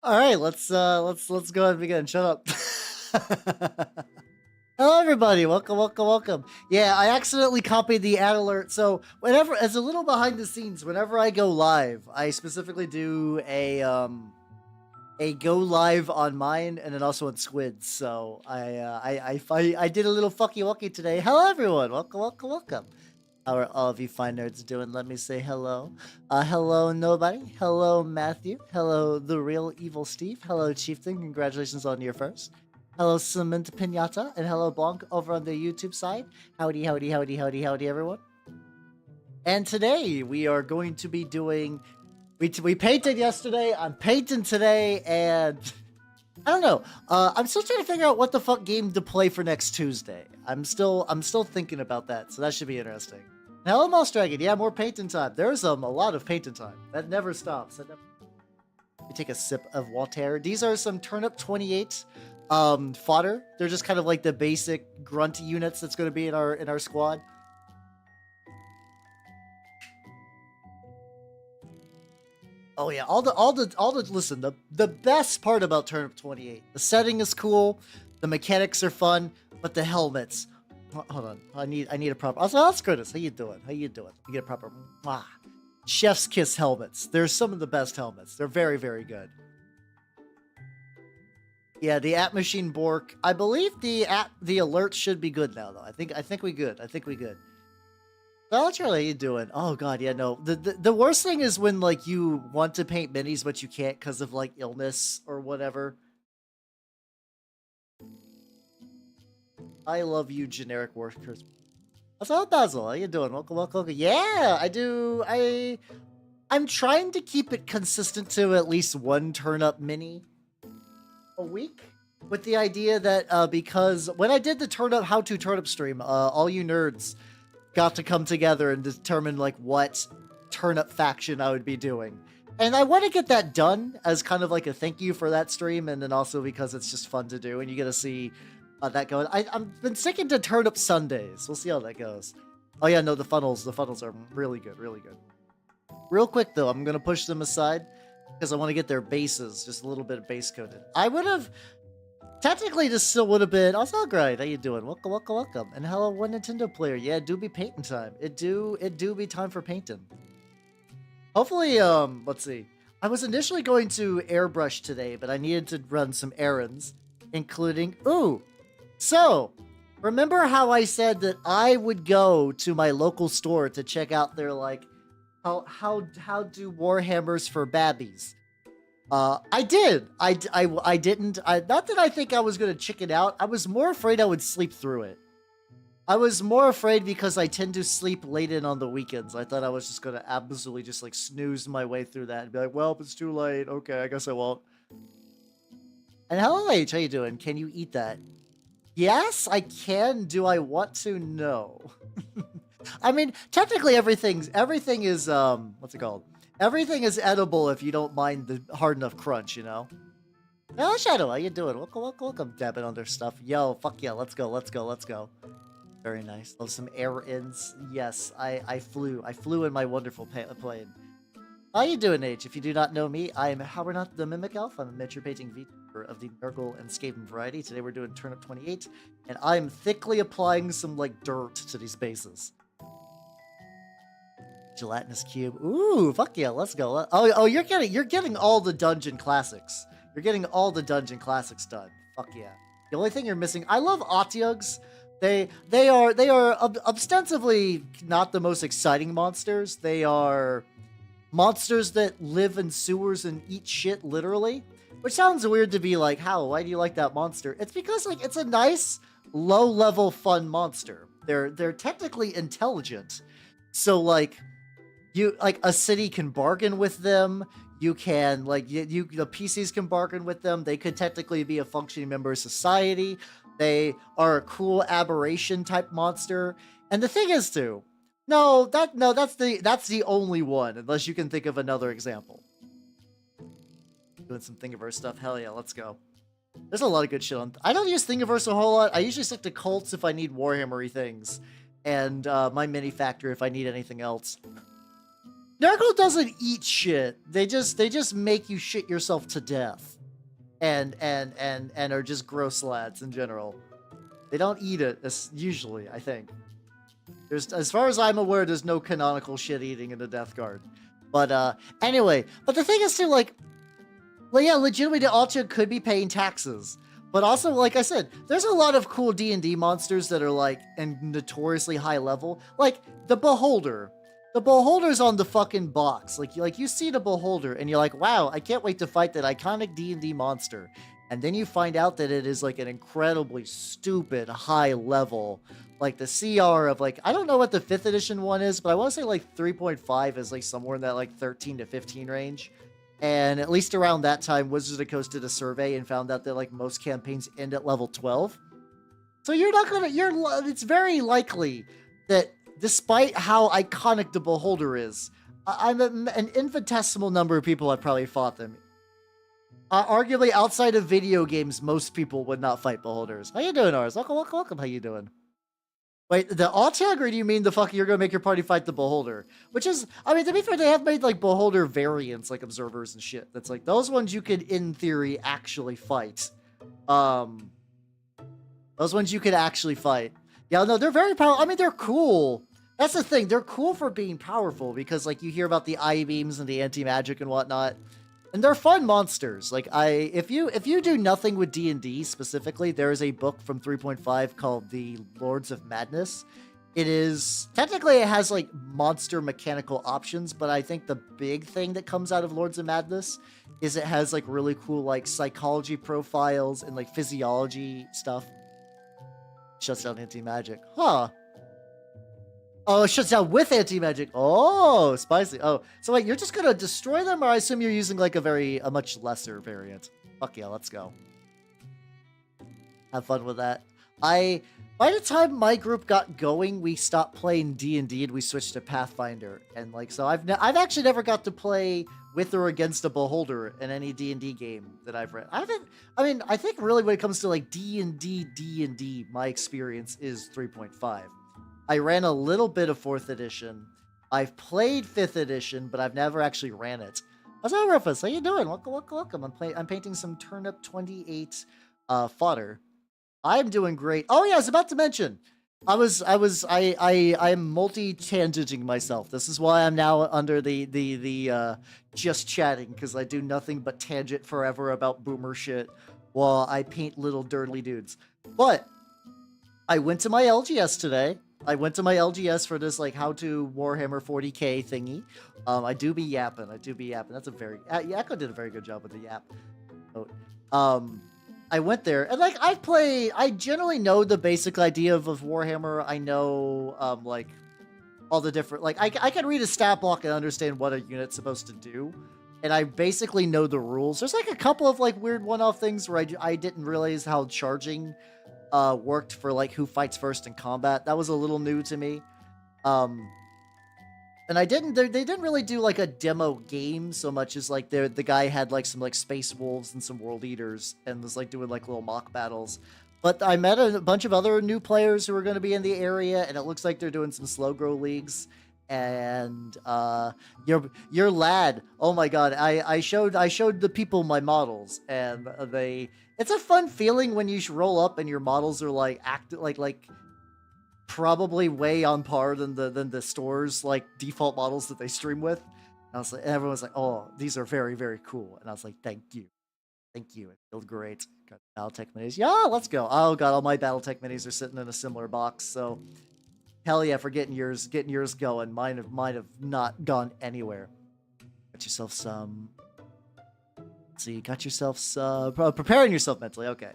All right, let's go ahead and begin. Shut up. Hello, everybody. Welcome, welcome, welcome. Yeah, I accidentally copied the ad alert. So whenever, as a little behind the scenes, whenever I go live, I specifically do a go live on mine and then also on Squid's. So I did a little fucky wucky today. Hello, everyone. Welcome, welcome, welcome. How are all of you fine nerds doing? Let me say hello. Hello, nobody. Hello, Matthew. Hello, the real evil Steve. Hello, Chieftain. Congratulations on your first. Hello, Cement Pinata. And hello, Blanc over on the YouTube side. Howdy, howdy, howdy, howdy, howdy, everyone. And today we are going to be doing. We painted yesterday. I'm painting today, and I don't know. I'm still trying to figure out what the fuck game to play for next Tuesday. I'm still thinking about that, so that should be interesting. Hello, Mouse Dragon. Yeah, more painting time. There's a lot of painting time. That never stops. Let me take a sip of water. These are some Turnip28 fodder. They're just kind of like the basic grunt units that's going to be in our squad. Oh yeah, all the listen, the best part about Turnip28, the setting is cool, the mechanics are fun, but the helmets. Hold on, I need a proper. Also, that's Curtis. How you doing? How you doing? You get a proper chef's kiss helmets. They're some of the best helmets. They're very, very good. Yeah, the At Machine Bork. I believe the alert should be good now though. I think we good. I think we good. Oh, Charlie, how you doing? Oh god, yeah, no. The worst thing is when like you want to paint minis but you can't because of like illness or whatever. I love you, generic workers. What's up, Basil? How you doing? Welcome, welcome, welcome. Yeah, I do. I'm trying to keep it consistent to at least one turnip mini a week, with the idea that because when I did the turnip how to turnip stream, all you nerds got to come together and determine like what turnip faction I would be doing. And I want to get that done as kind of like a thank you for that stream, and then also because it's just fun to do and you get to see that going. I've been sticking to turnip Sundays. We'll see how that goes. Oh yeah, no, the funnels are really good, really good. Real quick though, I'm gonna push them aside because I want to get their bases, just a little bit of base coated. I would have technically, this still would have been. Also, great. How you doing? Welcome, welcome, welcome. And hello, one Nintendo player. Yeah, it do be painting time. It do be time for painting. Hopefully, let's see. I was initially going to airbrush today, but I needed to run some errands, including. Ooh, so remember how I said that I would go to my local store to check out their like how do Warhammers for babbies. I did. I didn't. Not that I think I was going to chicken out. I was more afraid I would sleep through it. I was more afraid because I tend to sleep late in on the weekends. I thought I was just going to absolutely just like snooze my way through that and be like, well, if it's too late, okay, I guess I won't. And hello, H, how you doing? Can you eat that? Yes, I can. Do I want to? No. I mean, technically everything is, what's it called? Everything is edible if you don't mind the hard enough crunch, you know? Oh, Shadow, how you doing? Welcome, welcome, welcome. Dabbing on their stuff. Yo, fuck yeah, let's go, let's go, let's go. Very nice. Love some air-ins. Yes, I flew. I flew in my wonderful plane. How you doing, H? If you do not know me, I am Howard the Mimic Elf. I'm a miniature painting Vtuber of the Nurgle and Skaven variety. Today we're doing Turnip28, and I'm thickly applying some, like, dirt to these bases. Gelatinous cube. Ooh, fuck yeah, let's go. Oh, you're getting all the dungeon classics. You're getting all the dungeon classics done. Fuck yeah. The only thing you're missing, I love Otyugs. They are ostensibly not the most exciting monsters. They are monsters that live in sewers and eat shit literally, which sounds weird to be like, how? Why do you like that monster? It's because like it's a nice low-level fun monster. They're technically intelligent. So like you like a city can bargain with them. You can like the PCs can bargain with them. They could technically be a functioning member of society. They are a cool aberration type monster. And the thing is too, that's the only one, unless you can think of another example. Doing some Thingiverse stuff. Hell yeah, let's go. There's a lot of good shit on. I don't use Thingiverse a whole lot. I usually stick to cults if I need Warhammery things, and my mini factor if I need anything else. Nurgle doesn't eat shit. They just make you shit yourself to death. And are just gross lads in general. They don't eat it, usually, I think. There's, as far as I'm aware, there's no canonical shit eating in the Death Guard. But anyway, but the thing is too, like yeah, legitimately the Altia could be paying taxes. But also, like I said, there's a lot of cool D&D monsters that are like and notoriously high level. Like the Beholder. The Beholder's on the fucking box. Like you see the Beholder and you're like, wow, I can't wait to fight that iconic D&D monster. And then you find out that it is like an incredibly stupid high level. Like the CR of like, I don't know what the 5th edition one is, but I want to say like 3.5 is like somewhere in that like 13 to 15 range. And at least around that time, Wizards of the Coast did a survey and found out that like most campaigns end at level 12. So you're not gonna, it's very likely that despite how iconic the Beholder is, an infinitesimal number of people have probably fought them. Arguably outside of video games, most people would not fight Beholders. How you doing, Ars? Welcome. How you doing? Wait, the Altag, or do you mean the fuck you're gonna make your party fight the Beholder? Which is, I mean, to be fair, they have made like Beholder variants, like Observers and shit. That's like, those ones you could, in theory, actually fight. Those ones you could actually fight. Yeah, no, they're very powerful. I mean, they're cool. That's the thing. They're cool for being powerful because, like, you hear about the I-beams and the anti-magic and whatnot. And they're fun monsters. Like, if you do nothing with D&D specifically, there is a book from 3.5 called The Lords of Madness. It is, technically it has like monster mechanical options, but I think the big thing that comes out of Lords of Madness is it has like really cool like psychology profiles and like physiology stuff. Shuts down anti-magic. Huh. Oh, it shuts down with anti-magic. Oh, spicy. Oh, so wait, you're just gonna destroy them, or I assume you're using like a much lesser variant? Fuck yeah, let's go. Have fun with that. By the time my group got going, we stopped playing D&D and we switched to Pathfinder. And like, so I've actually never got to play with or against a Beholder in any D&D game that I've read. I think really when it comes to like D&D, my experience is 3.5. I ran a little bit of 4th edition. I've played 5th edition, but I've never actually ran it. How's that, Rufus? How you doing? Welcome. I'm painting some Turnip28 fodder. I'm doing great. Oh yeah, I was about to mention. I'm multi-tangenting myself. This is why I'm now under the just chatting, because I do nothing but tangent forever about boomer shit while I paint little dirtly dudes. But I went to my LGS today. I went to my LGS for this like how to Warhammer 40k thingy. I do be yapping. That's a very Echo did a very good job with the yap. I went there and like I generally know the basic idea of Warhammer. I know like all the different like I can read a stat block and understand what a unit's supposed to do. And I basically know the rules. There's like a couple of like weird one-off things where I didn't realize how charging worked for like who fights first in combat. That was a little new to me. And they didn't really do like a demo game so much as like the guy had like some like space wolves and some world eaters and was like doing like little mock battles. But I met a bunch of other new players who are going to be in the area, and it looks like they're doing some slow grow leagues. And your lad, oh my god, I showed the people my models, and it's a fun feeling when you roll up and your models are like like probably way on par than the store's like default models that they stream with. And I was like, everyone's like, oh, these are very, very cool. And I was like, thank you. It feels great. Got Battletech minis. Yeah, let's go. Oh god, all my Battletech minis are sitting in a similar box, so hell yeah for getting yours going. Mine have not gone anywhere. Got yourself some. Let's see, got yourself some. Preparing yourself mentally. Okay.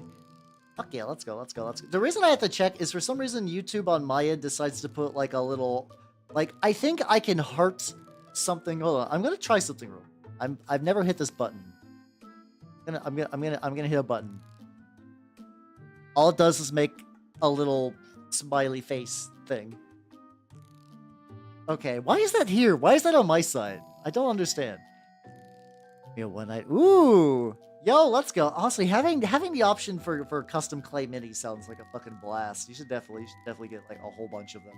Fuck yeah, let's go. The reason I have to check is for some reason YouTube on my end decides to put like a little, like I think I can heart something. Hold on, I'm gonna try something real. I've never hit this button. I'm gonna hit a button. All it does is make a little smiley face thing. Okay, why is that here? Why is that on my side? I don't understand. One night. Ooh. Yo, let's go. Honestly, having the option for custom clay minis sounds like a fucking blast. You should definitely get like a whole bunch of them.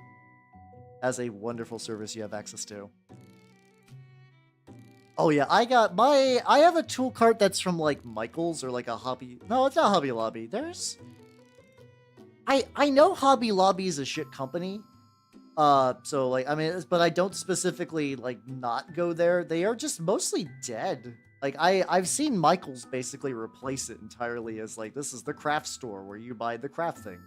As a wonderful service you have access to. Oh yeah, I have a tool cart that's from like Michael's or like a Hobby. No, it's not Hobby Lobby. I know Hobby Lobby is a shit company. So like I mean, but I don't specifically like not go there. They are just mostly dead. Like I've seen Michael's basically replace it entirely as like this is the craft store where you buy the craft thing.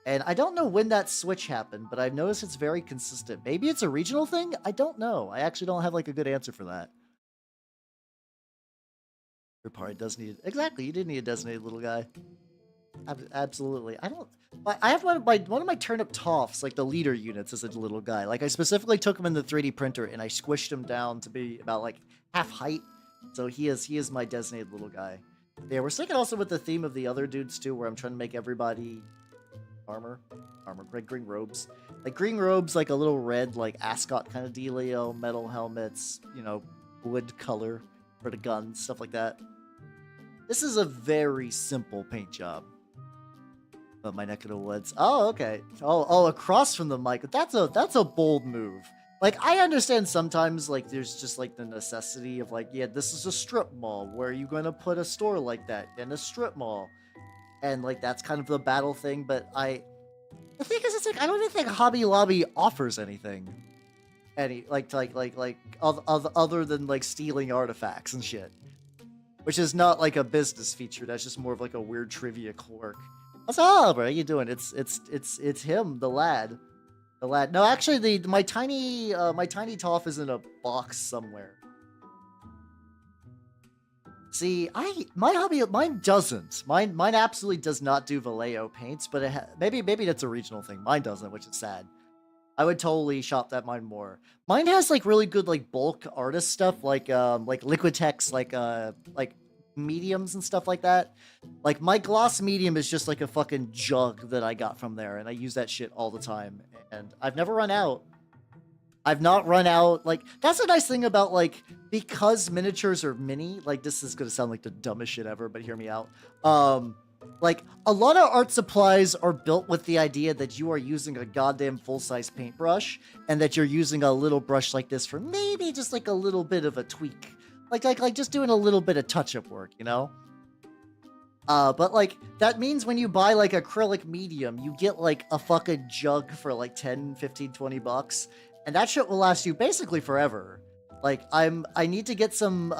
And I don't know when that switch happened, but I've noticed it's very consistent. Maybe it's a regional thing? I don't know. I actually don't have like a good answer for that. Your party does need exactly. You did need a designated little guy. Absolutely. I have one of my turnip toffs, like the leader units, as a little guy. Like I specifically took him in the 3D printer and I squished him down to be about like half height. So he is my designated little guy. Yeah, we're sticking also with the theme of the other dudes too, where I'm trying to make everybody armor, green robes, like a little red like ascot kind of dealio, metal helmets, you know, wood color for the guns, stuff like that. This is a very simple paint job. But my neck of the woods. Oh, okay. Oh, across from the mic. That's a bold move. Like I understand sometimes like there's just like the necessity of like, yeah, this is a strip mall. Where are you gonna put a store like that in a strip mall? And like that's kind of the battle thing. But the thing is, it's like I don't even think Hobby Lobby offers anything, other than like stealing artifacts and shit, which is not like a business feature. That's just more of like a weird trivia quirk. What's up, bro? How you doing? It's him, the lad. The lad. No, actually, my tiny Toff is in a box somewhere. See, mine doesn't. Mine absolutely does not do Vallejo paints, but maybe that's a regional thing. Mine doesn't, which is sad. I would totally shop that mine more. Mine has like really good like bulk artist stuff, like Liquitex, like mediums and stuff like that. Like my gloss medium is just like a fucking jug that I got from there, and I use that shit all the time, and I've never run out. I've not run out. Like that's a nice thing about like, because miniatures are mini, like this is gonna sound like the dumbest shit ever, but hear me out. Like a lot of art supplies are built with the idea that you are using a goddamn full-size paintbrush, and that you're using a little brush like this for maybe just like a little bit of a tweak. Like just doing a little bit of touch-up work, you know? But like, that means when you buy like acrylic medium, you get like a fucking jug for like 10, 15, 20 bucks. And that shit will last you basically forever. Like, I need to get some,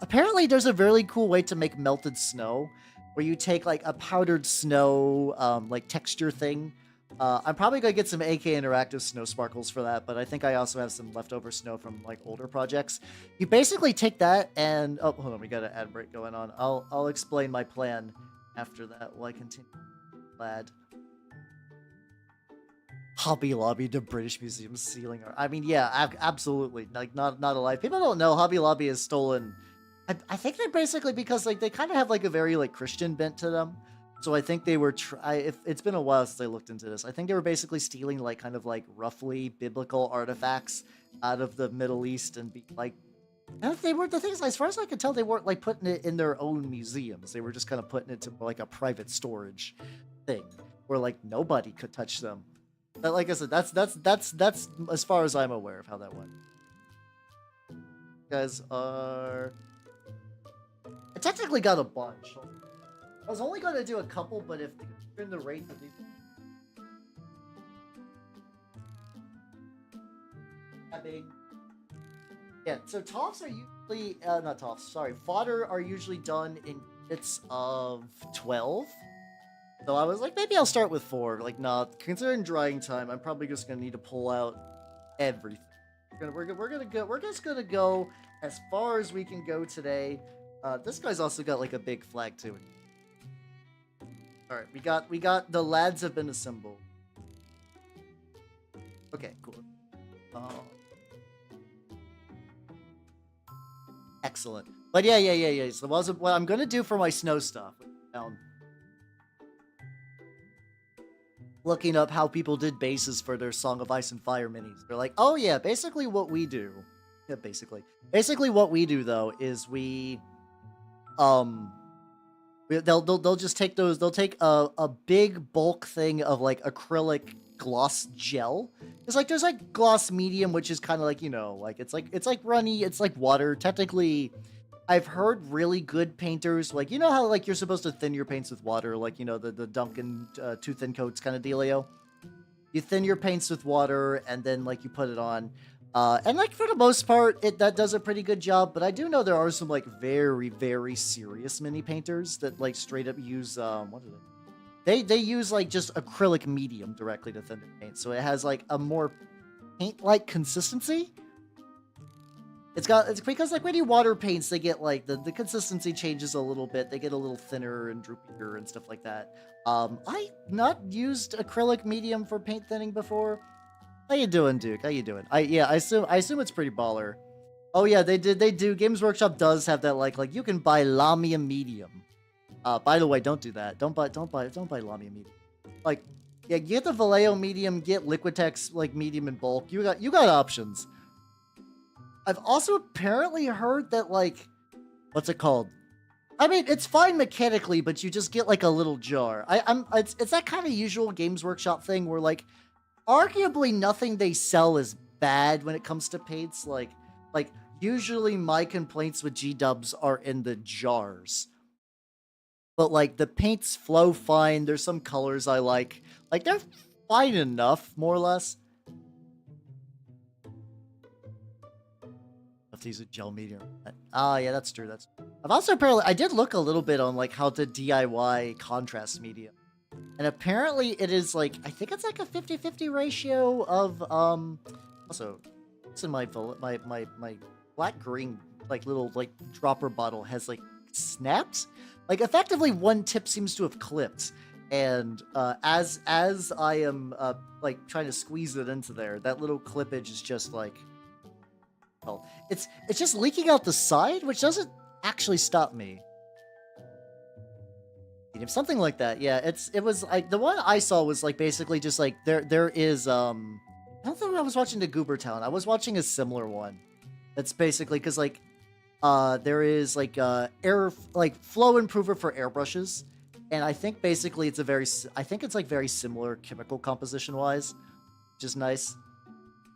apparently there's a really cool way to make melted snow, where you take like a powdered snow, like texture thing. I'm probably gonna get some AK Interactive snow sparkles for that, but I think I also have some leftover snow from like older projects. You basically take that and, oh, hold on, we got an ad break going on. I'll explain my plan after that while I continue. Lad. Hobby Lobby to British Museum ceiling art. I mean, yeah, absolutely. Like, not a lie. People don't know Hobby Lobby has stolen. I think they're basically because like they kind of have like a very like Christian bent to them. So I think they were. It's been a while since I looked into this. I think they were basically stealing like kind of like roughly biblical artifacts out of the Middle East and be like. They were, the thing is, as far as I could tell, they weren't like putting it in their own museums. They were just kind of putting it to like a private storage thing where like nobody could touch them. But like I said, that's as far as I'm aware of how that went. You guys are. I technically got a bunch. I was only gonna do a couple, but if you're in the rate of these. Yeah, so toffs are usually not toffs. Sorry, fodder are usually done in bits of 12. So I was like, maybe I'll start with 4. Like, nah, considering drying time, I'm probably just gonna need to pull out everything. We're just gonna go as far as we can go today. This guy's also got like a big flag too. All right, we got the lads have been assembled. Okay, cool. Excellent. But yeah. So what I'm gonna do for my snow stuff. Looking up how people did bases for their Song of Ice and Fire minis. They're like, oh yeah, basically what we do. Yeah, basically what we do though is they'll just take those. They'll take a big bulk thing of like acrylic gloss gel. It's like there's like gloss medium, which is kind of like, you know, like it's like runny, it's like water. Technically, I've heard really good painters, like, you know how like you're supposed to thin your paints with water, like, you know, the Dunkin' Too Thin Coats kind of dealio. You thin your paints with water and then like you put it on. And like for the most part, that does a pretty good job. But I do know there are some like very, very serious mini painters that like straight up use what are they use like just acrylic medium directly to thin the paint, so it has like a more paint-like consistency. It's because like when you water paints, they get like the consistency changes a little bit. They get a little thinner and droopier and stuff like that. I not used acrylic medium for paint thinning before. How you doing, Duke? How you doing? I assume it's pretty baller. Oh yeah, they do. Games Workshop does have that like you can buy Lamia medium. By the way, don't do that. Don't buy Lamia medium. Like, yeah, get the Vallejo medium, get Liquitex like medium in bulk. You got options. I've also apparently heard that like, what's it called? I mean, it's fine mechanically, but you just get like a little jar. It's that kind of usual Games Workshop thing where like, arguably nothing they sell is bad when it comes to paints. Like usually my complaints with G-dubs are in the jars. But like the paints flow fine. There's some colors I like. Like they're fine enough, more or less. Have to use a gel medium. Ah, yeah, that's true. I've also apparently I did look a little bit on like how to DIY contrast medium. And apparently it is like, I think it's like a 50-50 ratio of also it's in my black green like little like dropper bottle has like snapped. Like effectively one tip seems to have clipped, and as I am like trying to squeeze it into there, that little clippage is just like, well, it's just leaking out the side, which doesn't actually stop me. Something like that, yeah. It was like the one I saw was like basically just like there is I don't think I was watching the Goober Town. I was watching a similar one. That's basically because like there is like air like flow improver for airbrushes, and I think basically it's it's like very similar chemical composition wise, which is nice.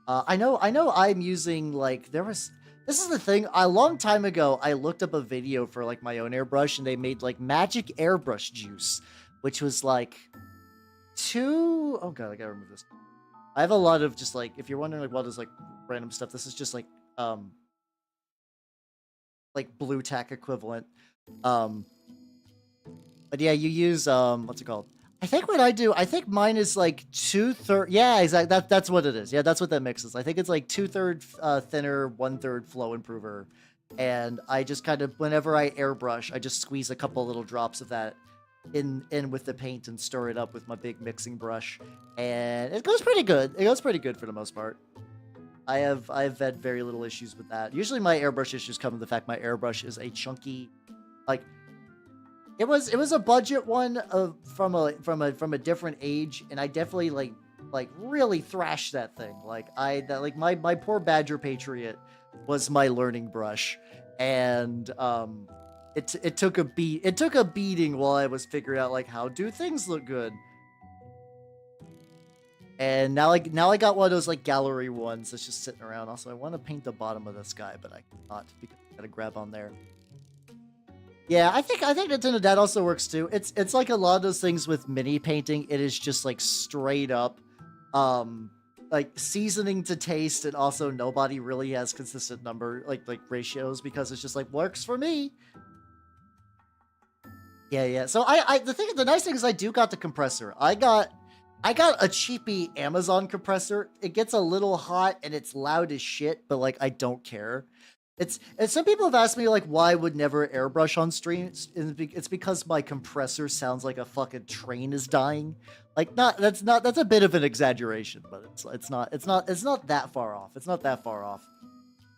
I know I'm using like this is the thing, a long time ago I looked up a video for like my own airbrush, and they made like magic airbrush juice, which was like oh god, I gotta remove this. I have a lot of just like, if you're wondering like what is like random stuff, this is just like blue tack equivalent. But yeah, you use what's it called? I think what I do, I think mine is like 2/3. Yeah, exactly. That's what it is. Yeah, that's what that mix is. I think it's like 2/3 thinner, 1/3 flow improver, and I just kind of whenever I airbrush, I just squeeze a couple little drops of that in with the paint and stir it up with my big mixing brush, and it goes pretty good. It goes pretty good for the most part. I've had very little issues with that. Usually my airbrush issues come from the fact my airbrush is a chunky, like, it was a budget one from a different age, and I definitely like really thrashed that thing. Like my poor Badger Patriot was my learning brush, and it took a beating while I was figuring out like how do things look good. And now I got one of those like gallery ones that's just sitting around. Also, I want to paint the bottom of this guy, but I cannot because I gotta grab on there. Yeah, I think Nintendo that also works too. It's like a lot of those things with mini painting. It is just like straight up, like seasoning to taste, and also nobody really has consistent number like ratios because it's just like works for me. Yeah. So the nice thing is I do got the compressor. I got a cheapy Amazon compressor. It gets a little hot and it's loud as shit, but like I don't care. And some people have asked me like why I would never airbrush on stream. It's because my compressor sounds like a fucking train is dying. Like that's a bit of an exaggeration, but it's not that far off. It's not that far off.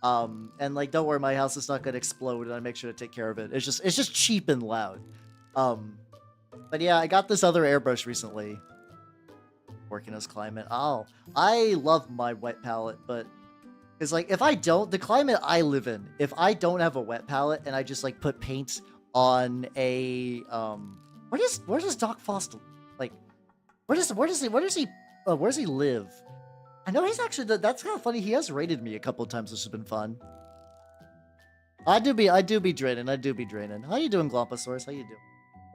And like don't worry, my house is not gonna explode, and I make sure to take care of it. It's just cheap and loud. But yeah, I got this other airbrush recently. Working as climate. Oh, I love my wet palette, but it's like if I don't, the climate I live in, if I don't have a wet palette and I just like put paint on a where does Doc Foster like where does he Where's he live? I know he's actually, that's kind of funny. He has raided me a couple of times, which has been fun. I do be draining. How you doing, Glomposaurus? How you doing?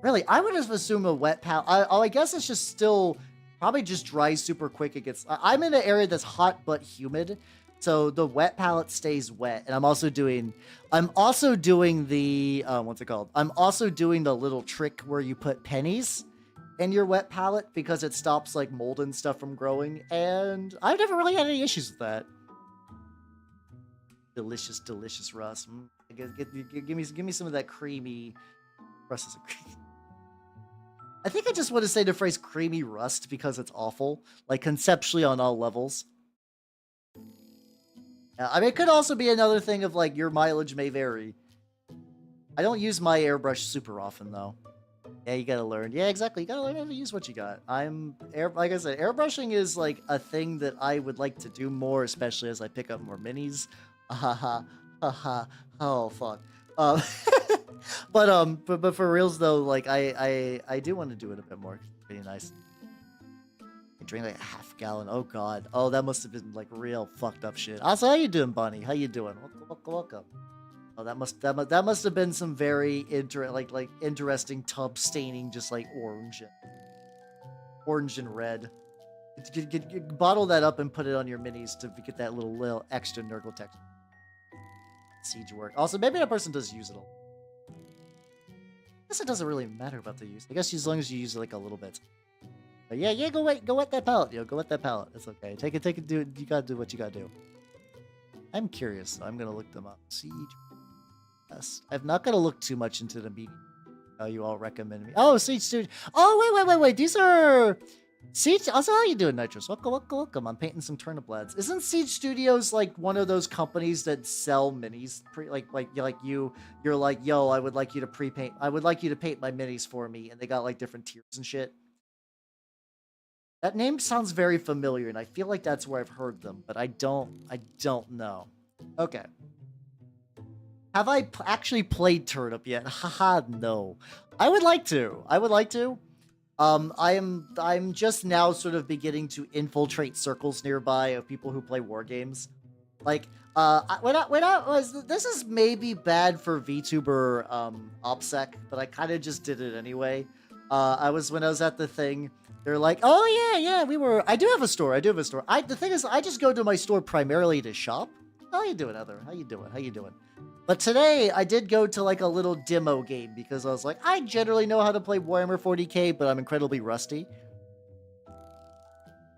Really, I would just assume a wet pallet. I guess it's just still probably just dries super quick. It gets. I'm in an area that's hot but humid, so the wet pallet stays wet. And I'm also doing the what's it called? I'm also doing the little trick where you put pennies in your wet pallet because it stops like mold and stuff from growing. And I've never really had any issues with that. Delicious, delicious rust. Give me some of that creamy rust. Is a creamy. I think I just want to say the phrase creamy rust because it's awful, like conceptually on all levels. I mean, it could also be another thing of like your mileage may vary. I don't use my airbrush super often though. Yeah, you gotta learn. Yeah, exactly. You gotta learn how to use what you got. Like I said, airbrushing is like a thing that I would like to do more, especially as I pick up more minis. Oh fuck. But for reals though, like I do want to do it a bit more. It's pretty nice. I drink like a half gallon. Oh god. Oh, that must have been like real fucked up shit. Also, how you doing, Bunny? How you doing? Welcome. Oh, that must have been some very interesting tub staining, just like orange and red. Bottle that up and put it on your minis to get that little extra Nurgle texture. Siege work. Also, maybe that person does use it a lot. I guess it doesn't really matter about the use. I guess as long as you use it like a little bit. But yeah, go wet that pallet, go wet that pallet. It's okay. Take it, do it. You gotta do what you gotta do. I'm curious. I'm gonna look them up. Siege. Yes. I'm not gonna look too much into the media. Oh, you all recommend me. Oh, Siege Studio. Oh, wait. These are Siege. Also, how you doing, Nitrous? Welcome. I'm painting some turnip lads. Isn't Siege Studios like one of those companies that sell minis? You're like, yo, I would like you to pre-paint. I would like you to paint my minis for me, and they got like different tiers and shit. That name sounds very familiar, and I feel like that's where I've heard them, but I don't know. Okay. Have I actually played Turnip yet? Haha, no. I would like to. I'm just now sort of beginning to infiltrate circles nearby of people who play war games. Like, this is maybe bad for Vtuber OPSEC, but I kind of just did it anyway. When I was at the thing, they're like, oh yeah, I do have a store. The thing is, I just go to my store primarily to shop. How you doing, Heather? How you doing? But today, I did go to like a little demo game because I was like, I generally know how to play Warhammer 40k, but I'm incredibly rusty.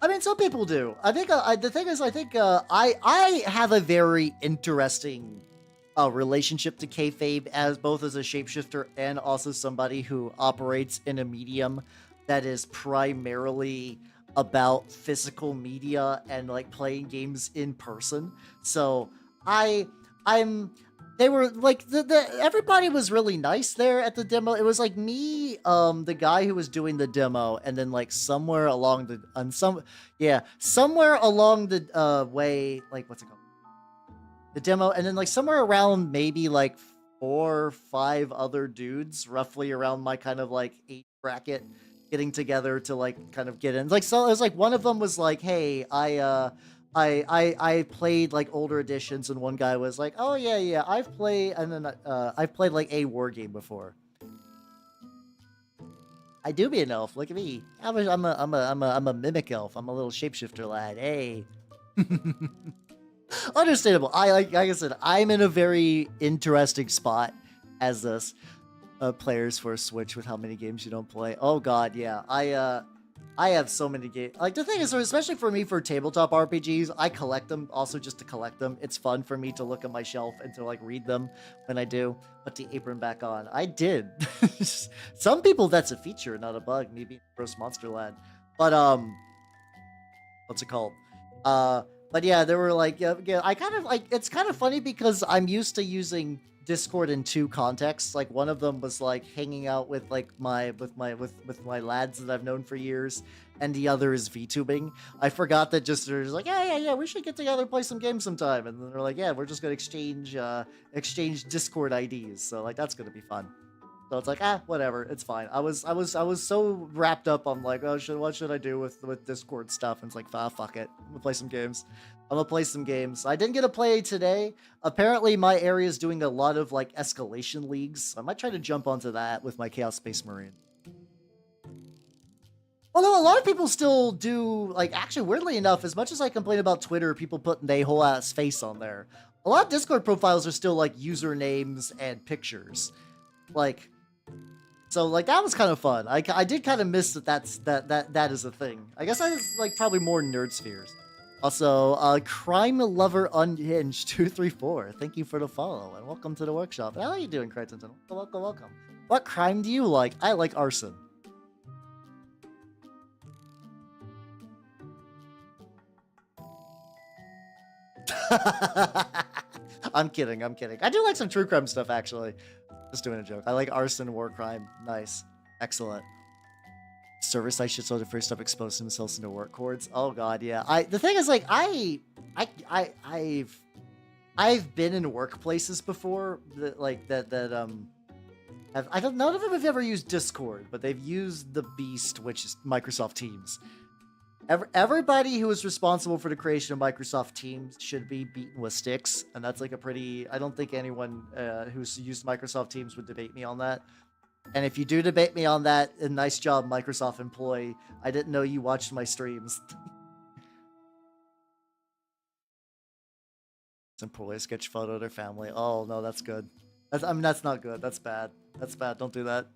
I mean, some people do. I think the thing is, I have a very interesting relationship to kayfabe as both as a shapeshifter and also somebody who operates in a medium that is primarily about physical media and like playing games in person. So they were like everybody was really nice there at the demo. It was like me, the guy who was doing the demo, and then like somewhere along the way, like what's it called? The demo, and then like somewhere around maybe like 4 or 5 other dudes roughly around my kind of like age bracket getting together to like kind of get in. Like, so it was like one of them was like, hey, I played like older editions, and one guy was like, oh yeah, I've played like a war game before. I do be an elf. Look at me. I'm a mimic elf. I'm a little shapeshifter lad. Hey. Understandable. Like I said, I'm in a very interesting spot as this players for a Switch with how many games you don't play. Oh god, yeah. I have so many games. Like, the thing is, especially for me for tabletop RPGs, I collect them also just to collect them. It's fun for me to look at my shelf and to like read them when I do. Put the apron back on. I did. Some people that's a feature, not a bug. Me being a gross monster lad. But what's it called? But yeah, there were like, yeah, I kind of like, it's kind of funny because I'm used to using Discord in 2 contexts. Like, one of them was like hanging out with like my lads that I've known for years, and the other is VTubing. I forgot that just they're just like, yeah, we should get together and play some games sometime. And then they're like, yeah, we're just gonna exchange Discord IDs. So like that's gonna be fun. So it's like, whatever, it's fine. I was so wrapped up on like, oh, what should I do with Discord stuff? And it's like, fuck it. I'm gonna play some games. I didn't get to play today. Apparently, my area is doing a lot of like escalation leagues. So I might try to jump onto that with my Chaos Space Marine. Although a lot of people still do, like, actually, weirdly enough, as much as I complain about Twitter, people putting their whole ass face on there, a lot of Discord profiles are still, like, usernames and pictures. Like, so, like, that was kind of fun. I did kind of miss that is a thing. I guess I was, like, probably more nerd spheres. Also, Crime Lover Unhinged 234, thank you for the follow, and welcome to the workshop. How are you doing, Crichton? Welcome. What crime do you like? I like arson. I'm kidding. I do like some true crime stuff, actually. Just doing a joke. I like arson, war crime. Nice. Excellent. Server site shits on the first up exposed themselves into work cords. Oh god, yeah. The thing is, like, I've been in workplaces before I don't none of them have ever used Discord, but they've used the beast, which is Microsoft Teams. Everybody who is responsible for the creation of Microsoft Teams should be beaten with sticks, and that's like a pretty... I don't think anyone who's used Microsoft Teams would debate me on that. And if you do debate me on that, a nice job, Microsoft employee. I didn't know you watched my streams. Some poorly sketch photo of their family. Oh, no, that's good. That's not good. That's bad. That's bad. Don't do that.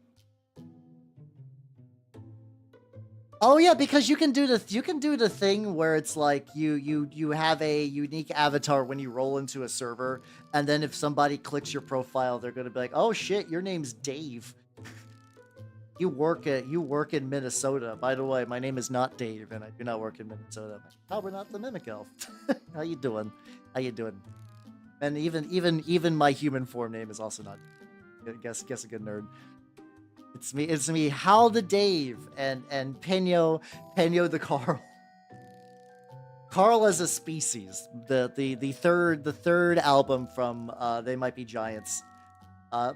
Oh yeah, because you can do the thing where it's like you have a unique avatar when you roll into a server, and then if somebody clicks your profile, they're gonna be like, "Oh shit, your name's Dave. You work in Minnesota. By the way, my name is not Dave, and I do not work in Minnesota." Oh, we're not the Mimic Elf. How you doing? And even my human form name is also not. Guess a good nerd. It's me, Hal the Dave, and Peño the Carl. Carl as a species. The third album from They Might Be Giants.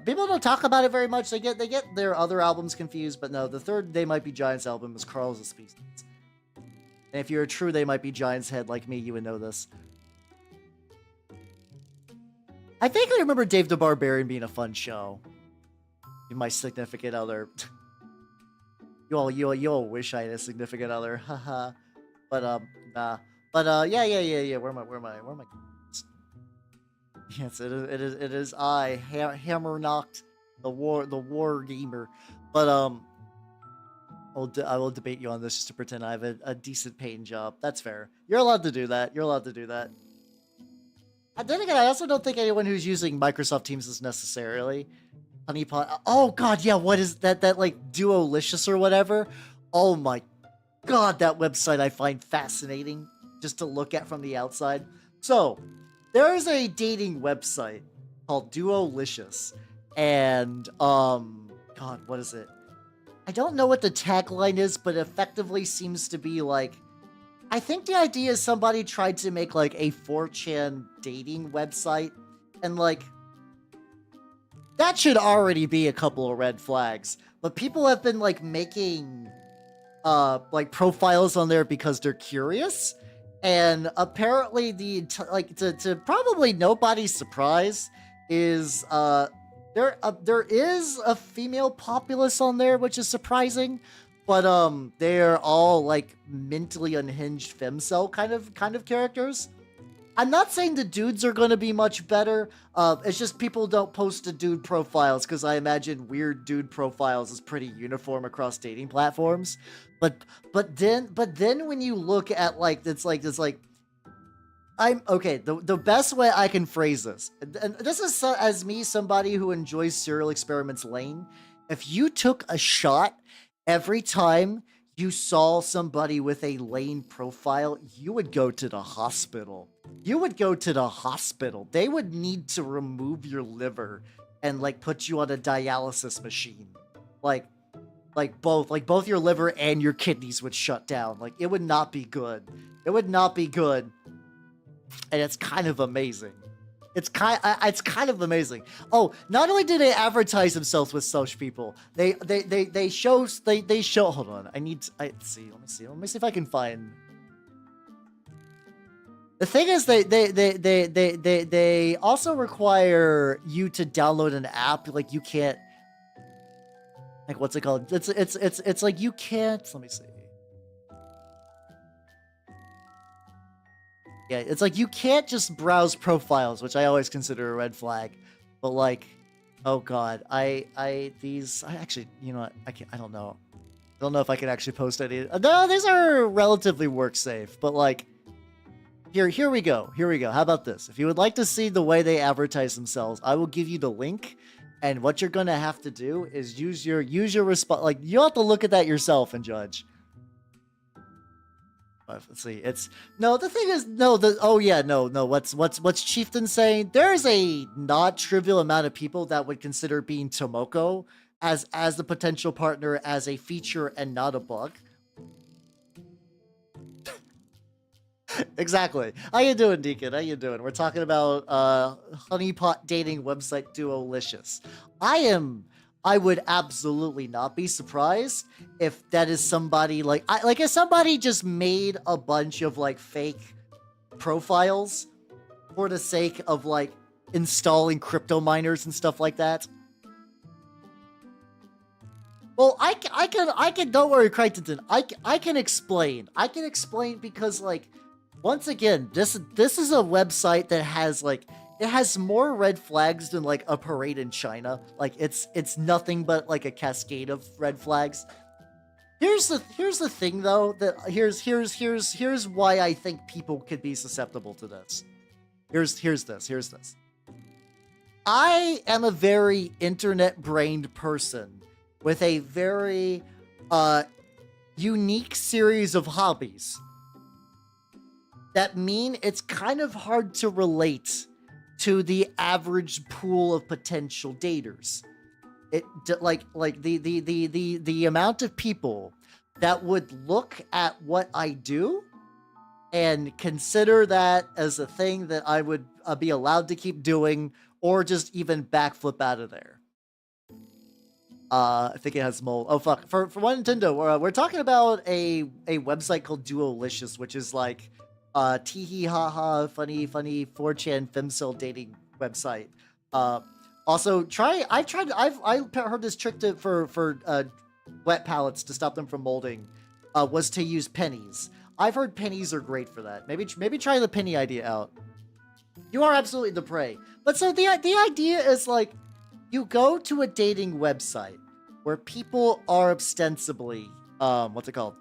People don't talk about it very much. They get their other albums confused, but no, the third They Might Be Giants album is Carl as a species. And if you're a true They Might Be Giants head like me, you would know this. I think I remember Dave the Barbarian being a fun show. My significant other. You all wish I had a significant other. Haha. But nah. But yeah. Where am I? Yes, it is I, Hammer Knocked, the war gamer. But I will debate you on this just to pretend I have a decent paying job. That's fair. You're allowed to do that. And then again, I also don't think anyone who's using Microsoft Teams is necessarily Honeypot. Oh god, yeah, what is that like Duolicious or whatever? Oh my god, that website I find fascinating just to look at from the outside. So, there is a dating website called Duolicious, and god, what is it? I don't know what the tagline is, but effectively seems to be like, I think the idea is somebody tried to make like a 4chan dating website, and like that should already be a couple of red flags. But people have been like making like profiles on there because they're curious. And apparently to probably nobody's surprise is there is a female populace on there, which is surprising. But they're all like mentally unhinged femcel kind of characters. I'm not saying the dudes are going to be much better. It's just people don't post the dude profiles because I imagine weird dude profiles is pretty uniform across dating platforms. But then when you look at like it's like I'm okay. The best way I can phrase this, and this is as me, somebody who enjoys serial experiments lane. If you took a shot every time you saw somebody with a lane profile, you would go to the hospital. They would need to remove your liver and like put you on a dialysis machine. Like both your liver and your kidneys would shut down. Like it would not be good. And it's kind of amazing. It's kind of amazing. Oh, not only do they advertise themselves with such people, they show hold on. Let's see. Let me see if I can find. The thing is they also require you to download an app. Like you can't, like, what's it called? It's like you can't, let me see. Yeah, it's like you can't just browse profiles, which I always consider a red flag. But like, oh god, I actually, you know what? I don't know. I don't know if I can actually post any. No, these are relatively work safe, but like, here we go. Here we go. How about this? If you would like to see the way they advertise themselves, I will give you the link. And what you're gonna have to do is use your response. Like, you have to look at that yourself and judge. Let's see. It's no. The thing is, no. Oh yeah, no. What's Chieftain saying? There's a not trivial amount of people that would consider being Tomoko as the potential partner as a feature and not a bug. Exactly. How you doing, Deacon? How you doing? We're talking about honeypot dating website Duolicious. I would absolutely not be surprised if that is somebody like if somebody just made a bunch of like fake profiles for the sake of like installing crypto miners and stuff like that. Well, I can don't worry, Crichton. I can explain. I can explain because like, once again, this is a website that has like, it has more red flags than like a parade in China. Like it's nothing but like a cascade of red flags. Here's the thing though, that here's why I think people could be susceptible to this. Here's this. I am a very internet-brained person with a very unique series of hobbies that mean it's kind of hard to relate to the average pool of potential daters. It like the amount of people that would look at what I do and consider that as a thing that I would be allowed to keep doing, or just even backflip out of there. I think it has mold. Oh fuck! For one Nintendo, we're talking about a website called Duolicious, which is like tee hee ha ha funny 4chan femcel dating website. Also, I've heard this trick for wet palettes to stop them from molding was to use pennies. I've heard pennies are great for that. Maybe try the penny idea out. You are absolutely the prey. But so the idea is like, you go to a dating website where people are ostensibly what's it called?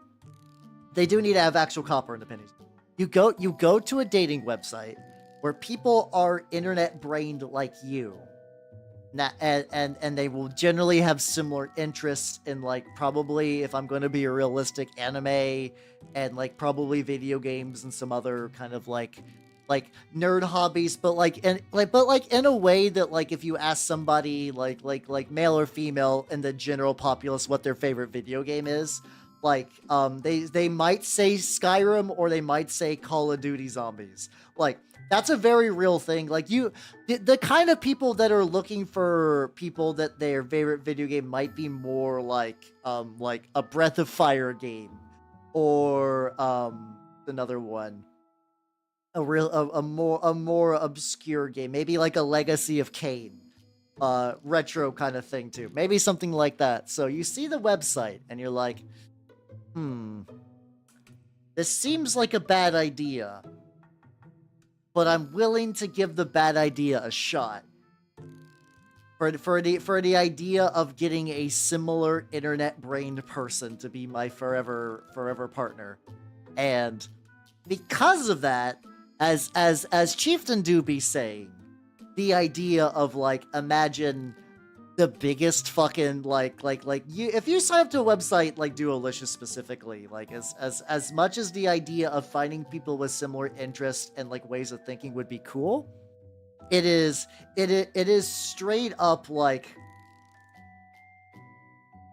They do need to have actual copper in the pennies. You go to a dating website where people are internet brained like you. And they will generally have similar interests in, like, probably, if I'm going to be a realistic, anime and like probably video games and some other kind of like nerd hobbies, but in a way that, like, if you ask somebody like male or female in the general populace what their favorite video game is, like they might say Skyrim or they might say Call of Duty Zombies. Like, that's a very real thing. Like, the kind of people that are looking for people that their favorite video game might be more like a Breath of game, or another one, a more obscure game, maybe like a Legacy of Kain, retro kind of thing too, maybe something like that. So you see the website and you're like, this seems like a bad idea, but I'm willing to give the bad idea a shot. For the idea of getting a similar internet-brained person to be my forever partner. And because of that, as Chieftain do be saying, the idea of, like, imagine the biggest fucking if you sign up to a website like Duolicious specifically, like, as much as the idea of finding people with similar interests and like ways of thinking would be cool, it is straight up like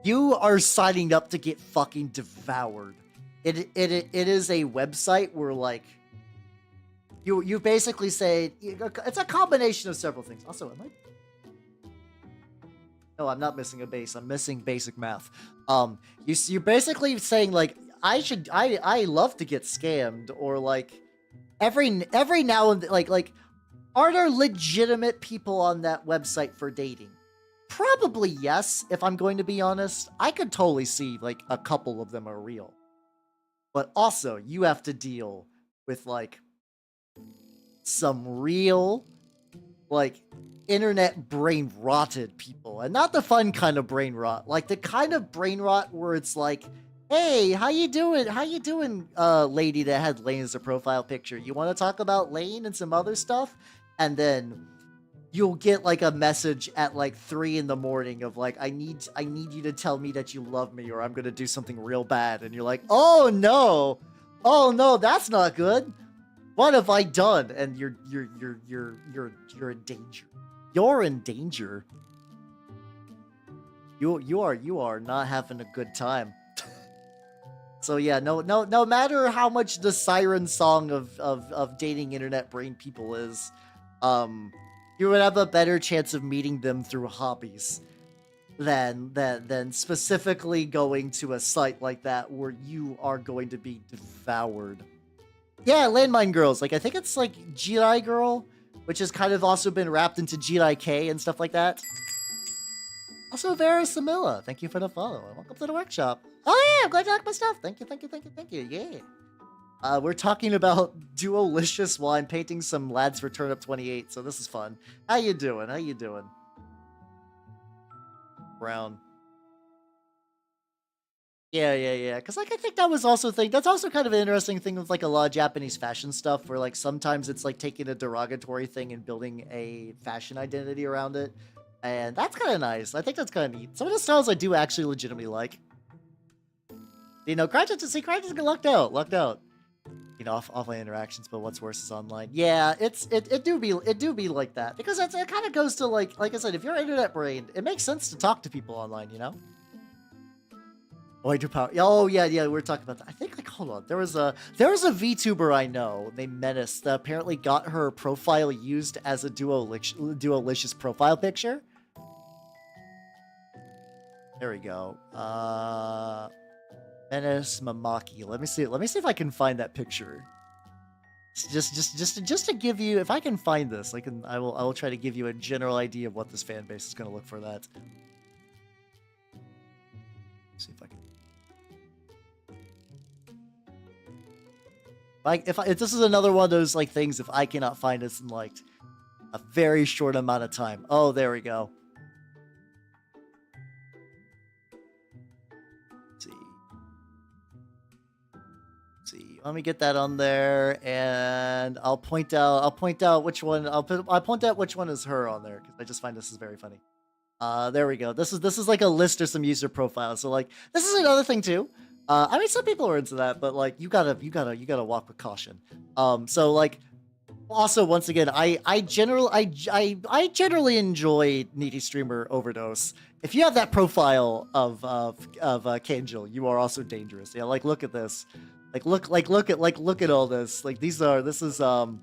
you are signing up to get fucking devoured. It is a website where, like, you basically say it's a combination of several things. Also, am I? No, I'm not missing a base. I'm missing basic math. You're basically saying like I love to get scammed, or like every now and then, like are there legitimate people on that website for dating? Probably yes. If I'm going to be honest, I could totally see like a couple of them are real. But also, you have to deal with like some real like internet brain rotted people, and not the fun kind of brain rot, like the kind of brain rot where it's like, hey, how you doing, lady that had Lane as a profile picture, you want to talk about Lane and some other stuff? And then you'll get like a message at like 3 in the morning of like, I need you to tell me that you love me, or I'm gonna do something real bad. And you're like, oh no, that's not good. What have I done? And you're in danger. You're in danger. You are not having a good time. So yeah, no matter how much the siren song of dating internet brain people is, you would have a better chance of meeting them through hobbies than specifically going to a site like that where you are going to be devoured. Yeah, Landmine Girls. Like, I think it's like Jirai Girl, which has kind of also been wrapped into Jirai K and stuff like that. Also, Vera Samila, thank you for the follow. Welcome to the workshop. Oh yeah, I'm glad you like my stuff. Thank you. Yeah. We're talking about Duolicious while I'm painting some lads for Turnip28, so this is fun. How you doing? Brown. Yeah. Because like I think that was also that's also kind of an interesting thing with like a lot of Japanese fashion stuff, where like sometimes it's like taking a derogatory thing and building a fashion identity around it, and that's kind of nice. I think that's kind of neat. Some of the styles I do actually legitimately like. You know, Crytek get lucked out. You know, offline interactions, but what's worse is online. Yeah, it do be like that, because it kind of goes to like I said, if you're internet brain, it makes sense to talk to people online, you know. Oh, I do power. Oh yeah, we were talking about that. I think like hold on, there was a VTuber I know named Menace that apparently got her profile used as a Duolicious profile picture. There we go. Menace Mamaki. Let me see if I can find that picture. Just to give you, if I can find this, I will try to give you a general idea of what this fan base is going to look for. That. Let's see if I can. If this is another one of those like things, if I cannot find this in like a very short amount of time. Oh, there we go. Let me get that on there, and I'll point out which one. I'll point out which one is her on there, because I just find this is very funny. There we go. This is like a list of some user profiles. So like this is another thing too. I mean, some people are into that, but like you gotta walk with caution. So like, also once again, I generally enjoy Needy Streamer Overdose. If you have that profile of Kangel, you are also dangerous. Yeah, like look at this. Look at all this. Like this is also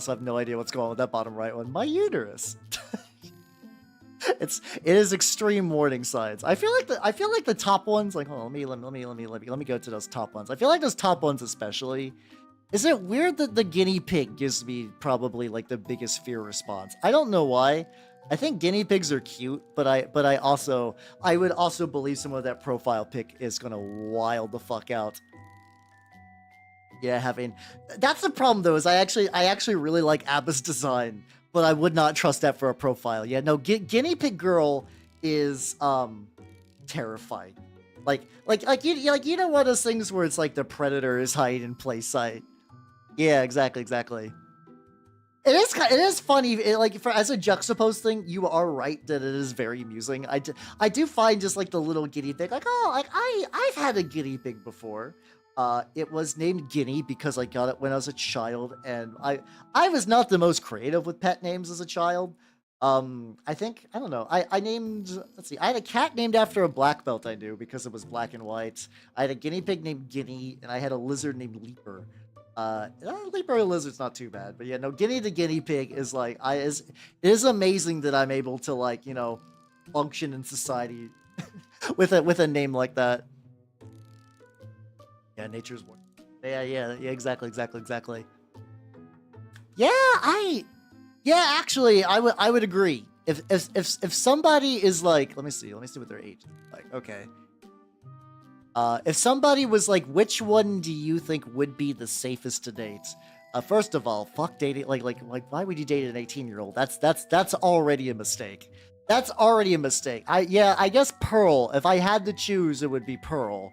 have no idea what's going on with that bottom right one. My uterus. It is extreme warning signs. I feel like the top ones, like hold on, let me go to those top ones. I feel like those top ones especially. Is it weird that the guinea pig gives me probably like the biggest fear response? I don't know why. I think guinea pigs are cute, but I would also believe some of that profile pic is gonna wild the fuck out. Yeah, that's the problem though, is I actually really like Abba's design, but I would not trust that for a profile. Yeah, no, guinea pig girl is terrifying. Like you know, one of those things where it's like the predator is hide in plain sight. Yeah, exactly. It is funny. As a juxtaposed thing, you are right that it is very amusing. I do find just like the little guinea pig, like I've had a guinea pig before. It was named Guinea because I got it when I was a child, and I was not the most creative with pet names as a child. I don't know. I named, let's see, I had a cat named after a black belt I knew because it was black and white. I had a guinea pig named Guinea, and I had a lizard named Leaper. Leaper lizard's not too bad, but yeah, no, guinea to guinea pig is like it is amazing that I'm able to like, you know, function in society with a name like that. Yeah, nature's work. Yeah, exactly. Yeah, actually, I would agree. If somebody is like, let me see what their age is like. Okay. If somebody was like, which one do you think would be the safest to date? First of all, fuck dating. Like, why would you date an 18-year-old? That's already a mistake. That's already a mistake. I guess Pearl. If I had to choose, it would be Pearl.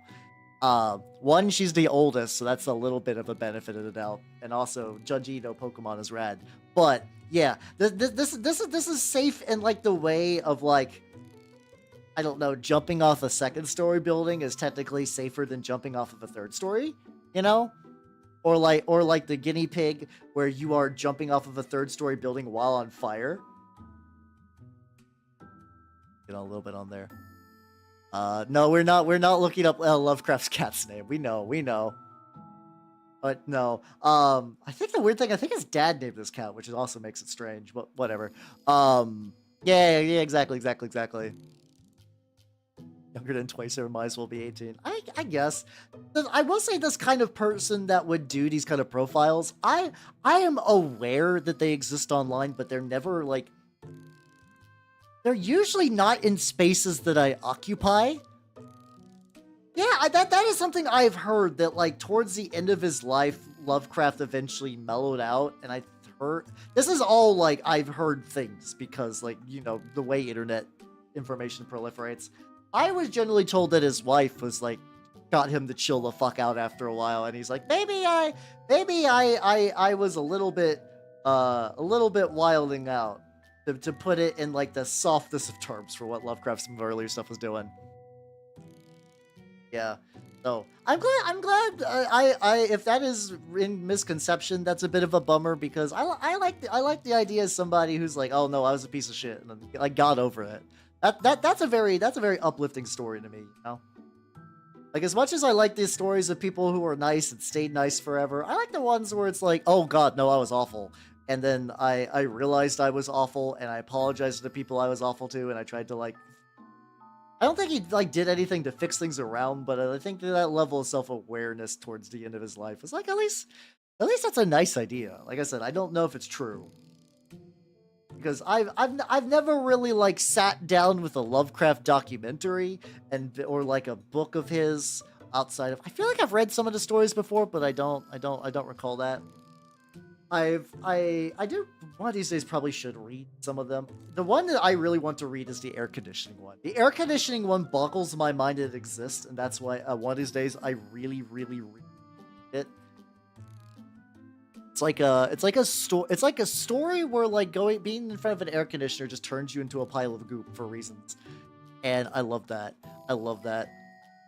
One, she's the oldest, so that's a little bit of a benefit of the doubt, and also Judge Ito Pokemon is rad. But yeah, this is safe in like the way of like, I don't know, jumping off a second story building is technically safer than jumping off of a third story, you know? Or like the guinea pig where you are jumping off of a third story building while on fire. Get a little bit on there. No, we're not looking up Lovecraft's cat's name. We know. But no. I think the weird thing, I think his dad named this cat, which also makes it strange, but whatever. Yeah, exactly. Younger than 27 might as well be 18. I guess. I will say this kind of person that would do these kind of profiles, I am aware that they exist online, but they're never like, they're usually not in spaces that I occupy. Yeah, that is something I've heard, that like towards the end of his life, Lovecraft eventually mellowed out, and I heard, this is all like I've heard things because like, you know, the way internet information proliferates. I was generally told that his wife was like, got him to chill the fuck out after a while, and he's like, maybe I was a little bit wilding out, to put it in like the softest of terms for what Lovecraft's earlier stuff was doing. Yeah, so I'm glad. If that is in misconception, that's a bit of a bummer, because I like the idea of somebody who's like, oh no, I was a piece of shit, and I got over it. That's a very uplifting story to me, you know? Like, as much as I like these stories of people who are nice and stayed nice forever, I like the ones where it's like, oh god, no, I was awful. And then I realized I was awful, and I apologized to the people I was awful to, and I tried to like, I don't think he like did anything to fix things around, but I think that level of self-awareness towards the end of his life was like, at least that's a nice idea. Like I said, I don't know if it's true, because I've never really like sat down with a Lovecraft documentary or like a book of his outside of, I feel like I've read some of the stories before, but I don't recall that. I do, one of these days probably should read some of them. The one that I really want to read is the air conditioning one. The air conditioning one boggles my mind that it exists, and that's why one of these days I really read it. It's like a story where like being in front of an air conditioner just turns you into a pile of goop for reasons. And I love that.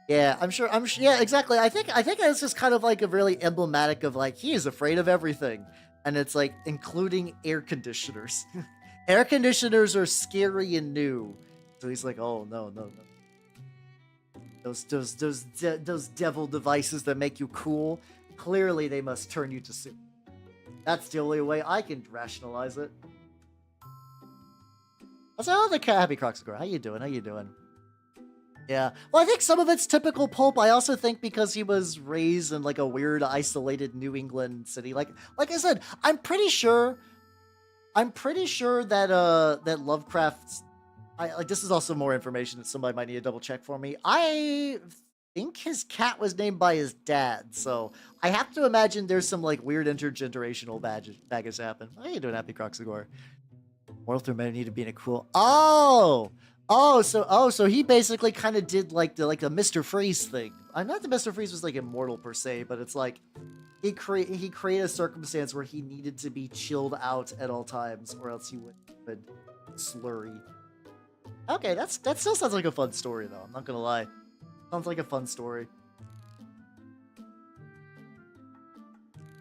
Yeah, I'm sure. Yeah, exactly. I think it's just kind of like a really emblematic of like, he is afraid of everything. And it's like, including air conditioners. Air conditioners are scary and new. So he's like, oh no. Those devil devices that make you cool, clearly they must turn you to soup. That's the only way I can rationalize it. That's all the happy Croxagore. How you doing? Yeah. Well, I think some of it's typical pulp. I also think because he was raised in like a weird, isolated New England city. Like I said, I'm pretty sure that that Lovecraft's, like, this is also more information that somebody might need to double check for me. I think his cat was named by his dad, so I have to imagine there's some like weird intergenerational baggage happen. How you doing, Happy Croxagore? Mortal through men need to be in a cool. So he basically kind of did like the Mr. Freeze thing. I'm not that Mr. Freeze was like immortal per se, but it's like he created a circumstance where he needed to be chilled out at all times, or else he would slurry. Okay, that still sounds like a fun story though. I'm not gonna lie. Sounds like a fun story.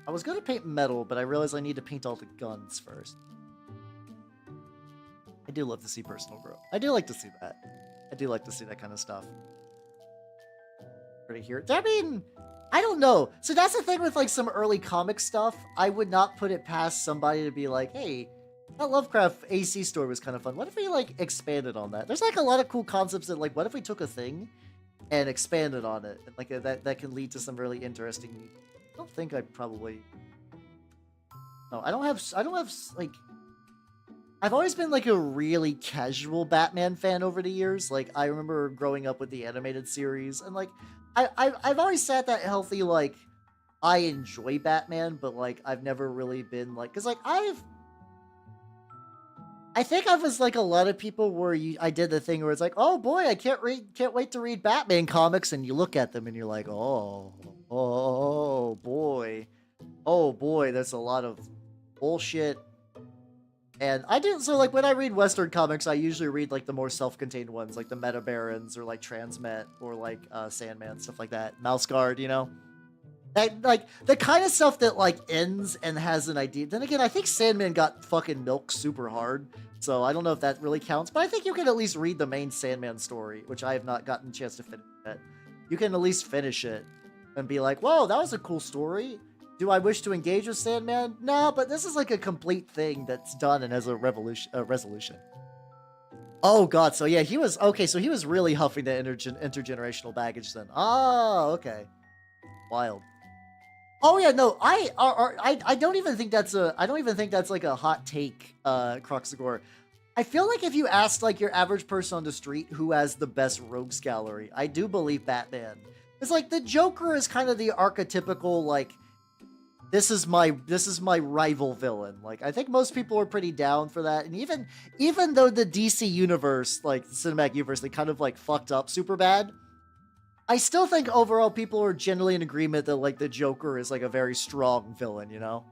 I was gonna paint metal, but I realized I need to paint all the guns first. I do love to see personal growth. I do like to see that. I do like to see that kind of stuff. Pretty here. I mean, I don't know. So that's the thing with like some early comic stuff. I would not put it past somebody to be like, hey, that Lovecraft AC story was kind of fun. What if we like expanded on that? There's like a lot of cool concepts that like, what if we took a thing and expanded on it? Like that can lead to some really interesting. I don't think I probably. No, I don't have like. I've always been like a really casual Batman fan over the years. Like I remember growing up with the animated series, and like I've always sat that healthy. Like I enjoy Batman, but like I've never really been like, because like I think I was like a lot of people where I did the thing where it's like, oh boy, I can't wait to read Batman comics, and you look at them and you're like, oh boy, there's a lot of bullshit. And I do, so like when I read Western comics, I usually read like the more self-contained ones, like the Meta Barons or like Transmet or like Sandman, stuff like that. Mouse Guard, you know? That, like the kind of stuff that like ends and has an idea. Then again, I think Sandman got fucking milked super hard, so I don't know if that really counts, but I think you can at least read the main Sandman story, which I have not gotten a chance to finish yet. You can at least finish it and be like, whoa, that was a cool story. Do I wish to engage with Sandman? No, but this is like a complete thing that's done and has a resolution. Oh god, so yeah, he was okay. So he was really huffing the intergenerational baggage then. Oh, okay, wild. Oh yeah, no, I don't even think that's like a hot take, Croxagore. I feel like if you asked like your average person on the street who has the best rogues gallery, I do believe Batman. It's like the Joker is kind of the archetypical like. This is my rival villain. Like I think most people are pretty down for that, and even though the DC universe, like the cinematic universe, they kind of like fucked up super bad. I still think overall people are generally in agreement that like the Joker is like a very strong villain, you know.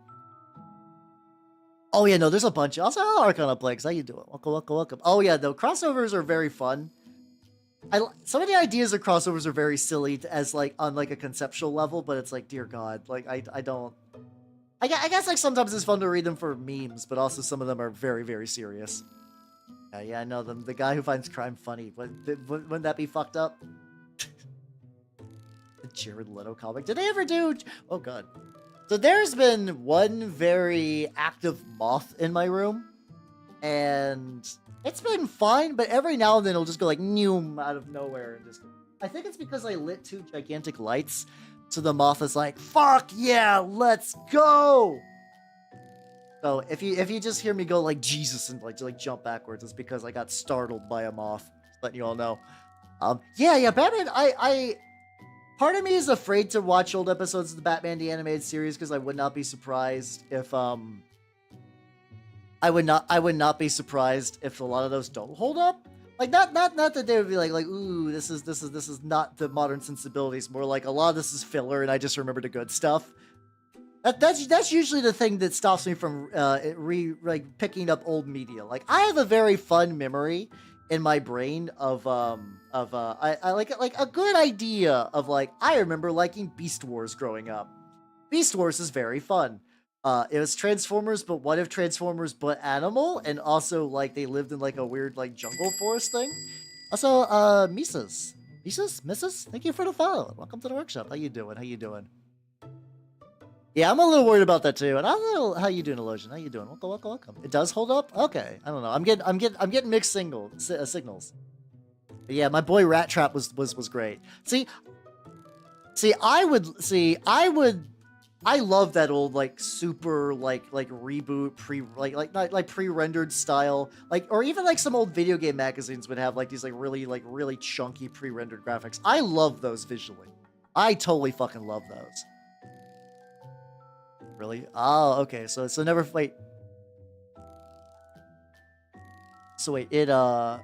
Oh yeah, no, there's a bunch. Also, Arcana Plagues, how you doing? Welcome. Oh yeah, no, crossovers are very fun. Some of the ideas of crossovers are very silly as like on like a conceptual level, but it's like, dear God, like I guess like sometimes it's fun to read them for memes, but also some of them are very, very serious. Yeah, I know them. The guy who finds crime funny, wouldn't that be fucked up? The Jared Leto comic. Did they ever do? Oh God. So there's been one very active moth in my room, and it's been fine, but every now and then it'll just go like noom out of nowhere and just. I think it's because I lit 2 gigantic lights, so the moth is like, "Fuck yeah, let's go!" So if you just hear me go like Jesus and like jump backwards, it's because I got startled by a moth. Just letting you all know. Yeah, Batman. Part of me is afraid to watch old episodes of the Batman the Animated Series because I would not be surprised if I would not be surprised if a lot of those don't hold up. Like not that they would be like ooh, this is not the modern sensibilities. More like a lot of this is filler, and I just remember the good stuff. That's usually the thing that stops me from picking up old media. Like I have a very fun memory in my brain of I like a good idea of like I remember liking Beast Wars growing up. Beast Wars is very fun. It was Transformers, but what if Transformers but animal? And also, like, they lived in, like, a weird, like, jungle forest thing. Also, Mrs. Thank you for the follow. Welcome to the workshop. How you doing? Yeah, I'm a little worried about that, too. And I'm a little, how you doing, Illusion? How you doing? Welcome. It does hold up? Okay. I don't know. I'm getting mixed signals. But yeah, my boy Rat Trap was great. I love that old like super like reboot pre-rendered style, like, or even like some old video game magazines would have like these like really chunky pre-rendered graphics. I love those visually. I totally fucking love those. Really? Oh, okay. So never wait. So wait, it oh,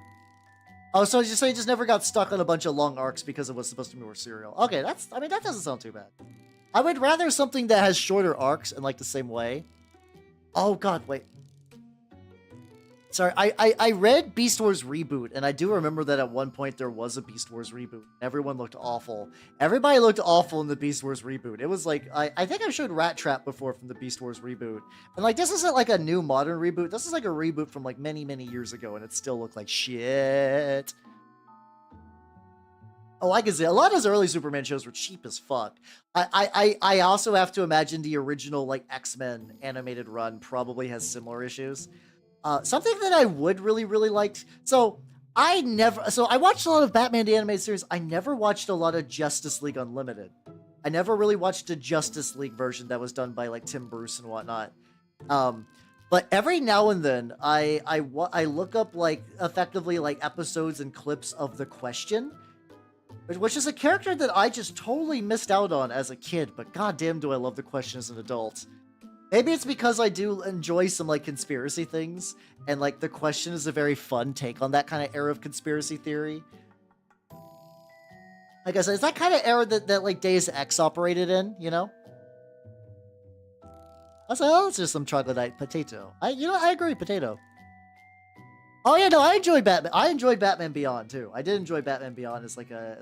so you say it just never got stuck on a bunch of long arcs because it was supposed to be more serial. Okay, that doesn't sound too bad. I would rather something that has shorter arcs and like the same way. Oh God, wait. Sorry, I read Beast Wars Reboot, and I do remember that at one point there was a Beast Wars Reboot. Everyone looked awful. Everybody looked awful in the Beast Wars Reboot. It was like, I think I've showed Rat Trap before from the Beast Wars Reboot. And like, this isn't like a new modern reboot. This is like a reboot from like many years ago, and it still looked like shit. Oh, I can see a lot of his early Superman shows were cheap as fuck. I also have to imagine the original like X-Men animated run probably has similar issues. Something that I would really like. So I watched a lot of Batman the animated series. I never watched a lot of Justice League Unlimited. I never really watched the Justice League version that was done by like Tim Bruce and whatnot. But every now and then I look up like effectively like episodes and clips of The Question, which is a character that I just totally missed out on as a kid, but goddamn do I love The Question as an adult. Maybe it's because I do enjoy some like conspiracy things, and like The Question is a very fun take on that kind of era of conspiracy theory. Like I said, it's that kind of era that like Deus Ex operated in, you know? I was like, oh, it's just some troglodyte potato. I agree, potato. Oh yeah, no, I enjoyed Batman. I enjoyed Batman Beyond too. I did enjoy Batman Beyond as like a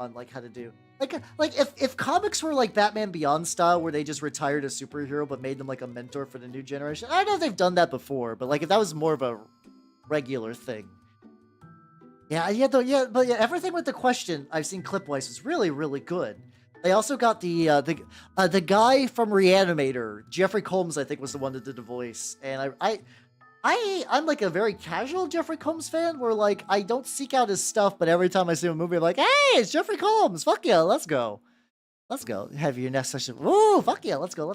on like how to do like if comics were like Batman Beyond style where they just retired a superhero but made them like a mentor for the new generation. I know they've done that before, but like if that was more of a regular thing. But yeah, everything with The Question I've seen clip-wise is really good. They also got the guy from Reanimator, Jeffrey Combs, I think was the one that did the voice, and I'm like a very casual Jeffrey Combs fan where like I don't seek out his stuff, but every time I see a movie I'm like, hey, it's Jeffrey Combs, fuck yeah, let's go. Have your next session. Ooh, fuck yeah, let's go.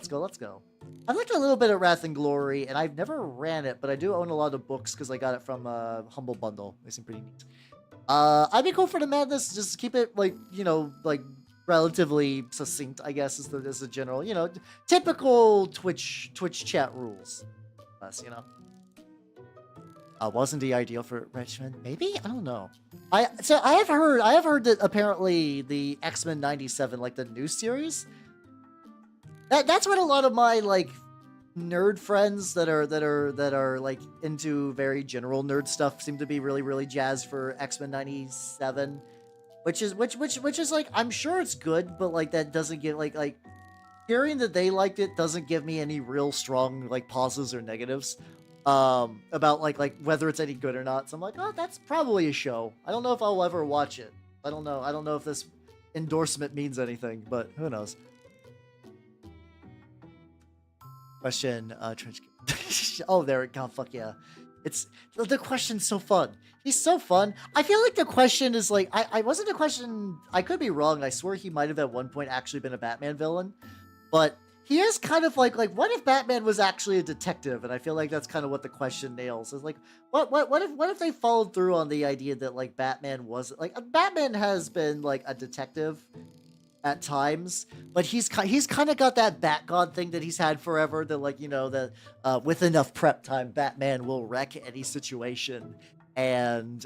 I've looked a little bit at Wrath and Glory, and I've never ran it, but I do own a lot of books because I got it from Humble Bundle. They seem pretty neat. I'd be cool for the madness, just keep it like, like relatively succinct, I guess, is the general, typical Twitch chat rules. Wasn't the ideal for Richmond? Maybe? I don't know. I have heard that apparently the X-Men 97, like the new series, that's what a lot of my like nerd friends that are like into very general nerd stuff seem to be really jazzed for X-Men 97, which is like, I'm sure it's good, but like that doesn't get like hearing that they liked it doesn't give me any real strong like pauses or negatives about like whether it's any good or not. So I'm like, oh, that's probably a show. I don't know if I'll ever watch it. I don't know if this endorsement means anything, but who knows. Question, oh, there it go. Fuck yeah. It's the Question's so fun. He's so fun. I feel like The Question is like, I wasn't The Question. I could be wrong. I swear he might have at one point actually been a Batman villain, but he is kind of like what if Batman was actually a detective? And I feel like that's kind of what The Question nails. Is like, what if they followed through on the idea that like Batman was like, Batman has been like a detective at times, but he's kind of got that Bat God thing that he's had forever. That like, that with enough prep time, Batman will wreck any situation, and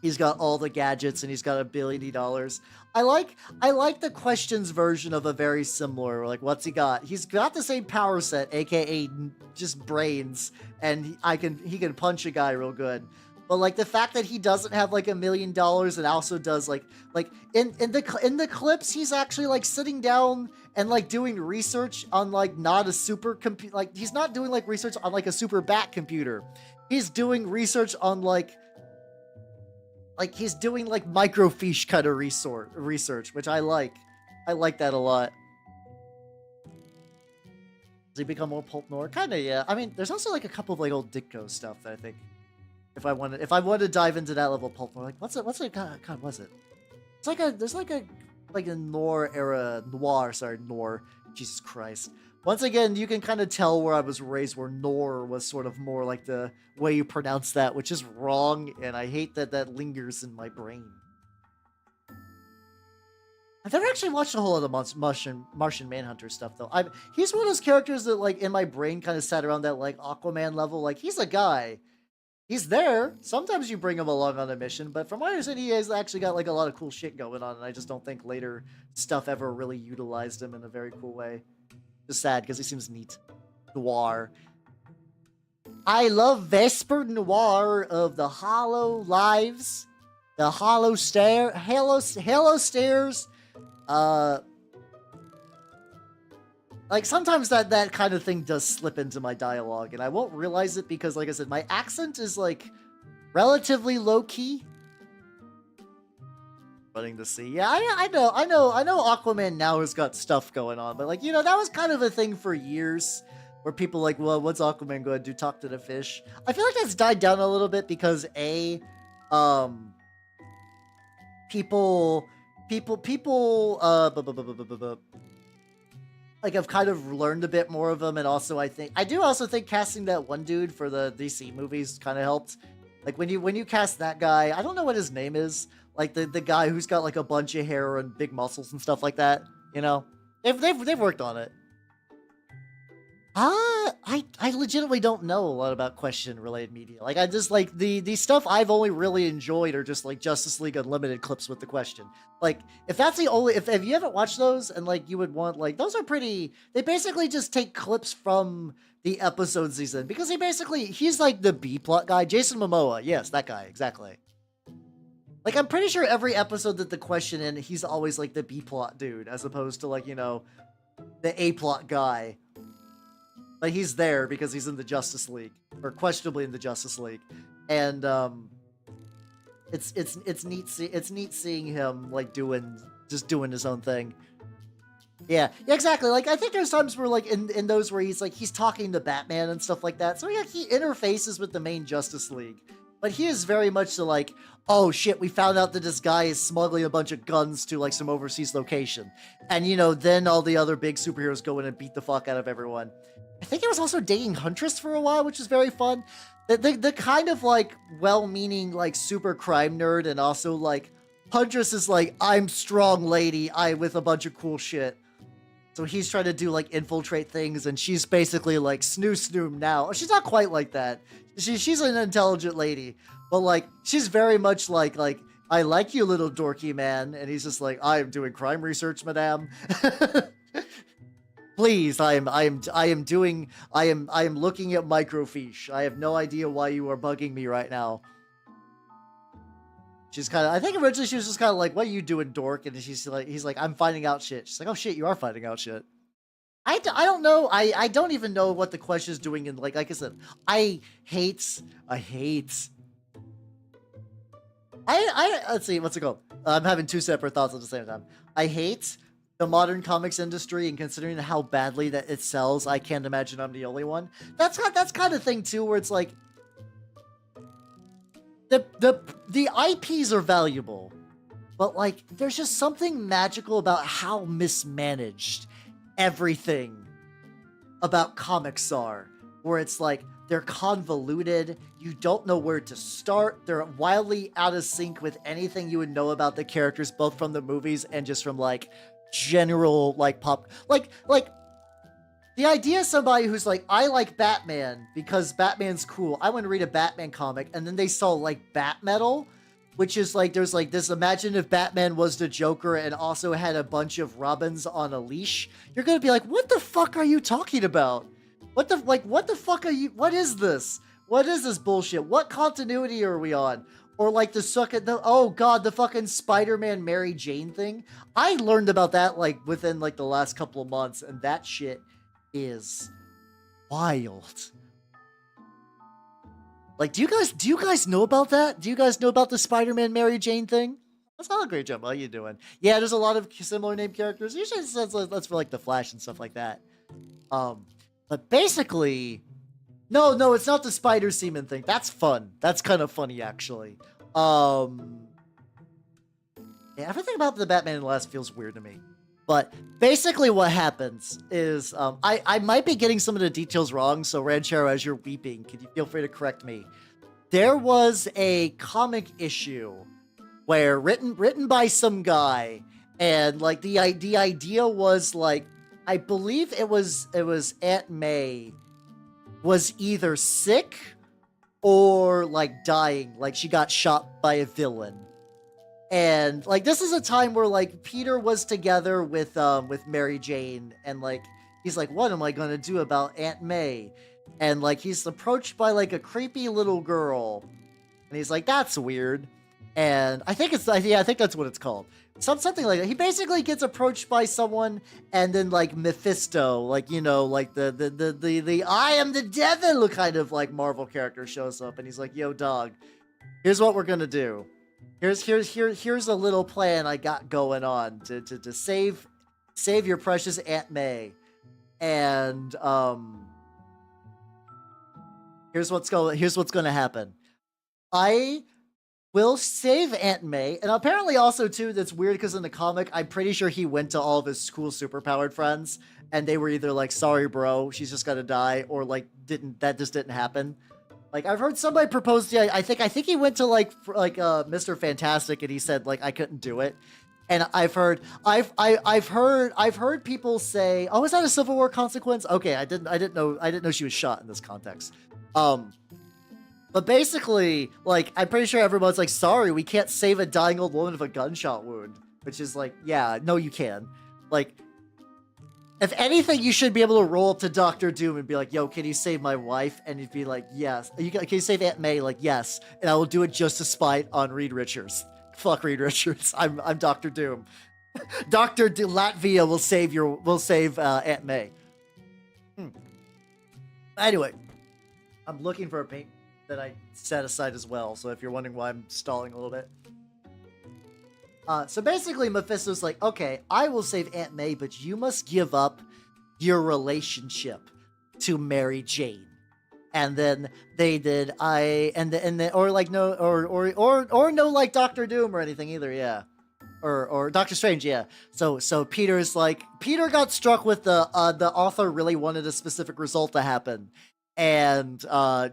he's got all the gadgets and he's got $1 billion. I like The Question's version of a very similar, like, what's he got? He's got the same power set, aka just brains, and he can punch a guy real good. But like the fact that he doesn't have like $1 million and also does like in the clips, he's actually like sitting down and like doing research on like not a super computer, like he's not doing like research on like a super bat computer. He's doing research on like he's doing like microfiche kind of research, which I like. I like that a lot. Does he become more pulp noir? Kind of, yeah. I mean, there's also like a couple of like old Ditko stuff that I think if I want to dive into that level of pulp noir, like what's it? God, was it? It's like there's like a noir. Jesus Christ. Once again, you can kind of tell where I was raised, where Nor was sort of more like the way you pronounce that, which is wrong, and I hate that lingers in my brain. I've never actually watched a whole lot of Martian Manhunter stuff, though. He's one of those characters that, like, in my brain kind of sat around that, like, Aquaman level. Like, he's a guy. He's there. Sometimes you bring him along on a mission, but from my understanding, he has actually got, like, a lot of cool shit going on, and I just don't think later stuff ever really utilized him in a very cool way. Just sad, because he seems neat. Noir. I love Vesper Noir of the Hollow Lives, the Hollow Stairs. Like sometimes that kind of thing does slip into my dialogue, and I won't realize it because, like I said, my accent is like relatively low key. running the sea. Yeah, I know Aquaman now has got stuff going on, but like, you know, that was kind of a thing for years where people like, well, what's Aquaman going to do? Talk to the fish. I feel like that's died down a little bit because people like I've kind of learned a bit more of them, and also I do also think casting that one dude for the DC movies kind of helped. Like when you cast that guy, I don't know what his name is, like the guy who's got like a bunch of hair and big muscles and stuff like that. You know, they've worked on it. I legitimately don't know a lot about question-related media. Like, I just, like, the stuff I've only really enjoyed are just, like, Justice League Unlimited clips with the question. Like, if that's the only... If you haven't watched those, and, like, you would want, like... Those are pretty... They basically just take clips from the episodes he's in. Because he's, like, the B-plot guy. Jason Momoa. Yes, that guy. Exactly. Like, I'm pretty sure every episode that the question in, he's always, like, the B-plot dude. As opposed to, like, you know, the A-plot guy. Like, he's there because he's in the Justice League, or questionably in the Justice League, and it's neat seeing him like doing his own thing. Yeah, exactly. Like, I think there's times where like in those where he's talking to Batman and stuff like that. So yeah, he interfaces with the main Justice League, but he is very much so like, oh shit, we found out that this guy is smuggling a bunch of guns to like some overseas location, and you know, then all the other big superheroes go in and beat the fuck out of everyone. I think he was also dating Huntress for a while, which is very fun. The kind of, like, well-meaning, like, super crime nerd, and also, like, Huntress is like, I'm strong lady, with a bunch of cool shit. So he's trying to do, like, infiltrate things, and she's basically, like, snoo now. She's not quite like that. She's an intelligent lady, but, like, she's very much like, I like you, little dorky man, and he's just like, I am doing crime research, madame. Please, I am looking at microfiche. I have no idea why you are bugging me right now. She's kind of, I think originally she was just kind of like, what are you doing, dork? And he's like, I'm finding out shit. She's like, oh shit, you are finding out shit. I don't know. I don't even know what the question is doing in, like I said, let's see, what's it called? I'm having two separate thoughts at the same time. I hate the modern comics industry, and considering how badly that it sells, I can't imagine I'm the only one. That's kind of thing too, where it's like the IPs are valuable, but like there's just something magical about how mismanaged everything about comics are, where it's like they're convoluted, you don't know where to start, they're wildly out of sync with anything you would know about the characters, both from the movies and just from like general like pop, like the idea of somebody who's like, I like Batman because Batman's cool, I want to read a Batman comic, and then they saw like Bat Metal, which is like, there's like this, imagine if Batman was the Joker and also had a bunch of Robins on a leash. You're gonna be like, what the fuck are you talking about? What the fuck are you, what is this? What is this bullshit? What continuity are we on? Or like oh god, the fucking Spider-Man Mary Jane thing. I learned about that like within like the last couple of months, and that shit is wild. Like, do you guys know about that? Do you guys know about the Spider-Man Mary Jane thing? That's not a great job. How you doing? Yeah, there's a lot of similar named characters. Usually that's for like the Flash and stuff like that. But basically, no, it's not the spider semen thing. That's fun. That's kind of funny, actually. Yeah, everything about the Batman in the last feels weird to me. But basically what happens is, I might be getting some of the details wrong, so Ranchero, as you're weeping, can you feel free to correct me? There was a comic issue where written by some guy, and like the idea was like, I believe it was Aunt May was either sick or like dying, like she got shot by a villain. And like this is a time where like Peter was together with Mary Jane, and like he's like, what am I gonna do about Aunt May? And like he's approached by like a creepy little girl, and he's like, that's weird. And I think that's what it's called. Something like that. He basically gets approached by someone, and then like Mephisto, like, you know, like the I am the devil kind of like Marvel character shows up, and he's like, yo dog, here's what we're gonna do. Here's a little plan I got going on to save your precious Aunt May. And here's what's gonna happen. I will save Aunt May, and apparently also too, that's weird because in the comic, I'm pretty sure he went to all of his cool superpowered friends, and they were either like, "Sorry, bro, she's just gonna die," or like, that just didn't happen. Like, I've heard somebody propose, yeah, I think he went to like Mr. Fantastic, and he said like I couldn't do it. And I've heard people say, "Oh, is that a Civil War consequence?" Okay, I didn't know she was shot in this context. But basically, like, I'm pretty sure everyone's like, "Sorry, we can't save a dying old woman of a gunshot wound," which is like, yeah, no, you can. Like, if anything, you should be able to roll up to Doctor Doom and be like, "Yo, can you save my wife?" And he'd be like, "Yes." Can you save Aunt May? Like, "Yes." And I will do it just to spite on Reed Richards. Fuck Reed Richards. I'm Doctor Doom. Latvia will save Aunt May. Anyway, I'm looking for a paint that I set aside as well. So if you're wondering why I'm stalling a little bit. So basically, Mephisto's like, "Okay, I will save Aunt May, but you must give up your relationship to Mary Jane." And then they did. Or like no, or no, like Doctor Doom or anything either. Yeah, or Doctor Strange. Yeah. So Peter's like, Peter got struck with the author really wanted a specific result to happen. And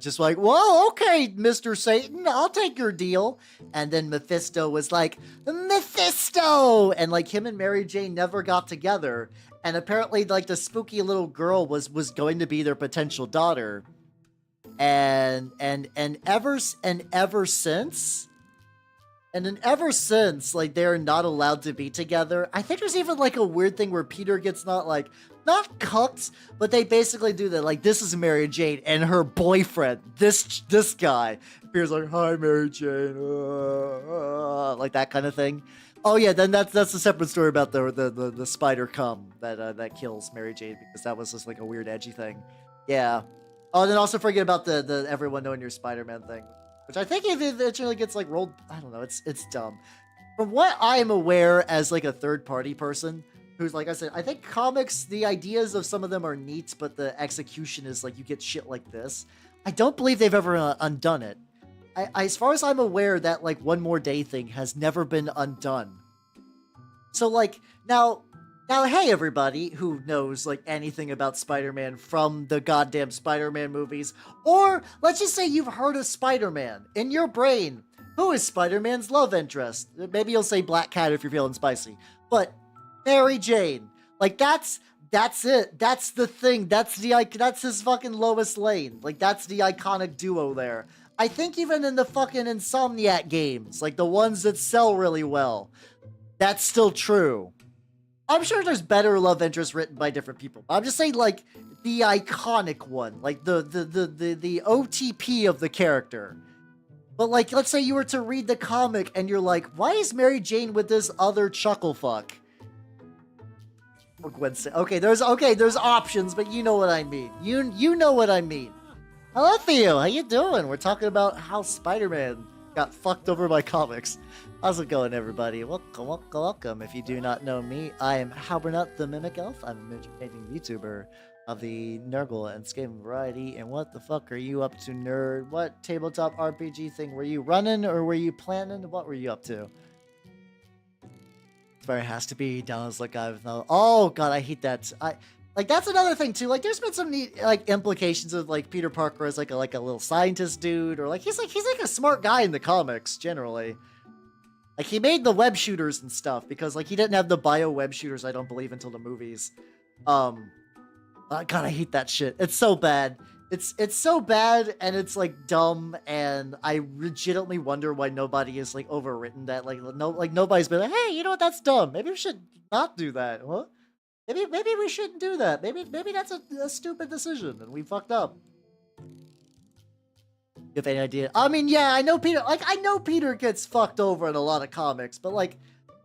just like, "Well, okay, Mr. Satan, I'll take your deal." And then Mephisto was like, "Mephisto!" And like him and Mary Jane never got together. And apparently like the spooky little girl was going to be their potential daughter. And ever since, like, they're not allowed to be together. I think there's even like a weird thing where Peter gets not cucked, but they basically do that. Like, this is Mary Jane and her boyfriend, this guy. Peter's like, "Hi, Mary Jane," like that kind of thing. Oh yeah, then that's a separate story about the spider cum that kills Mary Jane, because that was just like a weird edgy thing. Yeah. Oh, and then also forget about the everyone knowing your Spider-Man thing, which I think if it eventually gets like rolled, I don't know, it's dumb. From what I am aware as like a third-party person, who's, like I said, I think comics, the ideas of some of them are neat, but the execution is like you get shit like this. I don't believe they've ever undone it. As far as I'm aware, that like One More Day thing has never been undone. So like now, hey everybody who knows like anything about Spider-Man from the goddamn Spider-Man movies, or let's just say you've heard of Spider-Man in your brain. Who is Spider-Man's love interest? Maybe you'll say Black Cat if you're feeling spicy, but Mary Jane, like that's it. That's the thing. That's his fucking Lois Lane. Like, that's the iconic duo there. I think even in the fucking Insomniac games, like the ones that sell really well, that's still true. I'm sure there's better love interests written by different people. I'm just saying, like, the iconic one, like the OTP of the character. But like, let's say you were to read the comic and you're like, "Why is Mary Jane with this other chuckle fuck?" Or okay, there's options, but you know what I mean. You know what I mean. Hello, Theo. How you doing? We're talking about how Spider-Man got fucked over by comics. How's it going, everybody? Welcome. If you do not know me, I am Halbernut the Mimic Elf. I'm a entertaining YouTuber of the Nurgle and Scam variety. And what the fuck are you up to, nerd? What tabletop RPG thing were you running, or were you planning? What were you up to? It has to be down as like I've no. Oh god, I hate that. Like that's another thing too. Like there's been some neat like implications of like Peter Parker as like a little scientist dude, or like he's like a smart guy in the comics generally. Like he made the web shooters and stuff because like he didn't have the bio web shooters, I don't believe, until the movies. God, I hate that shit. It's so bad. It's so bad, and it's like dumb, and I legitimately wonder why nobody is like overwritten that. Like nobody's been like, "Hey, you know what? That's dumb. Maybe we should not do that." Huh? Maybe we shouldn't do that. Maybe that's a stupid decision, and we fucked up. You have any idea? I mean, yeah, I know Peter. Like I know Peter gets fucked over in a lot of comics, but like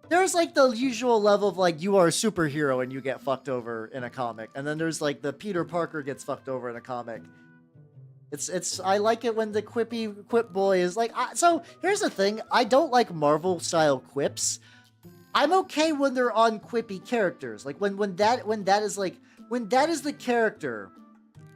there's like the usual level of like you are a superhero and you get fucked over in a comic, and then there's like the Peter Parker gets fucked over in a comic. I like it when the quip boy is like, so here's the thing, I don't like Marvel style quips. I'm okay when they're on quippy characters. Like when that is like, when that is the character,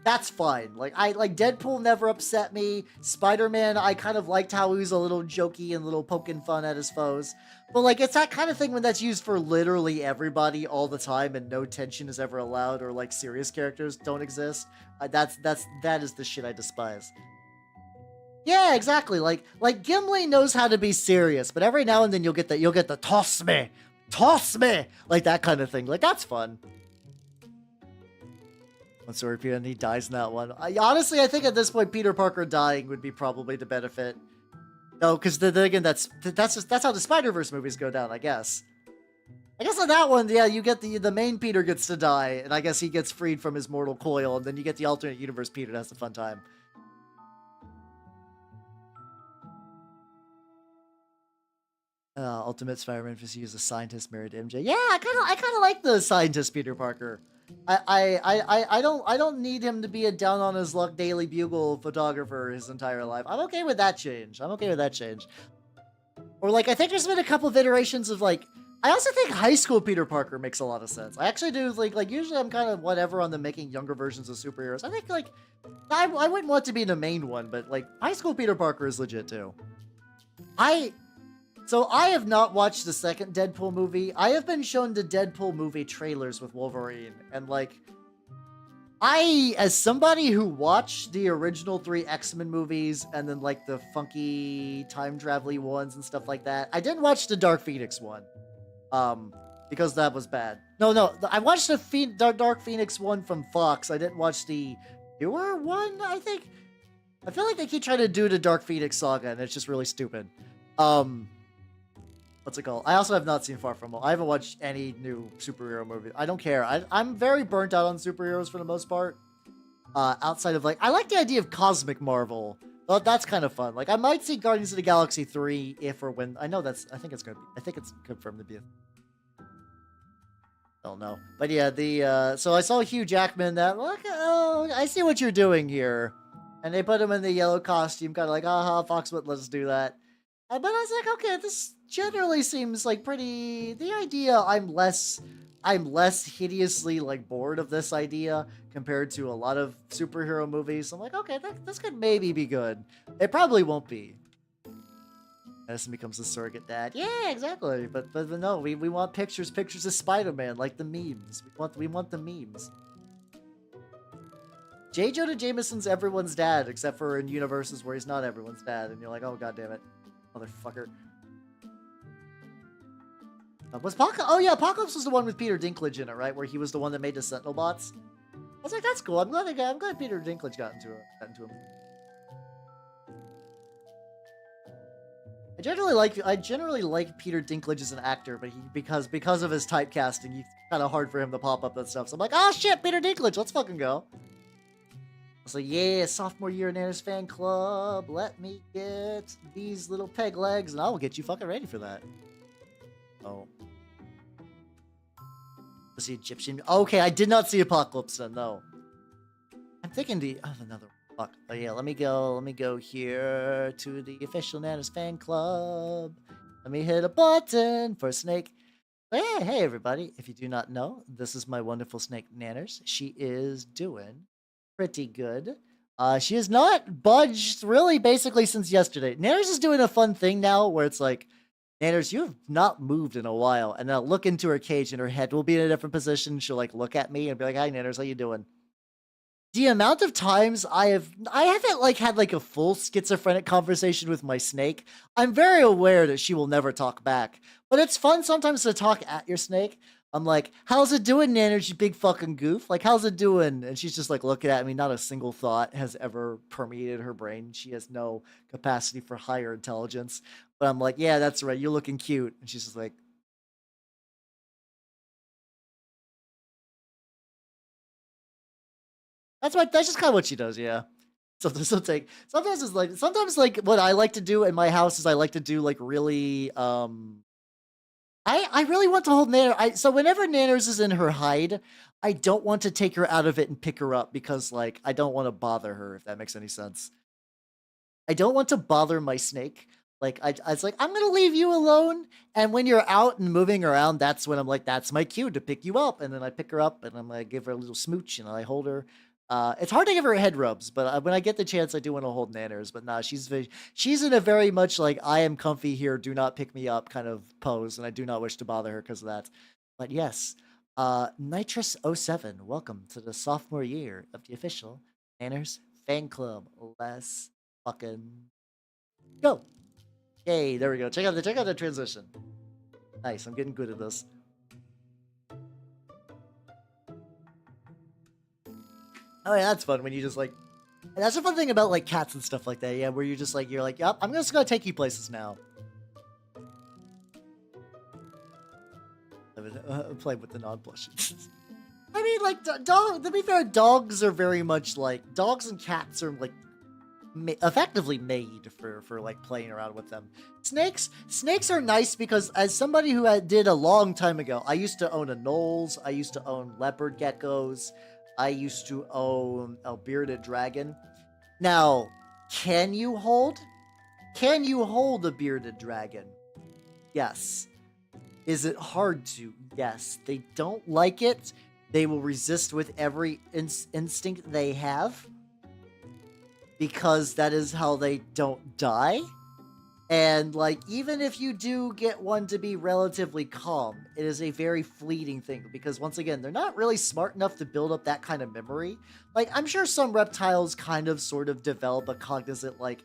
that's fine. Like Deadpool never upset me. Spider-Man, I kind of liked how he was a little jokey and a little poking fun at his foes. But like, it's that kind of thing when that's used for literally everybody all the time and no tension is ever allowed, or like serious characters don't exist. That is the shit I despise. Yeah, exactly. Like Gimli knows how to be serious, but every now and then you'll get the toss me, like that kind of thing. Like that's fun. When Scorpion, he dies in that one. Honestly, I think at this point, Peter Parker dying would be probably the benefit. No, because then again, that's how the Spider-Verse movies go down, I guess. I guess on that one, yeah, you get the main Peter gets to die, and I guess he gets freed from his mortal coil, and then you get the alternate universe Peter that has a fun time. Ultimate Spider-Man Fantasy is a scientist married to MJ. Yeah, I kind of like the scientist Peter Parker. I don't need him to be a down on his luck Daily Bugle photographer his entire life. I'm okay with that change. Or like, I think there's been a couple of iterations of like, I also think high school Peter Parker makes a lot of sense. I actually do like usually I'm kind of whatever on the making younger versions of superheroes. I think like, I wouldn't want to be the main one, but like high school Peter Parker is legit too. So I have not watched the second Deadpool movie. I have been shown the Deadpool movie trailers with Wolverine, and like, as somebody who watched the original 3 X-Men movies and then like the funky time travel-y ones and stuff like that, I didn't watch the Dark Phoenix one, because that was bad. No, I watched the Dark Phoenix one from Fox. I didn't watch the newer one. I feel like they keep trying to do the Dark Phoenix saga, and it's just really stupid. What's it called? I also have not seen Far From Home. I haven't watched any new superhero movie. I don't care. I'm very burnt out on superheroes for the most part. Outside of like, I like the idea of cosmic Marvel. Well, that's kind of fun. Like, I might see Guardians of the Galaxy 3 if or when. I think it's confirmed to be. I don't know. But yeah, so I saw Hugh Jackman that, look, oh, I see what you're doing here. And they put him in the yellow costume, kind of like, aha, Fox wouldn't let us do that. But I was like, okay, this generally seems like pretty, the idea, I'm less hideously like bored of this idea compared to a lot of superhero movies. I'm like, okay, this could maybe be good. It probably won't be. Madison becomes the surrogate dad. Yeah, exactly. But no, we want pictures of Spider-Man, like the memes. We want the memes. J. Jonah Jameson's everyone's dad, except for in universes where he's not everyone's dad, and you're like, oh god damn it, motherfucker. Oh yeah, Apocalypse was the one with Peter Dinklage in it, right? Where he was the one that made the Sentinel bots. I was like, that's cool. I'm glad Peter Dinklage got into him. I generally like Peter Dinklage as an actor, but because of his typecasting, it's kind of hard for him to pop up and stuff. So I'm like, oh shit, Peter Dinklage, let's fucking go. So yeah, sophomore year in Anna's fan club. Let me get these little peg legs, and I will get you fucking ready for that. Oh. Was the Egyptian? Okay, I did not see Apocalypse then, no. I'm thinking another fuck. But yeah, let me go here to the official Nana's fan club. Let me hit a button for Snake. Hey everybody, if you do not know, this is my wonderful Snake Nanners. She is doing pretty good. She has not budged really basically since yesterday. Nanners is doing a fun thing now where it's like, Nanners, you have not moved in a while. And I'll look into her cage and her head will be in a different position. She'll like look at me and be like, hi Nanners, how you doing? The amount of times I haven't like had like a full schizophrenic conversation with my snake. I'm very aware that she will never talk back. But it's fun sometimes to talk at your snake. I'm like, how's it doing, Nanners, you big fucking goof? Like, how's it doing? And she's just like looking at me. Not a single thought has ever permeated her brain. She has no capacity for higher intelligence. But I'm like, yeah, that's right. You're looking cute. And she's just like, that's just kind of what she does, yeah. Sometimes sometimes like what I like to do in my house is I like to do like really I really want to hold Nanner. So whenever Nanners is in her hide, I don't want to take her out of it and pick her up because, like, I don't want to bother her, if that makes any sense. I don't want to bother my snake. Like, I was like, I'm going to leave you alone. And when you're out and moving around, that's when I'm like, that's my cue to pick you up. And then I pick her up and I'm going to give her a little smooch and I hold her. It's hard to give her head rubs, but when I get the chance, I do want to hold Nanners. But nah, she's in a very much like, I am comfy here, do not pick me up kind of pose. And I do not wish to bother her because of that. But yes, Nitrous07, welcome to the sophomore year of the official Nanners fan club. Let's fucking go. Yay, there we go. Check out the transition. Nice, I'm getting good at this. Oh yeah, that's fun when you just like, that's a fun thing about like cats and stuff like that, yeah, where you're like, yep, I'm just gonna take you places now. Play with the non-plushies. I mean, like, to be fair, dogs are very much like, dogs and cats are like effectively made for like playing around with them. Snakes are nice because as somebody who did a long time ago, I used to own a Knowles, I used to own leopard geckos, I used to own a bearded dragon. Now, can you hold a bearded dragon? Yes. Is it hard to? Yes. They don't like it. They will resist with every instinct they have, because that is how they don't die. And, like, even if you do get one to be relatively calm, it is a very fleeting thing, because, once again, they're not really smart enough to build up that kind of memory. Like, I'm sure some reptiles kind of sort of develop a cognizant, like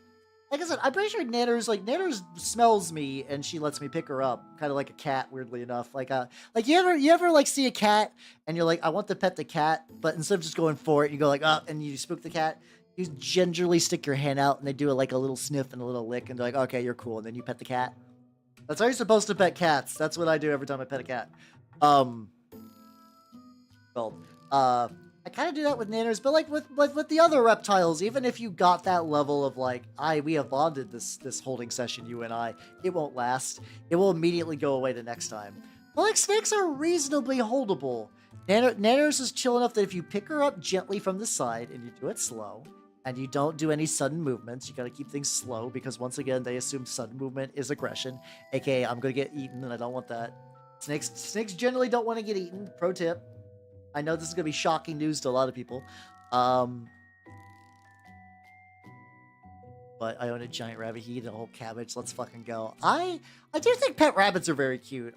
I said, I'm pretty sure Nanners smells me and she lets me pick her up, kind of like a cat, weirdly enough. Like you ever like see a cat and you're like, I want to pet the cat, but instead of just going for it, you go like, and you spook the cat. You gingerly stick your hand out and they do like a little sniff and a little lick and they're like, okay, you're cool. And then you pet the cat. That's how you're supposed to pet cats. That's what I do every time I pet a cat. I kind of do that with Nanners, but like with the other reptiles, even if you got that level of like, we have bonded this holding session, you and I, it won't last. It will immediately go away the next time. But like snakes are reasonably holdable. Nanners is chill enough that if you pick her up gently from the side and you do it slow, and you don't do any sudden movements, you gotta keep things slow because once again, they assume sudden movement is aggression, aka I'm gonna get eaten and I don't want that. Snakes generally don't want to get eaten. Pro tip. I know this is gonna be shocking news to a lot of people. But I own a giant rabbit. He eat a whole cabbage. Let's fucking go. I do think pet rabbits are very cute.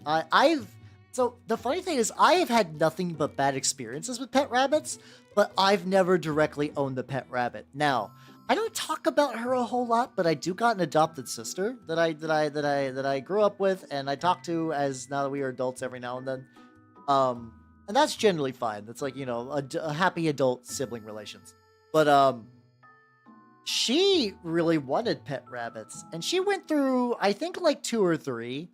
So the funny thing is I have had nothing but bad experiences with pet rabbits, but I've never directly owned the pet rabbit. Now, I don't talk about her a whole lot, but I do got an adopted sister that I grew up with and I talk to as now that we are adults every now and then. And that's generally fine. That's like, you know, a happy adult sibling relations. But she really wanted pet rabbits and she went through, I think, like 2 or 3.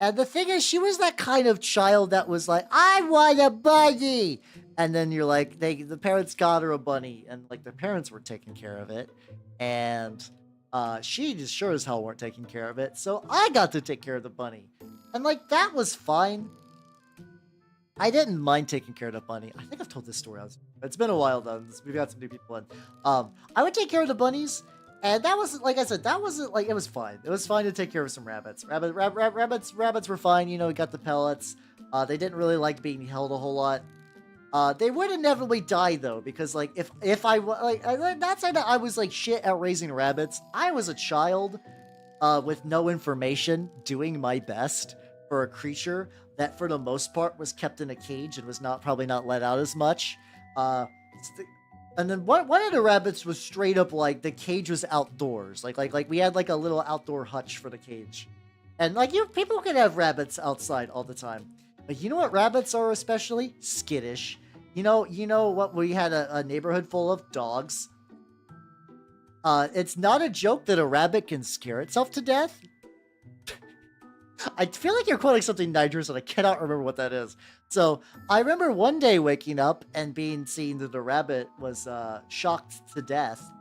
And the thing is, she was that kind of child that was like, I want a bunny. And then you're like, the parents got her a bunny and like the parents were taking care of it. And she just sure as hell weren't taking care of it. So I got to take care of the bunny. And like, that was fine. I didn't mind taking care of the bunny. I think I've told this story. It's been a while though. We've got some new people in. I would take care of the bunnies. And that wasn't, like I said, that wasn't like, it was fine. It was fine to take care of some rabbits. Rabbits were fine. You know, we got the pellets. They didn't really like being held a whole lot. They would inevitably die though, because like, if I, like, not saying that I was like shit at raising rabbits. I was a child, with no information, doing my best for a creature that for the most part was kept in a cage and was probably not let out as much. And then one of the rabbits was straight up like the cage was outdoors. Like we had like a little outdoor hutch for the cage. And like people can have rabbits outside all the time. But you know what rabbits are especially? Skittish. You know what, we had a neighborhood full of dogs. It's not a joke that a rabbit can scare itself to death. I feel like you're quoting something nitrous and I cannot remember what that is. So I remember one day waking up and seeing that the rabbit was shocked to death.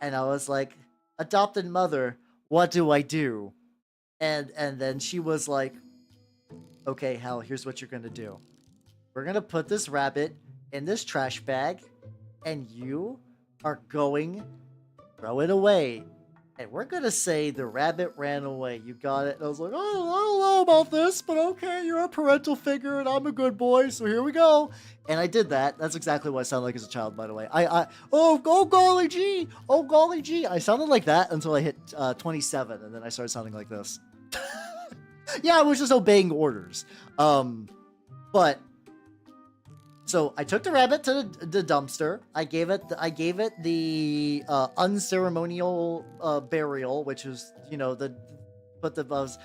And I was like, adopted mother, what do I do? And then she was like, okay, Hal, here's what you're gonna do. We're gonna put this rabbit in this trash bag, and you are going to throw it away. And we're gonna say the rabbit ran away. You got it? And I was like, oh, I don't know about this, but okay, you're a parental figure, and I'm a good boy, so here we go. And I did that. That's exactly what I sounded like as a child, by the way. Oh golly gee, oh golly gee. I sounded like that until I hit 27, and then I started sounding like this. Yeah, I was just obeying orders. But so I took the rabbit to the dumpster. I gave it the unceremonial burial, which was, you know, put the buzz.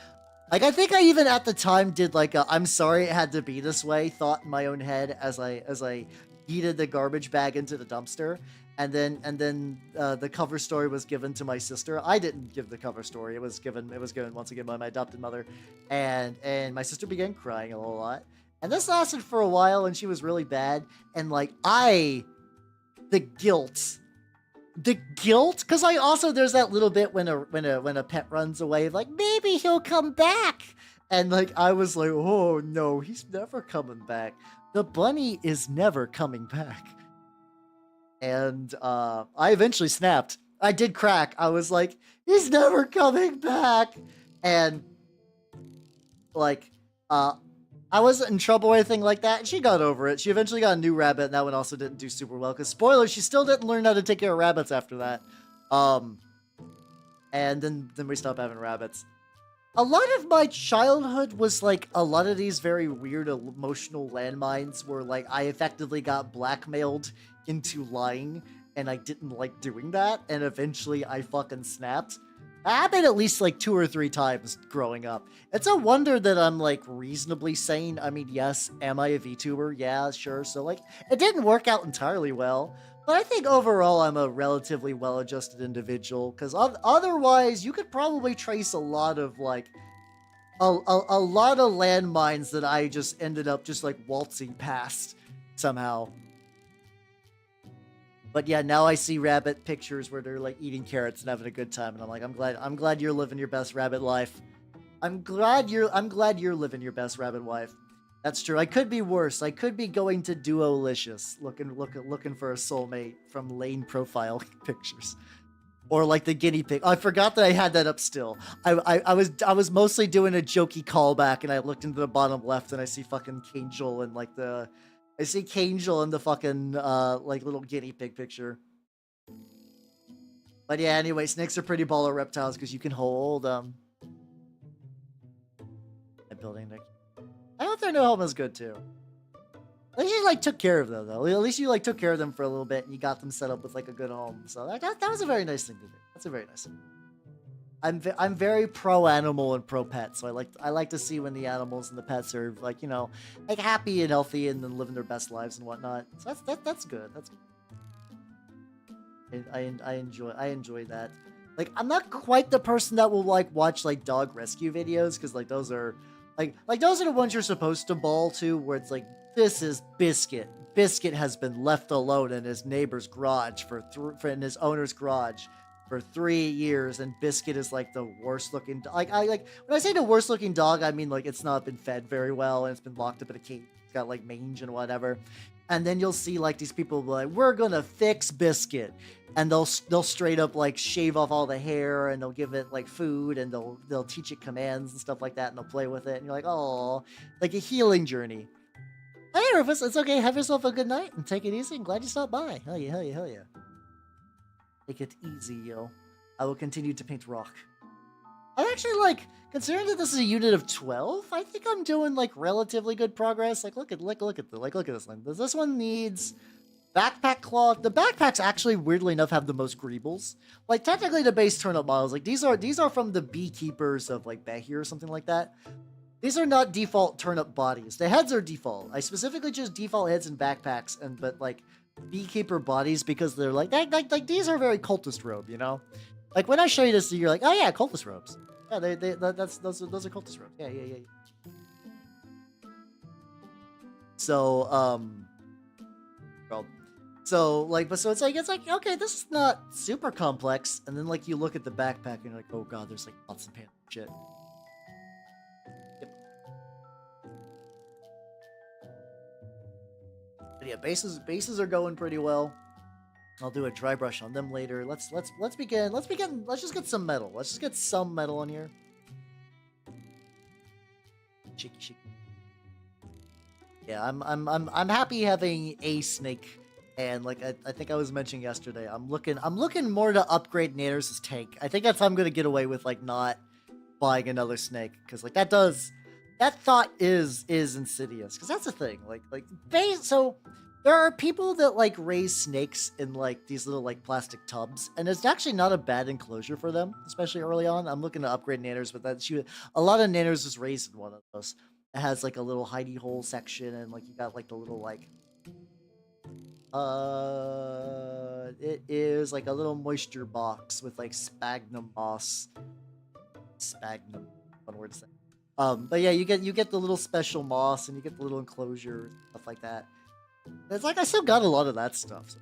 Like, I think I even at the time did like a I'm sorry it had to be this way thought in my own head as I yeeted the garbage bag into the dumpster. And then the cover story was given to my sister. I didn't give the cover story. It was given once again by my adopted mother. And my sister began crying a whole lot. And this lasted for a while, and she was really bad. And like the guilt, because I also there's that little bit when a pet runs away, like maybe he'll come back, and like I was like, oh no, he's never coming back. The bunny is never coming back. And I eventually snapped. I did crack. I was like, he's never coming back, and like I wasn't in trouble or anything like that. She got over it. She eventually got a new rabbit, and that one also didn't do super well. Because, spoiler, she still didn't learn how to take care of rabbits after that. And then we stopped having rabbits. A lot of my childhood was, like, a lot of these very weird emotional landmines where, like, I effectively got blackmailed into lying, and I didn't like doing that, and eventually I fucking snapped. It happened at least like 2 or 3 times growing up. It's a wonder that I'm like reasonably sane. I mean, yes, am I a VTuber? Yeah, sure. So like, it didn't work out entirely well, but I think overall I'm a relatively well-adjusted individual. Because otherwise, you could probably trace a lot of like a lot of landmines that I just ended up just like waltzing past somehow. But yeah, now I see rabbit pictures where they're like eating carrots and having a good time, and I'm like, I'm glad you're living your best rabbit life. I'm glad you're living your best rabbit life. That's true. I could be worse. I could be going to Duolicious, looking for a soulmate from Lane profile pictures, or like the guinea pig. I forgot that I had that up still. I was mostly doing a jokey callback, and I looked into the bottom left, and I see fucking Kangel and like I see Kangel in the fucking, like, little guinea pig picture. But yeah, anyway, snakes are pretty baller reptiles because you can hold them. I'm building Nick. I hope their new home is good, too. At least you, like, took care of them, though. At least you, like, took care of them for a little bit and you got them set up with, like, a good home. So that was a very nice thing to do. That's a very nice thing. I'm very pro animal and pro pet, so I like to see when the animals and the pets are like, you know, like happy and healthy and then living their best lives and whatnot. So that's good. That's good. I enjoy that. Like, I'm not quite the person that will like watch like dog rescue videos because like those are like those are the ones you're supposed to bawl to, where it's like, this is Biscuit. Biscuit has been left alone in his neighbor's garage in his owner's garage for 3 years, and Biscuit is like the worst looking like when I say the worst looking dog, I mean like it's not been fed very well and it's been locked up in a cage. It's got like mange and whatever. And then you'll see like these people be like, we're gonna fix Biscuit, and they'll straight up like shave off all the hair, and they'll give it like food, and they'll teach it commands and stuff like that, and they'll play with it, and you're like, oh, like a healing journey. Hey Rufus, it's okay, have yourself a good night and take it easy. I'm glad you stopped by. Hell yeah, hell yeah, hell yeah. Take it easy, yo. I will continue to paint rock. I actually, like, considering that this is a unit of 12, I think I'm doing, like, relatively good progress. Like, look at this one. This one needs backpack cloth. The backpacks actually, weirdly enough, have the most greebles. Like, technically the base turnip models, like, these are from the beekeepers of, like, Bahir or something like that. These are not default turnip bodies. The heads are default. I specifically chose default heads and backpacks, but, like, beekeeper bodies because they're like these are very cultist robe, you know? Like when I show you this, you're like, oh yeah, cultist robes. Yeah, those are cultist robes. Yeah. So so it's like okay, this is not super complex, and then like you look at the backpack and you're like, oh god, there's like pots and pans and shit. Yep. yeah, bases are going pretty well. I'll do a dry brush on them later. Let's begin. Let's just get some metal. Let's just get some metal on here. Cheeky. Yeah, I'm happy having a snake, and like I think I was mentioning yesterday, I'm looking more to upgrade Nanners' tank. I think that's how I'm gonna get away with like not buying another snake, because like that thought is insidious, because that's the thing. So there are people that like raise snakes in like these little like plastic tubs, and it's actually not a bad enclosure for them, especially early on. I'm looking to upgrade Nanners, but a lot of Nanners is raised in one of those. It has like a little hidey hole section, and like you got like the little like it is like a little moisture box with like sphagnum moss. Sphagnum, one word to say. But yeah, you get the little special moss, and you get the little enclosure, stuff like that. It's like I still got a lot of that stuff. So.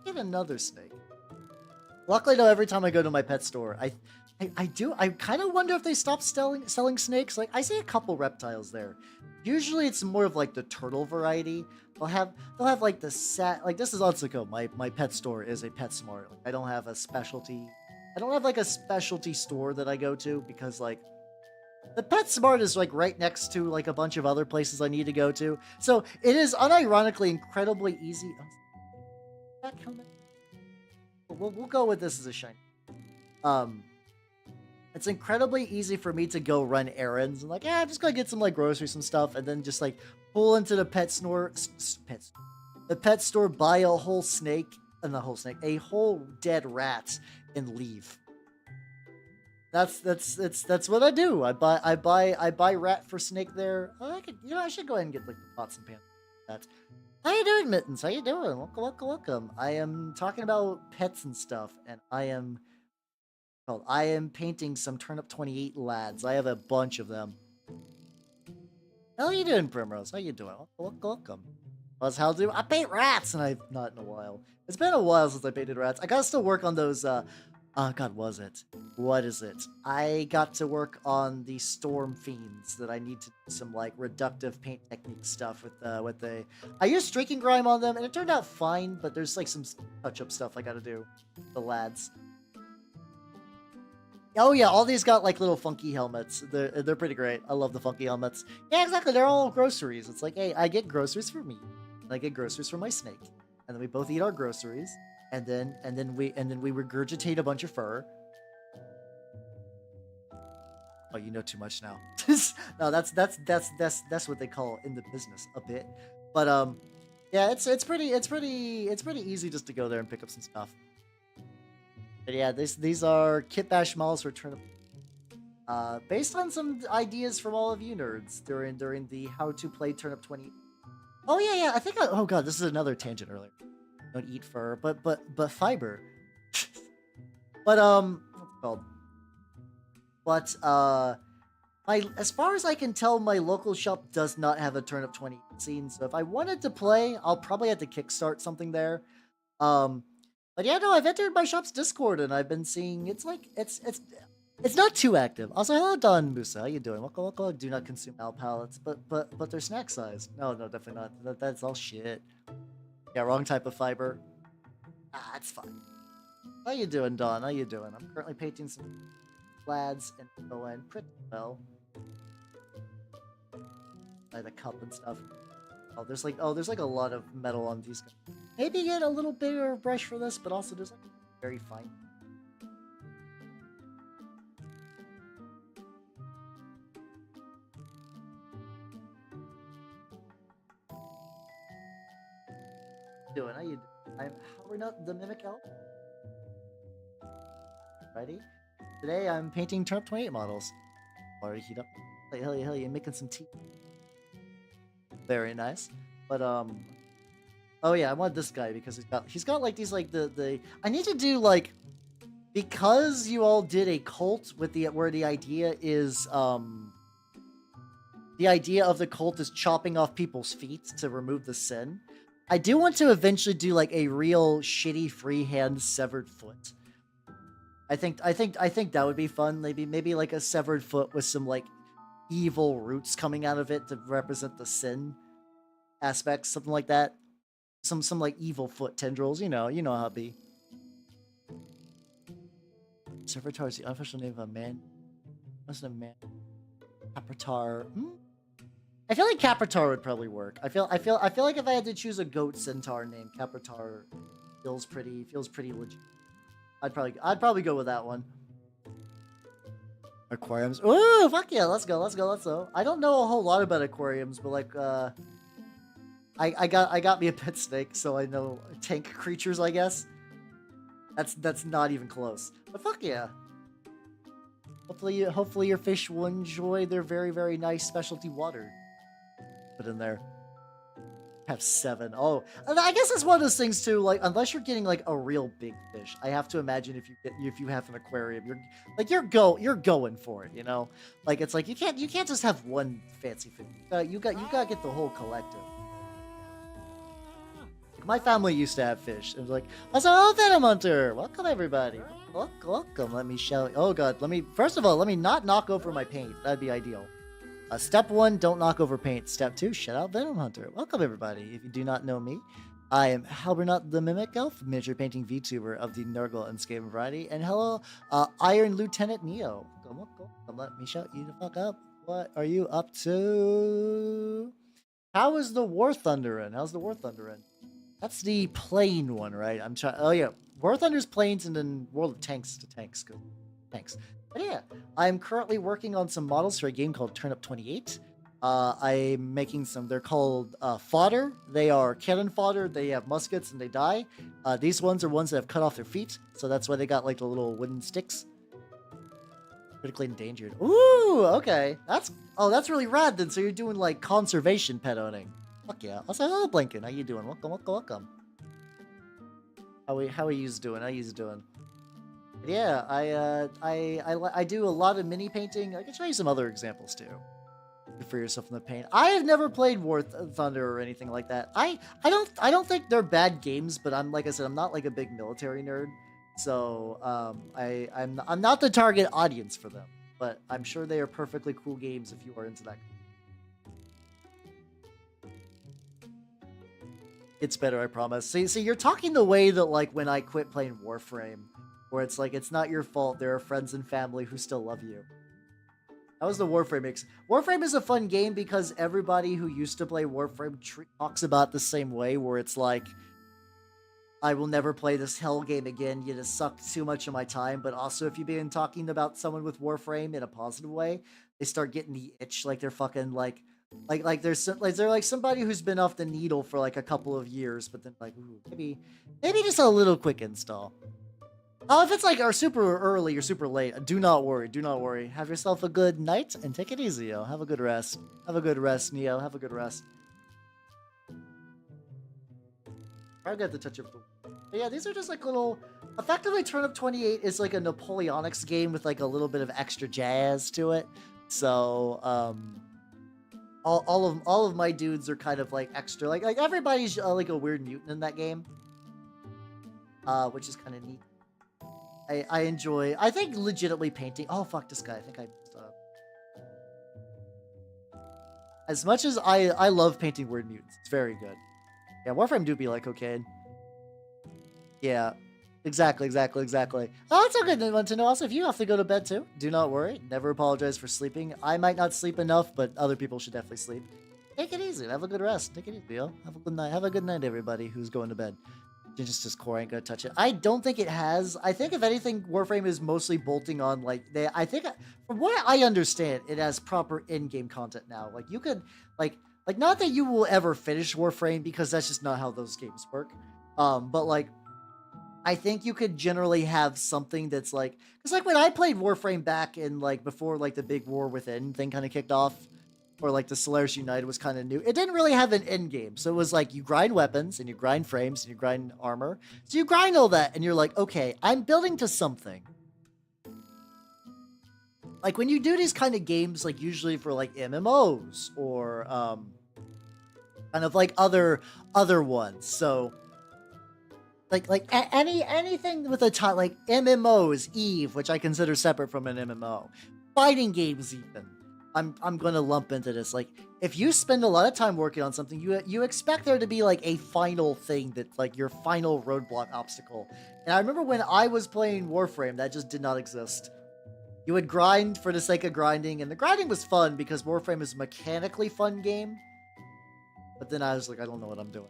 Get another snake. Luckily, though, every time I go to my pet store, I kind of wonder if they stopped selling snakes. Like I see a couple reptiles there. Usually, it's more of like the turtle variety. They'll have like the like this is Otsuko. My pet store is a PetSmart. Like, I don't have a specialty. I don't have like a specialty store that I go to, because like the PetSmart is like right next to like a bunch of other places I need to go to. So it is unironically incredibly easy. We'll go with this as a shiny. It's incredibly easy for me to go run errands and like, yeah, I'm just gonna get some like groceries and stuff, and then just like pull into the pet store, buy a whole snake, a whole dead rat, and leave. That's what I do. I buy rat for snake there. I should go ahead and get like the pots and pans. That. How you doing, Mittens? How you doing? Welcome. I am talking about pets and stuff, and I am painting some Turnip28 lads. I have a bunch of them. How you doing, Primrose? How you doing? Welcome. How do I paint rats? And I've not in a while. It's been a while since I painted rats. I gotta still work on those. God, what is it? I got to work on the Storm Fiends that I need to do some like reductive paint technique stuff with the. I used streaking grime on them, and it turned out fine. But there's like some touch-up stuff I gotta do. The lads. Oh yeah, all these got like little funky helmets. They're pretty great. I love the funky helmets. Yeah, exactly. They're all groceries. It's like, hey, I get groceries for me, and I get groceries for my snake, and then we both eat our groceries, and then we regurgitate a bunch of fur. Oh, you know too much now. No, that's what they call in the business a bit. But yeah, it's pretty easy just to go there and pick up some stuff. But yeah, these are kit bash models for Turnip. Based on some ideas from all of you nerds during the how to play Turnip28. Oh yeah, I think oh god, this is another tangent earlier. Don't eat fur, but fiber. But what's it called? But as far as I can tell, my local shop does not have a Turnip28 scene. So if I wanted to play, I'll probably have to kickstart something there. But yeah, no, I've entered my shop's Discord, and I've been seeing it's not too active. Also, hello, Don Musa. How you doing? Welcome. Do not consume owl pallets, but they're snack size. No, definitely not. That's all shit. Yeah, wrong type of fiber. Ah, it's fine. How you doing, Don? How you doing? I'm currently painting some lads and going pretty well. By the cup and stuff. Oh, there's like a lot of metal on these guys. Maybe get a little bigger brush for this, but also there's like very fine. Doing? How you doing? I'm powering up the Mimic Elf. Ready? Today I'm painting Turnip28 models. Already heat up. Hell yeah, you're making some tea. Very nice. But oh yeah, I want this guy because he's got like these like the I need to do like, because you all did a cult with where the idea is the idea of the cult is chopping off people's feet to remove the sin. I do want to eventually do like a real shitty freehand severed foot. I think that would be fun. Maybe like a severed foot with some like evil roots coming out of it to represent the sin. aspects, something like that. Some like evil foot tendrils, you know how it be. Servitor is the unofficial name of a man. Wasn't a man. Capritar. I feel like Capritar would probably work. I feel like if I had to choose a goat centaur name, Capritar feels pretty legit. I'd probably go with that one. Aquariums. Ooh, fuck yeah, let's go. I don't know a whole lot about aquariums, but like I got me a pet snake, so I know tank creatures, I guess. That's not even close. But fuck yeah. Hopefully your fish will enjoy their very, very nice specialty water. Put in there. Have 7. Oh, I guess it's one of those things too. Like, unless you're getting like a real big fish, I have to imagine if you have an aquarium, you're going for it. You know, like it's like you can't just have one fancy fish. You got to get the whole collective. Like, my family used to have fish. It was like, "Hello, Venom Hunter! Welcome everybody. Welcome. Let me shout. Oh god, first of all, let me not knock over my paint. That'd be ideal. Step 1, don't knock over paint. Step 2, shut out Venom Hunter. Welcome, everybody. If you do not know me, I am Halbernot the Mimic Elf, miniature painting VTuber of the Nurgle and Skaven variety. And hello, Iron Lieutenant Neo. Come let me shut you the fuck up. What are you up to? How is the War Thunder in? How's the War Thunder in? That's the plane one, right? I'm trying. Oh, yeah. War Thunder's planes, and then World of Tanks to tanks. Good. Thanks. But yeah, I'm currently working on some models for a game called Turnip28. I'm making some, they're called Fodder. They are cannon fodder. They have muskets and they die. These ones are ones that have cut off their feet. So that's why they got like the little wooden sticks. Critically endangered. Ooh, okay. That's really rad then. So you're doing like conservation pet owning. Fuck yeah. Also, hello Blinken. How you doing? Welcome. How are you doing? Yeah, I do a lot of mini painting. I can show you some other examples too. For yourself in the paint. I have never played War Thunder or anything like that. I don't think they're bad games, but like I said, I'm not like a big military nerd, so I'm not the target audience for them. But I'm sure they are perfectly cool games if you are into that. It's better, I promise. See, you're talking the way that like when I quit playing Warframe. Where it's like, it's not your fault. There are friends and family who still love you. That was the Warframe mix. Warframe is a fun game because everybody who used to play Warframe talks about the same way, where it's like, I will never play this hell game again. You just sucked too much of my time. But also, if you've been talking about someone with Warframe in a positive way, they start getting the itch, like they're fucking like they're like somebody who's been off the needle for like a couple of years, but then like, ooh, maybe just a little quick install. Oh, if it's like super early or super late, do not worry. Have yourself a good night and take it easy, yo. Have a good rest. Neo. Have a good rest. I got the touch of the... But yeah, these are just like little... Effectively, Turnip28 is like a Napoleonics game with like a little bit of extra jazz to it. So, all of my dudes are kind of like extra. Like everybody's like a weird mutant in that game. Which is kind of neat. I enjoy, I think, legitimately painting. Oh, fuck this guy. I think I messed up. As much as I love painting weird mutants, it's very good. Yeah, Warframe do be like cocaine. Yeah, exactly. Oh, it's a good one to know. Also, if you have to go to bed too, do not worry. Never apologize for sleeping. I might not sleep enough, but other people should definitely sleep. Take it easy. Have a good rest. Take it easy, yo. Have a good night. Have a good night, everybody who's going to bed. Just core ain't gonna touch it. I don't think it has. I think if anything, Warframe is mostly bolting on like I think from what I understand, it has proper in-game content now. Like you could like not that you will ever finish Warframe because that's just not how those games work. But like I think you could generally have something that's like, because like when I played Warframe back in like before like the big War Within thing kind of kicked off. Or like the Solaris United was kind of new. It didn't really have an end game. So it was like you grind weapons and you grind frames and you grind armor. So you grind all that and you're like, okay, I'm building to something. Like when you do these kind of games, like usually for like MMOs or kind of like other ones. So like anything with a ton, like MMOs, EVE, which I consider separate from an MMO. Fighting games even. I'm gonna lump into this. Like, if you spend a lot of time working on something, you expect there to be like a final thing that's like your final roadblock obstacle. And I remember when I was playing Warframe, that just did not exist. You would grind for the sake of grinding, and the grinding was fun because Warframe is a mechanically fun game. But then I was like, I don't know what I'm doing.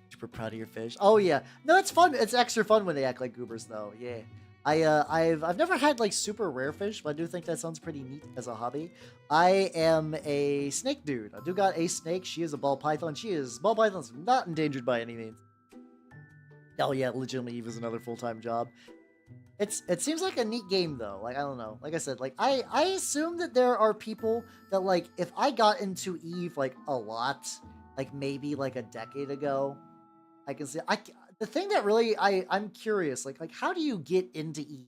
Super proud of your fish. Oh yeah, no, it's fun. It's extra fun when they act like goobers, though. Yeah, I've never had like super rare fish, but I do think that sounds pretty neat as a hobby. I am a snake dude. I do got a snake. She is a ball python. Ball python's not endangered by any means. Oh yeah, legitimately, Eve is another full-time job. It seems like a neat game though. Like, I don't know. Like I said, like I assume that there are people that, like, if I got into Eve like a lot, like maybe like a decade ago, I can see the thing that really I'm curious, like how do you get into Eve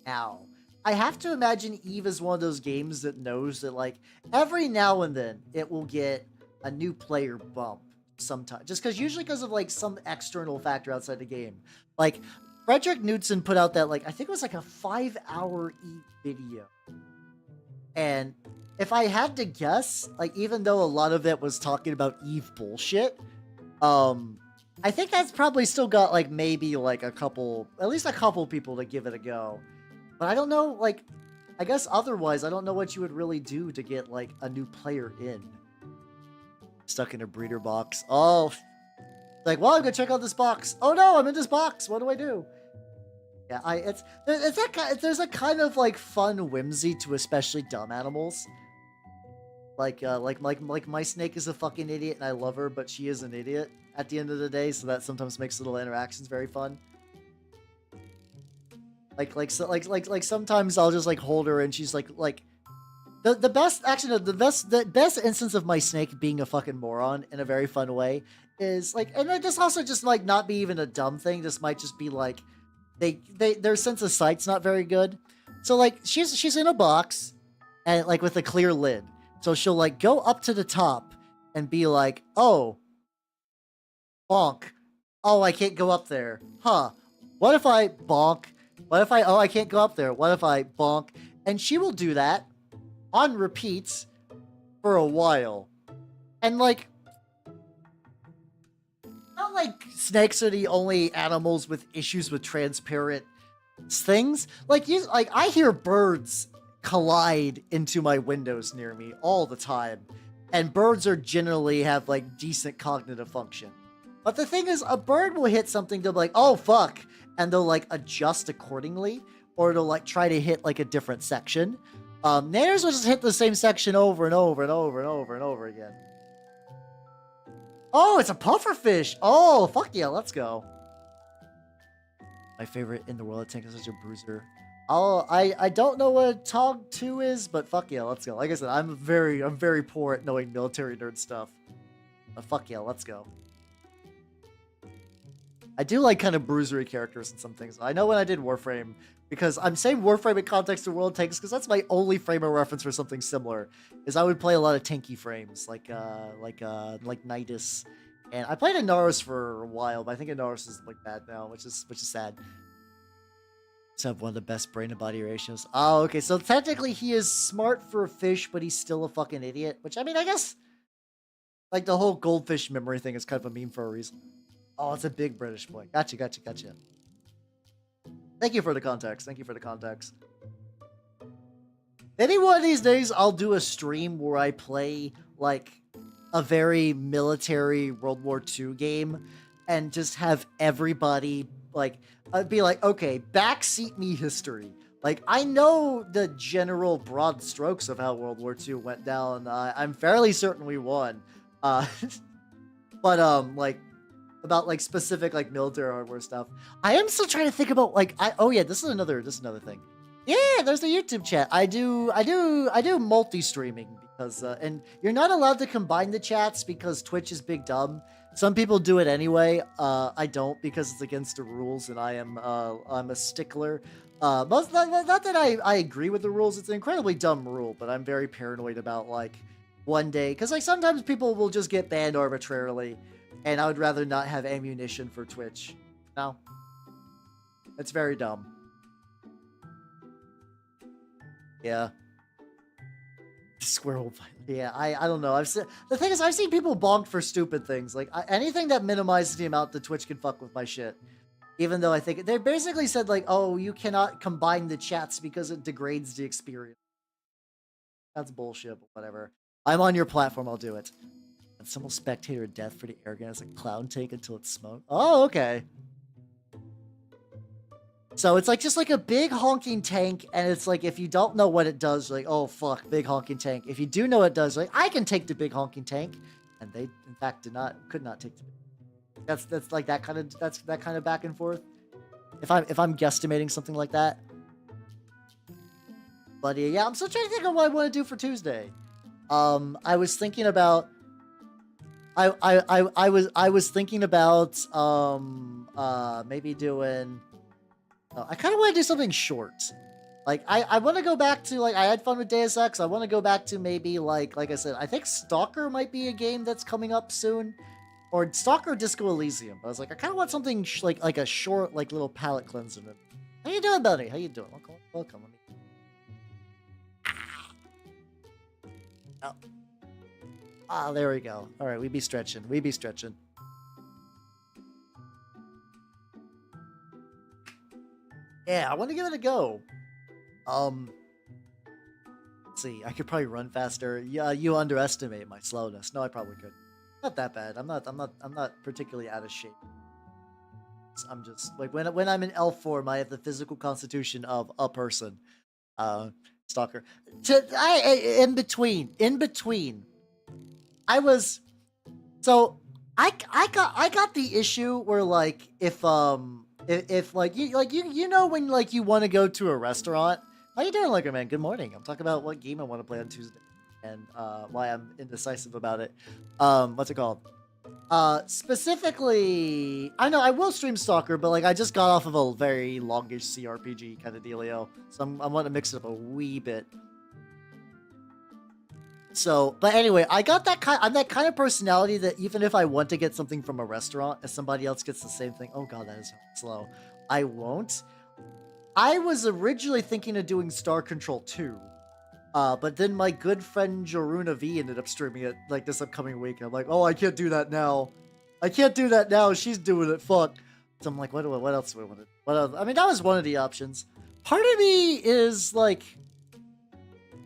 now? I have to imagine Eve is one of those games that knows that like every now and then it will get a new player bump sometime, just usually because of like some external factor outside the game. Like, Frederick Knudsen put out that, like, I think it was like a 5-hour Eve video. And if I had to guess, like, even though a lot of it was talking about Eve bullshit, I think that's probably still got like maybe like at least a couple people to give it a go. But I don't know, like, I guess otherwise, I don't know what you would really do to get like a new player in. Stuck in a breeder box. Oh, like, well, I'm gonna check out this box. Oh no, I'm in this box. What do I do? Yeah, there's a kind of like fun whimsy to especially dumb animals. Like my snake is a fucking idiot and I love her, but she is an idiot at the end of the day, so that sometimes makes little interactions very fun. Like sometimes I'll just like hold her and she's like the best instance of my snake being a fucking moron in a very fun way is like, and this also just like not be even a dumb thing. This might just be like their sense of sight's not very good. So like she's in a box and like with a clear lid. So she'll like go up to the top and be like, oh, bonk. Oh, I can't go up there. Huh. What if I bonk? Oh, I can't go up there. What if I bonk? And she will do that on repeats for a while. And like, not like snakes are the only animals with issues with transparent things. Like, I hear birds collide into my windows near me all the time. And birds are generally have like decent cognitive function. But the thing is, a bird will hit something, they'll be like, oh fuck, and they'll like adjust accordingly, or they'll like try to hit like a different section. Nanners will just hit the same section over and over and over and over and over again. Oh, it's a pufferfish. Oh, fuck yeah, let's go. My favorite in the world, I think, is such a bruiser. I don't know what Tog 2 is, but fuck yeah, let's go. Like I said, I'm very poor at knowing military nerd stuff. But fuck yeah, let's go. I do like kind of bruisery characters and some things. I know when I did Warframe, because I'm saying Warframe in context of World Tanks, because that's my only frame of reference for something similar, is I would play a lot of tanky frames, like Nidus. And I played Inaros for a while, but I think Inaros is like bad now, which is sad. So I have one of the best brain to body ratios. Oh, okay, so technically he is smart for a fish, but he's still a fucking idiot. Which, I mean, I guess, like, the whole goldfish memory thing is kind of a meme for a reason. Oh, it's a big British boy. Gotcha. Thank you for the context. Maybe one of these days I'll do a stream where I play, like, a very military World War II game and just have everybody, like, I'd be like, okay, backseat me history. Like, I know the general broad strokes of how World War II went down. I'm fairly certain we won. But, like, about, like, specific, like, military hardware stuff. I am still trying to think about, like, oh yeah, this is another thing. Yeah, there's the YouTube chat. I do multi-streaming because, and you're not allowed to combine the chats because Twitch is big dumb. Some people do it anyway. I don't because it's against the rules, and I'm a stickler. Not that I agree with the rules. It's an incredibly dumb rule, but I'm very paranoid about, like, one day, because, like, sometimes people will just get banned arbitrarily, and I would rather not have ammunition for Twitch. No, it's very dumb. Yeah. Squirrel. Yeah, I don't know. The thing is, I've seen people bonked for stupid things. Like anything that minimizes the amount that Twitch can fuck with my shit. Even though I think they basically said like, oh, you cannot combine the chats because it degrades the experience. That's bullshit, but whatever. I'm on your platform, I'll do it. And symbol spectator death for the airgun as a clown tank until it's smoked. Oh, okay. So it's like just like a big honking tank, and it's like if you don't know what it does, like, oh fuck, big honking tank. If you do know what it does, like I can take the big honking tank, and they in fact could not take the big. That's like that kind of back and forth. If I'm guesstimating something like that. But yeah, I'm still trying to think of what I want to do for Tuesday. I was thinking about I was thinking about maybe doing I kind of want to do something short. Like I want to go back to like I had fun with Deus Ex. I want to go back to maybe like I said, I think Stalker might be a game that's coming up soon, or Stalker Disco Elysium. But I was like, I kind of want something like a short like little palate cleanser. How you doing, buddy? How you doing? Welcome. Oh. Ah, there we go. All right, we be stretching. Yeah, I want to give it a go. Let's see. I could probably run faster. Yeah, you underestimate my slowness. No, I probably could. Not that bad. I'm not particularly out of shape. I'm just like when I'm in elf form, I have the physical constitution of a person. Stalker. In between. I was so I got the issue where like if like you know when like you want to go to a restaurant. How you doing, Liquor Man? Good morning. I'm talking about what game I want to play on Tuesday and why I'm indecisive about it. What's it called? Specifically, I know I will stream Stalker, but like I just got off of a very longish CRPG kind of dealio, so I want to mix it up a wee bit. So, but anyway, I'm that kind of personality that even if I want to get something from a restaurant, if somebody else gets the same thing, oh god, that is slow, I won't. I was originally thinking of doing Star Control 2, but then my good friend Joruna V ended up streaming it like this upcoming week. I'm like, oh, I can't do that now. She's doing it. Fuck. So I'm like, what else do I want to? What else? I mean, that was one of the options. Part of me is like.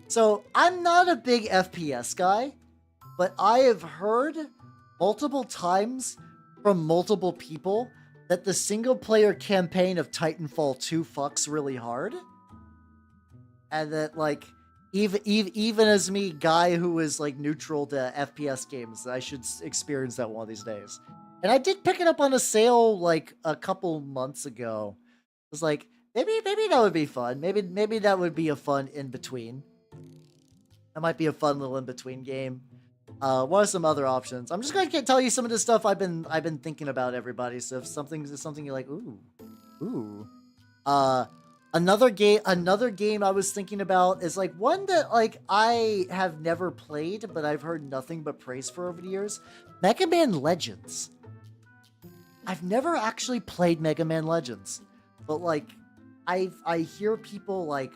So, I'm not a big FPS guy, but I have heard multiple times from multiple people that the single-player campaign of Titanfall 2 fucks really hard. And that, like, even as me, guy who is, like, neutral to FPS games, I should experience that one of these days. And I did pick it up on a sale, like, a couple months ago. I was like, maybe that would be fun. Maybe that would be a fun in-between. That might be a fun little in-between game. What are some other options? I'm just going to tell you some of the stuff I've been thinking about, everybody. So if something you're like, ooh. Another game I was thinking about is like one that like I have never played, but I've heard nothing but praise for over the years. Mega Man Legends. I've never actually played Mega Man Legends, but like I hear people like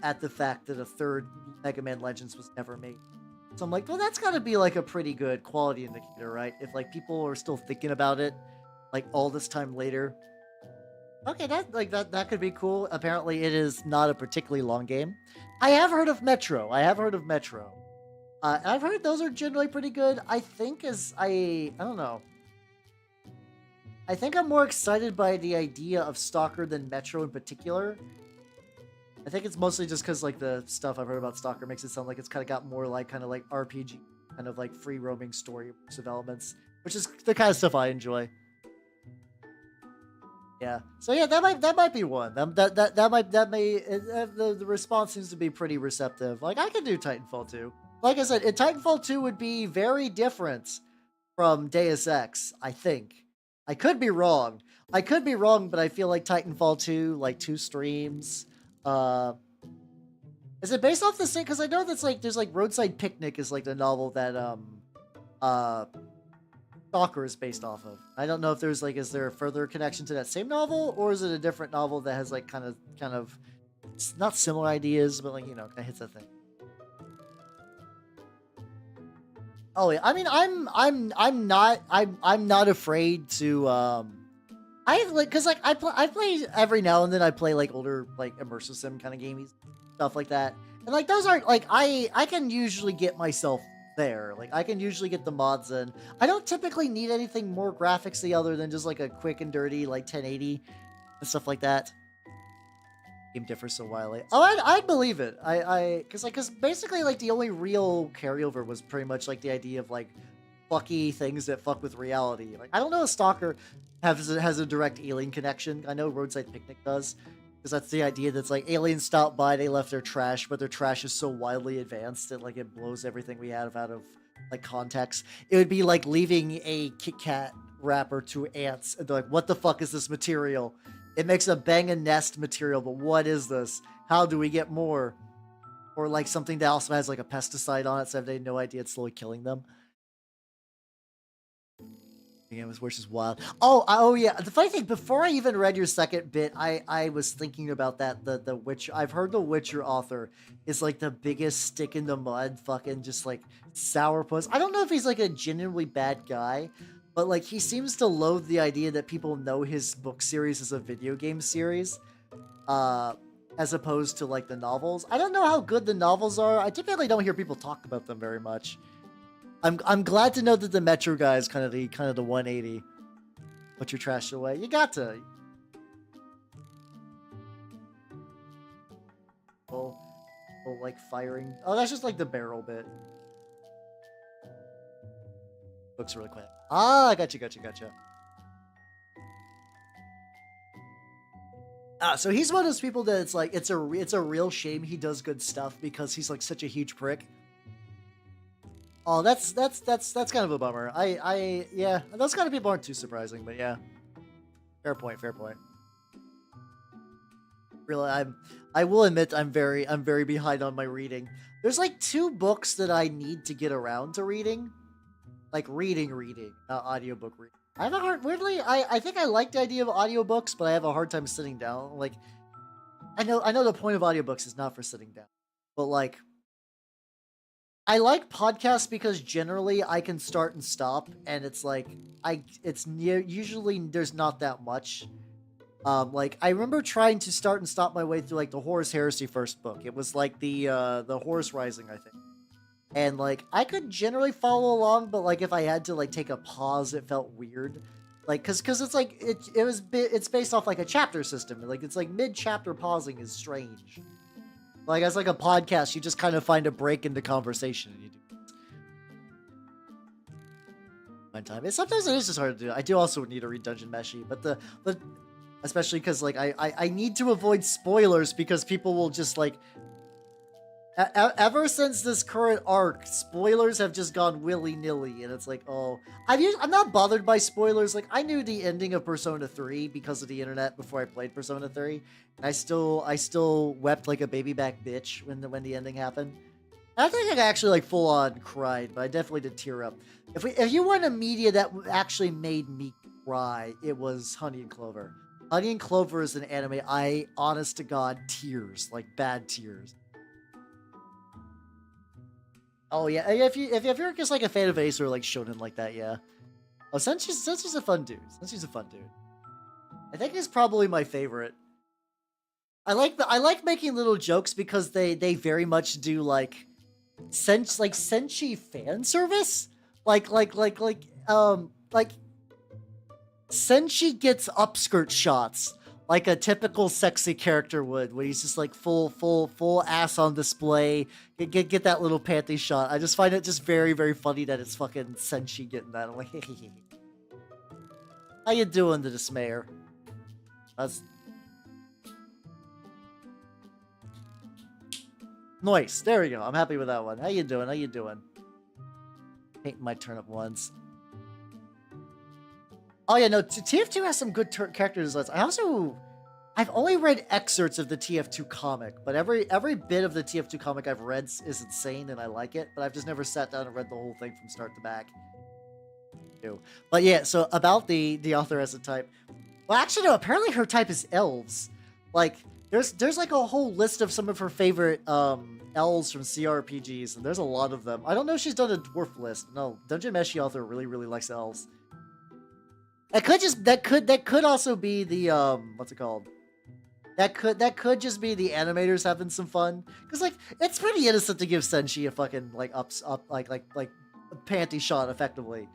at the fact that a third Mega Man Legends was never made. So I'm like, well, that's got to be like a pretty good quality indicator, right? If like people are still thinking about it, like all this time later. Okay, that could be cool. Apparently, it is not a particularly long game. I have heard of Metro. I've heard those are generally pretty good. I think I don't know. I think I'm more excited by the idea of Stalker than Metro in particular. I think it's mostly just because like the stuff I've heard about Stalker makes it sound like it's kind of got more like kind of like RPG, kind of like free roaming story developments, which is the kind of stuff I enjoy. Yeah. So yeah, that might be one. The response seems to be pretty receptive. Like I could do Titanfall 2. Like I said, Titanfall 2 would be very different from Deus Ex, I think. I could be wrong, but I feel like Titanfall 2, like 2 streams. Is it based off the same? Because I know that's like there's like Roadside Picnic is like the novel that Stalker is based off of. I don't know if there's like is there a further connection to that same novel, or is it a different novel that has like kind of not similar ideas, but like kind of hits that thing. Oh yeah, I mean, I'm not afraid to I like because like I play every now and then. I play like older like immersive sim kind of gamey stuff like that, and like those aren't like I can usually get myself there. Like I can usually get the mods in. I don't typically need anything more graphically other than just like a quick and dirty like 1080 and stuff like that. Game differs so wildly. Oh, I'd believe it. Cause basically like the only real carryover was pretty much like the idea of like fucky things that fuck with reality. Like I don't know if Stalker has a direct alien connection. I know Roadside Picnic does, because that's the idea that's like aliens stopped by, they left their trash, but their trash is so wildly advanced that like it blows everything we have out of like context. It would be like leaving a Kit Kat wrapper to ants, and they're like, "What the fuck is this material? It makes a bang and nest material, but what is this? How do we get more?" Or like something that also has like a pesticide on it, so they have no idea it's slowly killing them. Which is wild. Oh yeah. The funny thing, before I even read your second bit, I was thinking about that. The Witcher. I've heard the Witcher author is like the biggest stick in the mud, fucking just like sourpuss. I don't know if he's like a genuinely bad guy, but like he seems to loathe the idea that people know his book series is a video game series, as opposed to like the novels. I don't know how good the novels are. I typically don't hear people talk about them very much. I'm glad to know that the Metro guy is kind of the 180. Put your trash away. You got to. Oh, like firing. Oh, that's just like the barrel bit. Looks really quick. Ah, gotcha. So he's one of those people that it's like it's a real shame he does good stuff because he's like such a huge prick. Oh, that's kind of a bummer. Yeah, those kind of people aren't too surprising, but yeah. Fair point. Really, I will admit I'm very behind on my reading. There's like 2 books that I need to get around to reading. Like reading, not audiobook reading. I have a hard weirdly, I think I like the idea of audiobooks, but I have a hard time sitting down. Like I know the point of audiobooks is not for sitting down. But like I like podcasts because generally I can start and stop, and it's like usually there's not that much. Like I remember trying to start and stop my way through like the Horus Heresy first book. It was like the Horus Rising, I think. And like I could generally follow along, but like if I had to like take a pause, it felt weird. Like cause it's like it's based off like a chapter system. Like it's like mid-chapter pausing is strange. Like as like a podcast, you just kind of find a break in the conversation and you do one time. Sometimes it is just hard to do. I do also need to read Dungeon Meshi, but especially because like I need to avoid spoilers because people will just like ever since this current arc, spoilers have just gone willy-nilly, and it's like, oh, I'm not bothered by spoilers. Like I knew the ending of Persona 3 because of the internet before I played Persona 3, and I still wept like a baby back bitch when the ending happened. And I think I actually like full on cried, but I definitely did tear up. If you want a media that actually made me cry, it was Honey and Clover. Honey and Clover is an anime honest to God, tears, like bad tears. Oh yeah, if you're just like a fan of Ace or like shonen like that, yeah. Oh, Senchi's a fun dude. Senchi's a fun dude. I think he's probably my favorite. I like making little jokes because they very much do like Senchi fan service. Like Senchi gets upskirt shots like a typical sexy character would, when he's just like full ass on display. Get that little panty shot. I just find it just very, very funny that it's fucking Senshi getting that. I'm like, how you doing, the Dismayer? That's nice. There we go. I'm happy with that one. How you doing? Painting my turnip ones. Oh yeah, no, TF2 has some good character designs. I've only read excerpts of the TF2 comic, but every bit of the TF2 comic I've read is insane and I like it, but I've just never sat down and read the whole thing from start to back. But yeah, so about the author as a type. Well, actually no, apparently her type is elves. Like there's like a whole list of some of her favorite elves from CRPGs, and there's a lot of them. I don't know if she's done a dwarf list. No, Dungeon Meshi author really likes elves. That could also be the what's it called? That could just be the animators having some fun, because like it's pretty innocent to give Senshi a fucking like panty shot effectively.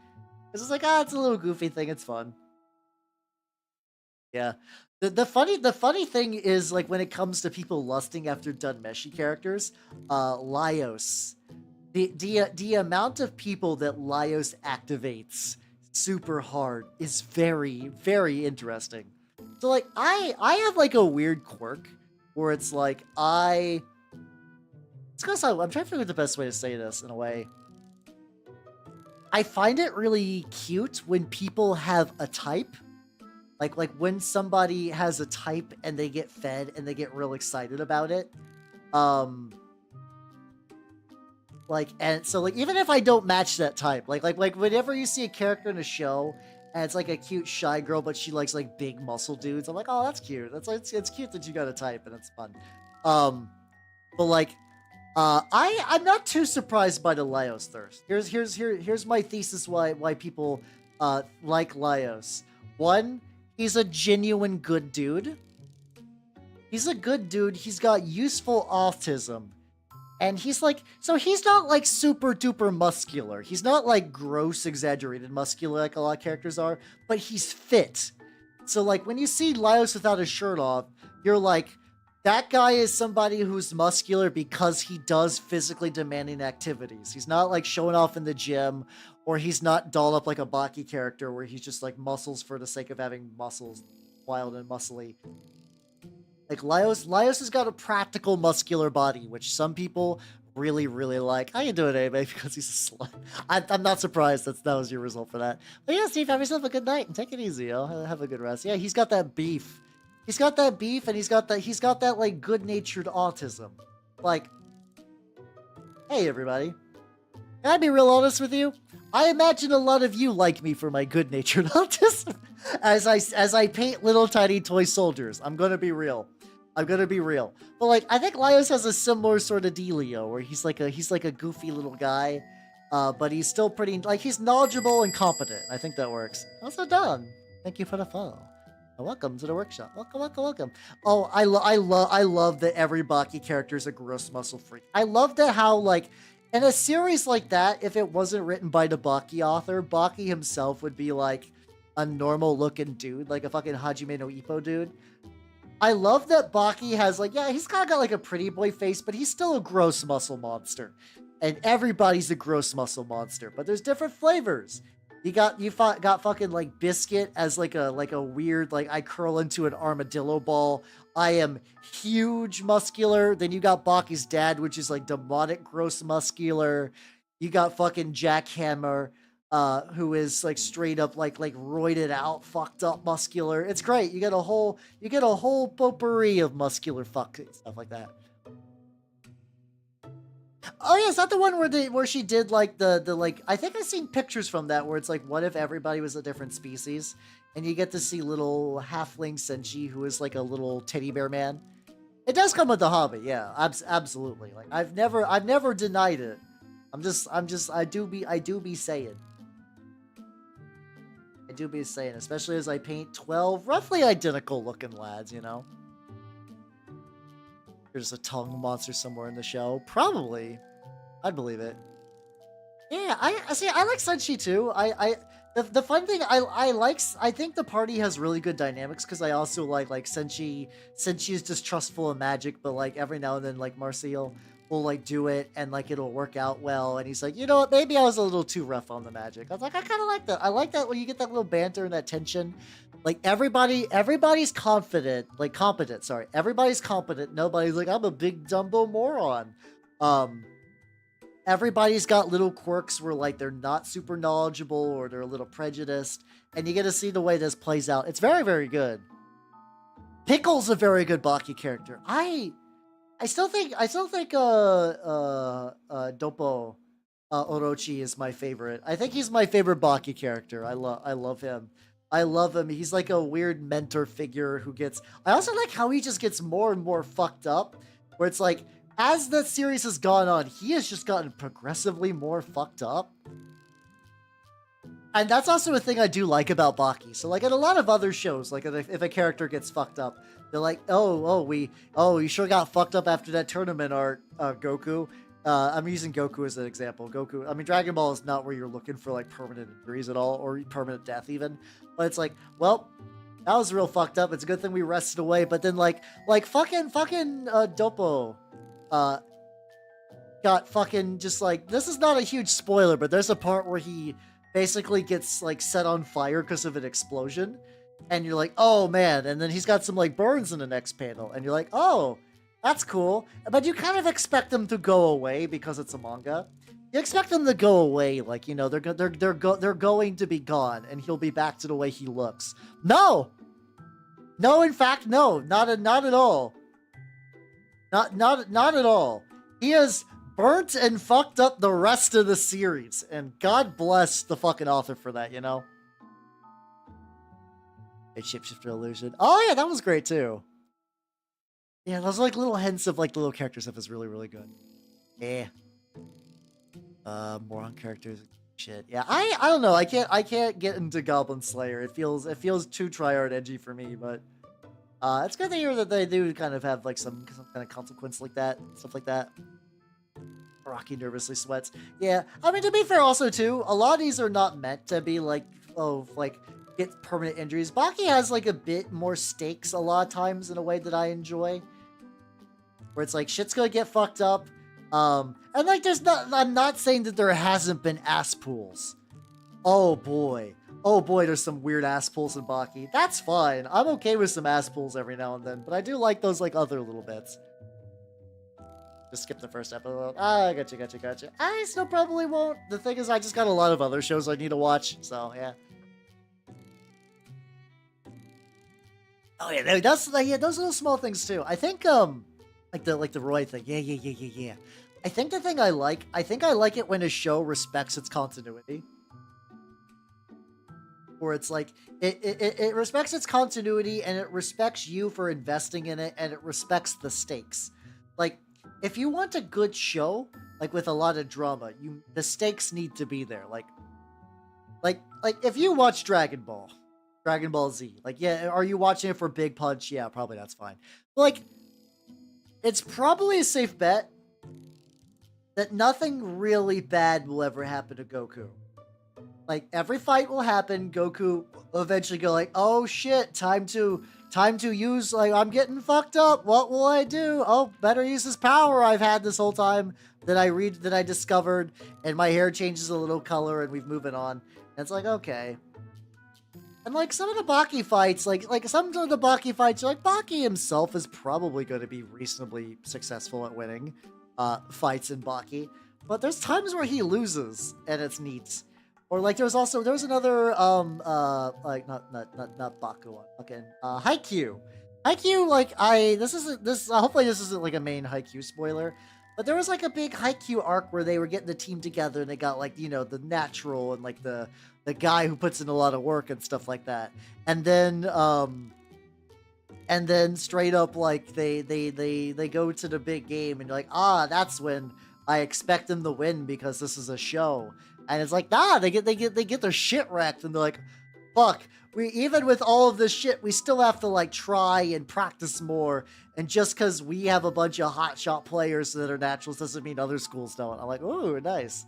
Because it's like, it's a little goofy thing, it's fun. Yeah. The funny thing is, like, when it comes to people lusting after Dunmeshi characters, Laios. The amount of people that Laios activates super hard is very interesting. So like I have like a weird quirk where it's like I'm trying to figure out the best way to say this in a way. I find it really cute when people have a type. Like when somebody has a type and they get fed and they get real excited about it. Like, and so like even if I don't match that type, like whenever you see a character in a show and it's like a cute shy girl but she likes like big muscle dudes, I'm like, oh, that's cute. That's like it's cute that you got a type and it's fun. But like I'm not too surprised by the Laios thirst. Here's my thesis why people like Laios. One, he's a genuine good dude. He's a good dude. He's got useful autism. And he's like, so he's not like super duper muscular. He's not like gross exaggerated muscular like a lot of characters are, but he's fit. So like when you see Laios without his shirt off, you're like, that guy is somebody who's muscular because he does physically demanding activities. He's not like showing off in the gym, or he's not dolled up like a Baki character where he's just like muscles for the sake of having muscles, wild and muscly. Like Laios has got a practical muscular body, which some people really like. How you doing, Maybe because he's a slut. I'm not surprised that was your result for that. But yeah, Steve, have yourself a good night and take it easy, yo. Have a good rest. Yeah, he's got that beef. He's got that beef, and he's got that like good-natured autism. Like, hey everybody, can I be real honest with you? I imagine a lot of you like me for my good-natured autism. As I paint little tiny toy soldiers, I'm gonna be real. But like, I think Laios has a similar sort of dealio, where he's like a goofy little guy, but he's still pretty like he's knowledgeable and competent. I think that works. Also done. Thank you for the follow. Welcome to the workshop. Welcome. Oh, I love that every Baki character is a gross muscle freak. I love that how, like, in a series like that, if it wasn't written by the Baki author, Baki himself would be, like, a normal-looking dude, like a fucking Hajime no Ippo dude. I love that Baki has, like, yeah, he's kind of got, like, a pretty boy face, but he's still a gross muscle monster. And everybody's a gross muscle monster, but there's different flavors. You got fucking like Biscuit as like a weird, like, I curl into an armadillo ball. I am huge muscular. Then you got Baki's dad, which is like demonic gross muscular. You got fucking Jackhammer, who is like straight up like roided out, fucked up muscular. It's great. You get a whole potpourri of muscular stuff like that. Oh yeah, is that the one where she did like the like, I think I've seen pictures from that where it's like, what if everybody was a different species, and you get to see little halfling Senshi who is like a little teddy bear man. It does come with the hobby, yeah, absolutely. Like I've never denied it. I do be saying, especially as I paint 12 roughly identical looking lads, you know. There's a tongue monster somewhere in the show. Probably. I'd believe it. Yeah, I like Senshi too. The fun thing, I think the party has really good dynamics, because I also like Senshi is distrustful of magic, but like every now and then like Marcial will like do it and like it'll work out well, and he's like, you know what, maybe I was a little too rough on the magic. I was like, I kind of like that. I like that when you get that little banter and that tension. Like everybody's confident, like competent, sorry. Everybody's competent. Nobody's like, I'm a big Dumbo moron. Everybody's got little quirks where like they're not super knowledgeable or they're a little prejudiced, and you get to see the way this plays out. It's very good. Pickle's a very good Baki character. I still think Dopo Orochi is my favorite. I think he's my favorite Baki character. I love him. He's like a weird mentor figure who gets... I also like how he just gets more and more fucked up, where it's like, as the series has gone on, he has just gotten progressively more fucked up. And that's also a thing I do like about Baki. So like in a lot of other shows, like if a character gets fucked up, they're like, you sure got fucked up after that tournament art, Goku. I'm using Goku as an example. Goku, I mean, Dragon Ball is not where you're looking for like permanent injuries at all, or permanent death even. But it's like, well, that was real fucked up. It's a good thing we rested away. But then like fucking Dopo, got fucking just like, this is not a huge spoiler, but there's a part where he basically gets like set on fire because of an explosion, and you're like, oh man, and then he's got some like burns in the next panel, and you're like, oh, that's cool, but you kind of expect them to go away because it's a manga. You expect them to go away, like, you know, they're going to be gone, and he'll be back to the way he looks. No, in fact, no, not at all. Not at all. He is burnt and fucked up the rest of the series, and God bless the fucking author for that, you know? A Shapeshifter Illusion. Oh yeah, that was great too. Yeah, those like little hints of like the little character stuff is really, really good. Yeah. More on characters. Shit. Yeah, I don't know. I can't get into Goblin Slayer. It feels too tryhard edgy for me, but it's good to hear that they do kind of have like some kind of consequence like that, stuff like that. Rocky nervously sweats. Yeah, I mean, to be fair also too, a lot of these are not meant to be like, oh, like get permanent injuries. Baki has like a bit more stakes a lot of times in a way that I enjoy, where it's like shit's gonna get fucked up, and like I'm not saying that there hasn't been ass pools. Oh boy, there's some weird ass pools in Baki. That's fine. I'm okay with some ass pools every now and then, but I do like those like other little bits. Just skip the first episode. Ah, gotcha. I still probably won't. The thing is, I just got a lot of other shows I need to watch, so yeah. Oh yeah, those little small things too. I think like the Roy thing. Yeah. I think the thing I like it when a show respects its continuity. Where it's like it respects its continuity, and it respects you for investing in it, and it respects the stakes. Like, if you want a good show, like with a lot of drama, the stakes need to be there. Like if you watch Dragon Ball Z, like, yeah, are you watching it for Big Punch? Yeah, probably that's fine. But like, it's probably a safe bet that nothing really bad will ever happen to Goku. Like, every fight will happen. Goku will eventually go like, oh shit, time to use, like, I'm getting fucked up. What will I do? Oh, better use this power I've had this whole time that I discovered, and my hair changes a little color, and we've moving on. And it's like, okay. And like some of the Baki fights, like some of the Baki fights, like Baki himself is probably going to be reasonably successful at winning fights in Baki. But there's times where he loses, and it's neat. Or like there was another like not Bakuan, fucking Haikyuu. Haikyuu, like hopefully this isn't like a main Haikyuu spoiler, but there was like a big Haikyuu arc where they were getting the team together, and they got like, you know, the natural and like the guy who puts in a lot of work and stuff like that. And then straight up, like they go to the big game, and you're like, that's when I expect them to win because this is a show. And it's like, nah, they get their shit wrecked, and they're like, fuck, we, even with all of this shit, we still have to like try and practice more. And just because we have a bunch of hotshot players that are naturals doesn't mean other schools don't. I'm like, ooh, nice.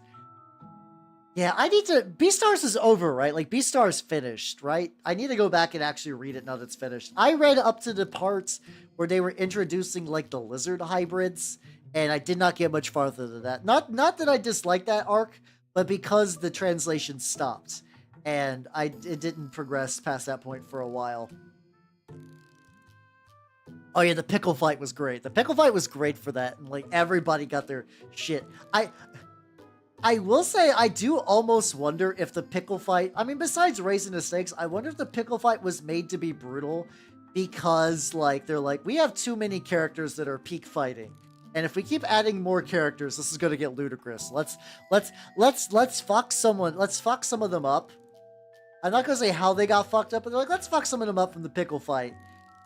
Yeah, I need to, Beastars is over, right? Like, Beastars finished, right? I need to go back and actually read it now that it's finished. I read up to the parts where they were introducing like the lizard hybrids, and I did not get much farther than that. Not that I dislike that arc, but because the translation stopped, and it didn't progress past that point for a while. Oh yeah, the pickle fight was great. The pickle fight was great for that, and like everybody got their shit. I will say, I do almost wonder if the pickle fight, I mean, besides raising the stakes, I wonder if the pickle fight was made to be brutal because like they're like, we have too many characters that are peak fighting. And if we keep adding more characters, this is going to get ludicrous. Let's fuck someone. Let's fuck some of them up. I'm not going to say how they got fucked up, but they're like, let's fuck some of them up from the pickle fight.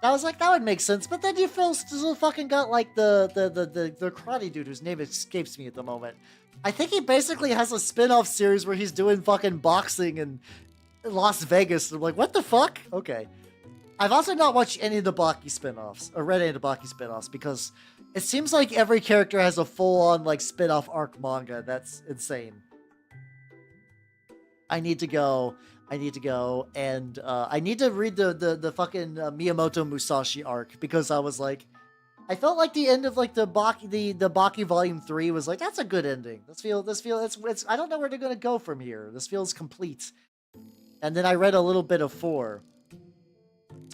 I was like, that would make sense, but then you still fucking got like the karate dude whose name escapes me at the moment. I think he basically has a spin-off series where he's doing fucking boxing in Las Vegas. I'm like, what the fuck? Okay. I've also not watched any of the Baki spin-offs, or read any of the Baki spin-offs, because it seems like every character has a full-on like spin-off arc manga. That's insane. I need to go, and I need to read the fucking Miyamoto Musashi arc, because I was like, I felt like the end of like the Baki Volume 3 was like, that's a good ending. It's I don't know where they're gonna go from here. This feels complete. And then I read a little bit of 4.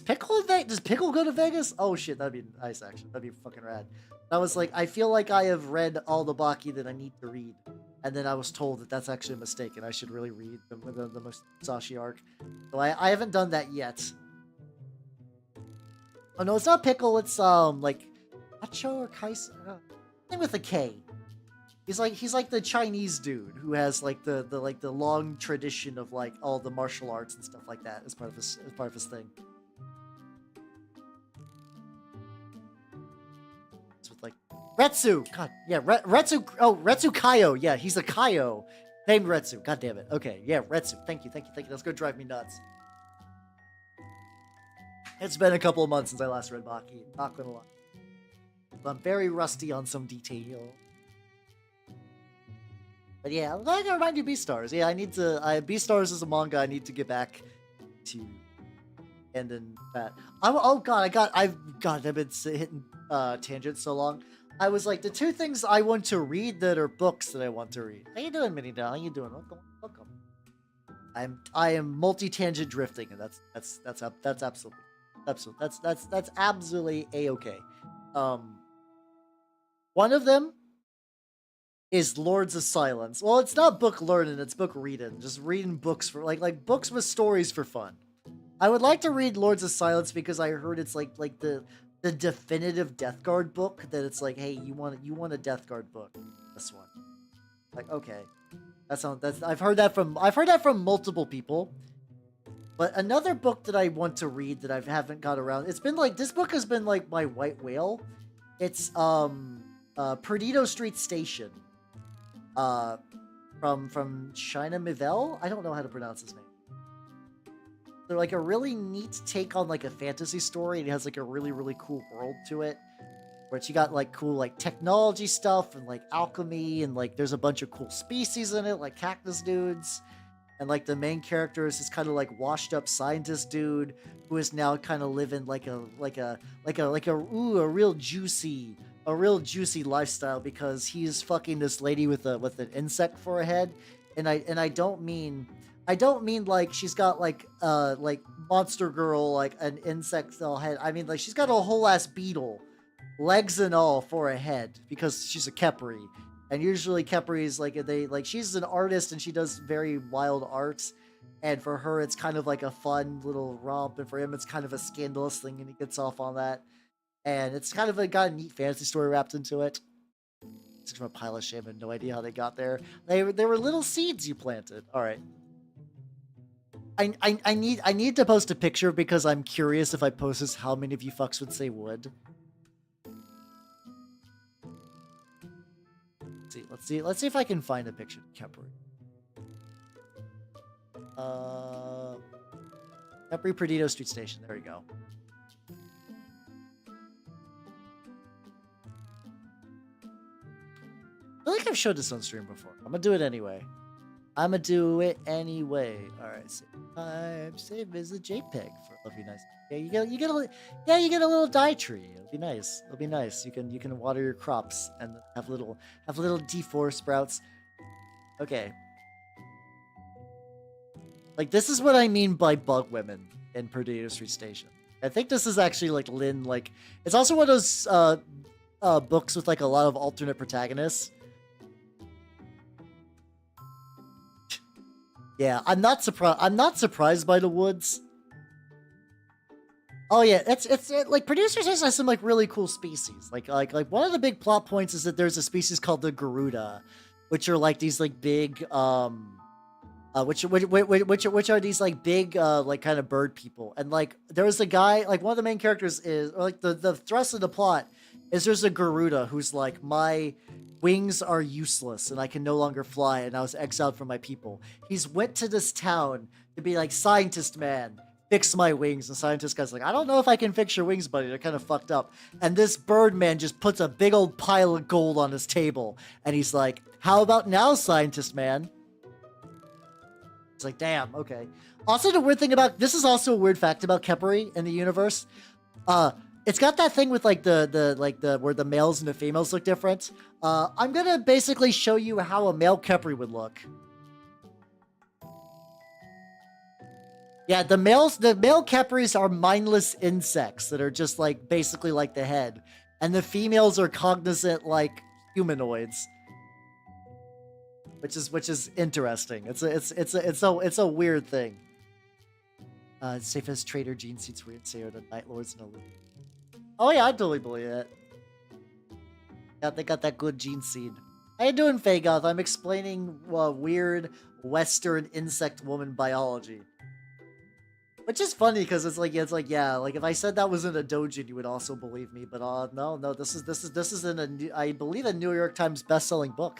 Does Pickle go to Vegas? Oh shit, that'd be nice actually. That'd be fucking rad. I was like, I feel like I have read all the Baki that I need to read. And then I was told that that's actually a mistake and I should really read the Musashi arc. So I haven't done that yet. Oh no, it's not Pickle, it's like Hacho or Kaiser. Name with a K. He's like the Chinese dude who has like the long tradition of like all the martial arts and stuff like that as part of his thing. It's with like Retsu. God, yeah, Retsu. Oh, Retsu Kaio. Yeah, he's a Kaio named Retsu. God damn it. Okay, yeah, Retsu. Thank you. That's gonna drive me nuts. It's been a couple of months since I last read Baki. Not gonna lie. I'm very rusty on some detail. But yeah, I'm gonna remind you Beastars. Yeah, Beastars is a manga I need to get back to. And then that. I've been hitting tangents so long. I was like, the 2 things I want to read that are books that I want to read. How you doing, Minnie Doll? How you doing? Welcome. I am multi-tangent drifting, and that's absolutely a-okay. One of them is Lords of Silence. Well, it's not book learning, it's book reading. Just reading books for like books with stories for fun. I would like to read Lords of Silence because I heard it's like the definitive Death Guard book, that it's like, hey, you want a Death Guard book. This one. Like, okay. I've heard that from multiple people. But another book that I want to read that I haven't got around, it's been like, this book has been like my white whale. It's Perdido Street Station. From China Mivel? I don't know how to pronounce his name. They're like a really neat take on like a fantasy story, and it has like a really, really cool world to it. Where you got like cool like technology stuff and like alchemy, and like there's a bunch of cool species in it, like cactus dudes. And like the main character is this kind of like washed up scientist dude who is now kind of living like a real juicy lifestyle, because he's fucking this lady with an insect for a head. And I don't mean like she's got like Monster Girl, like an insect cell head. I mean like she's got a whole ass beetle, legs and all, for a head, because she's a Kepri. And usually Kepri's like she's an artist and she does very wild arts. And for her, it's kind of like a fun little romp. And for him, it's kind of a scandalous thing, and he gets off on that. And it's kind of got a neat fantasy story wrapped into it. It's from a pile of shame. I have no idea how they got there. They were little seeds you planted. All right. I need to post a picture because I'm curious if I post this, how many of you fucks would say would. Let's see if I can find a picture of Kepri. Kepri Perdido Street Station. There we go. I feel like I've showed this on stream before. I'm gonna do it anyway. All right, save as a JPEG for lovely nice. Yeah, you get a little dye tree. It'll be nice. You can water your crops and have little D4 sprouts. Okay. Like, this is what I mean by bug women in Perdido Street Station. I think this is actually like Lynn. Like, it's also one of those books with like a lot of alternate protagonists. Yeah, I'm not surprised by the woods. Oh yeah, it's like Producers has some like really cool species. Like one of the big plot points is that there's a species called the Garuda, which are like these like big Which are these like big like kind of bird people. And like there's a guy, like one of the main characters is, or like the thrust of the plot is there's a Garuda who's like, my wings are useless and I can no longer fly and I was exiled from my people. He's went to this town to be like, scientist man, fix my wings. And scientist guy's like, I don't know if I can fix your wings, buddy. They're kind of fucked up. And this bird man just puts a big old pile of gold on his table. And he's like, how about now, scientist man? It's like, damn, okay. Also, the weird thing about this is also a weird fact about Khepri in the universe. It's got that thing with like the where the males and the females look different. I'm gonna basically show you how a male Khepri would look. Yeah, the male Khepris are mindless insects that are just like basically like the head, and the females are cognizant like humanoids. Which is interesting. It's a weird thing. Safe as trader Gene seats reinstated the Night Lords and Elite. Oh yeah, I totally believe it. Yeah, they got that good gene seed. How you doing, Fagoth? I'm explaining weird Western insect woman biology. Which is funny because it's like yeah, like if I said that was in a doujin, you would also believe me. But no, this is in a I believe a New York Times best-selling book.